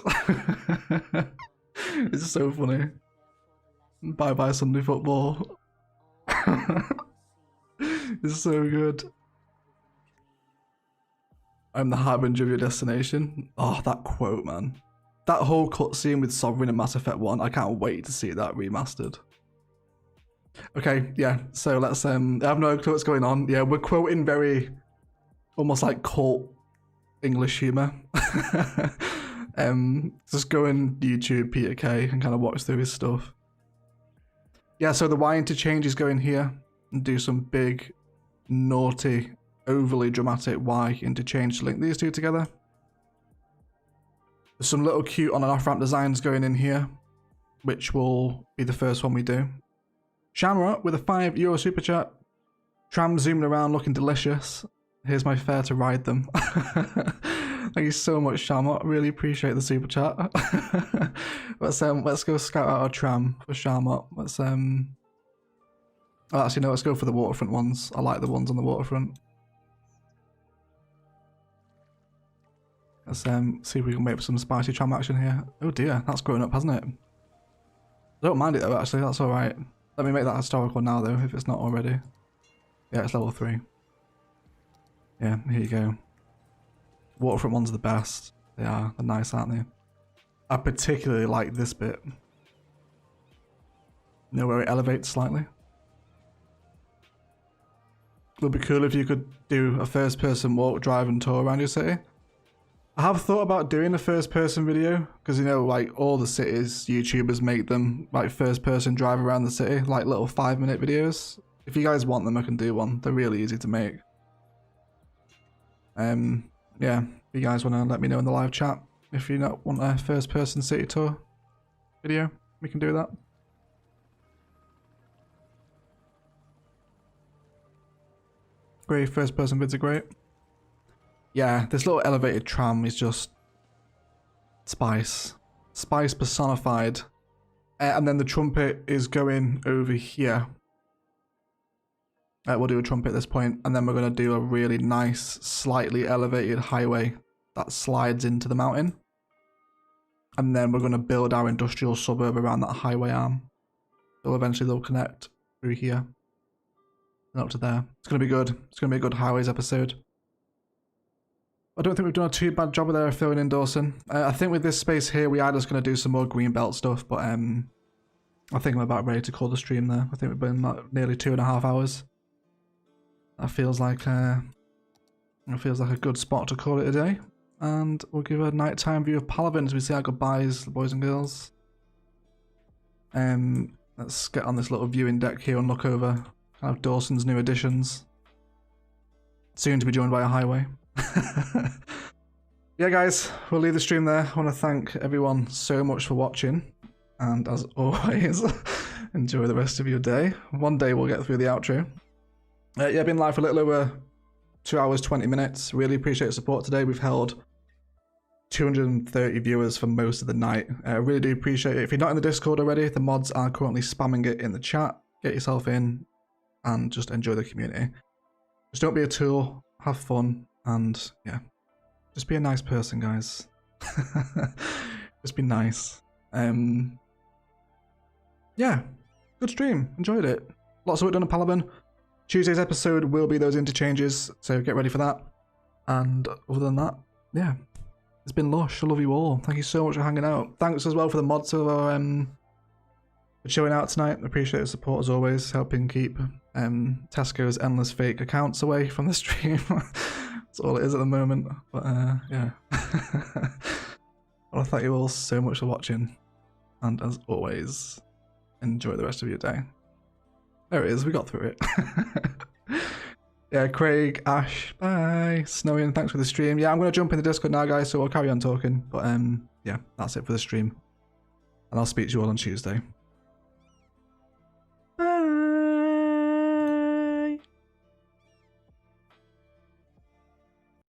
Speaker 1: It's so funny. Bye-bye Sunday football. It's so good. I'm the harbinger of your destination. Oh, that quote, man. That whole cutscene with Sovereign and Mass Effect 1, I can't wait to see that remastered. Okay, yeah. So let's I have no clue what's going on. Yeah, we're quoting very almost like cult English humor. Just go in YouTube Peter K and kind of watch through his stuff. Yeah, so the Y interchange is going here and do some big, naughty, overly dramatic Y interchange to link these two together. There's some little cute on and off ramp designs going in here, which will be the first one we do. Shamrock with a €5 super chat. Tram zooming around looking delicious. Here's my fare to ride them. Thank you so much, Shamrock. Really appreciate the super chat. Let's go scout out our tram for Shamrock. Let's actually no, let's go for the waterfront ones. I like the ones on the waterfront. Let's see if we can make some spicy tram action here. Oh dear, that's grown up, hasn't it? I don't mind it though, actually, that's alright. Let me make that historical now though, if it's not already. Yeah, it's level 3. Yeah, here you go. Waterfront ones are the best. They are. They're nice, aren't they? I particularly like this bit. You know where it elevates slightly? It would be cool if you could do a first person walk, drive and tour around your city. I have thought about doing a first person video because, you know, like all the cities, YouTubers make them like first person drive around the city, like little 5-minute videos. If you guys want them, I can do one. They're really easy to make. Yeah, if you guys want to let me know in the live chat if you not want a first person city tour video, we can do that. Great, first person vids are great. Yeah, this little elevated tram is just spice. Spice personified. And then the trumpet is going over here. We'll do a trumpet at this point, and then we're going to do a really nice, slightly elevated highway that slides into the mountain. And then we're going to build our industrial suburb around that highway arm. So eventually they'll connect through here and up to there. It's going to be good. It's going to be a good highways episode. I don't think we've done a too bad job of there filling in Dawson. I think with this space here, we are just going to do some more greenbelt stuff, but I think I'm about ready to call the stream there. I think we've been like nearly 2.5 hours. That feels like a good spot to call it a day. And we'll give a nighttime view of Palaven as we see our goodbyes, the boys and girls. Let's get on this little viewing deck here and look over kind of Dawson's new additions. Soon to be joined by a highway. Yeah guys, we'll leave the stream there. I want to thank everyone so much for watching. And as always, enjoy the rest of your day. One day we'll get through the outro. Yeah, been live for a little over 2 hours, 20 minutes. Really appreciate the support today. We've held 230 viewers for most of the night. Really do appreciate it. If you're not in the Discord already, the mods are currently spamming it in the chat. Get yourself in and just enjoy the community. Just don't be a tool, have fun, and yeah, just be a nice person, guys. Just be nice. Yeah, good stream. Enjoyed it. Lots of work done on Palaven. Tuesday's episode will be those interchanges, so get ready for that. And other than that, yeah, it's been lush. I love you all. Thank you so much for hanging out. Thanks as well for the mods for showing out tonight. Appreciate the support as always, helping keep Tesco's endless fake accounts away from the stream. That's all it is at the moment. But yeah, I want to thank you all so much for watching, and as always, enjoy the rest of your day. There it is, we got through it. Yeah, Craig, Ash, bye. Snowian, thanks for the stream. Yeah, I'm going to jump in the Discord now, guys, so we'll carry on talking. But yeah, that's it for the stream. And I'll speak to you all on Tuesday.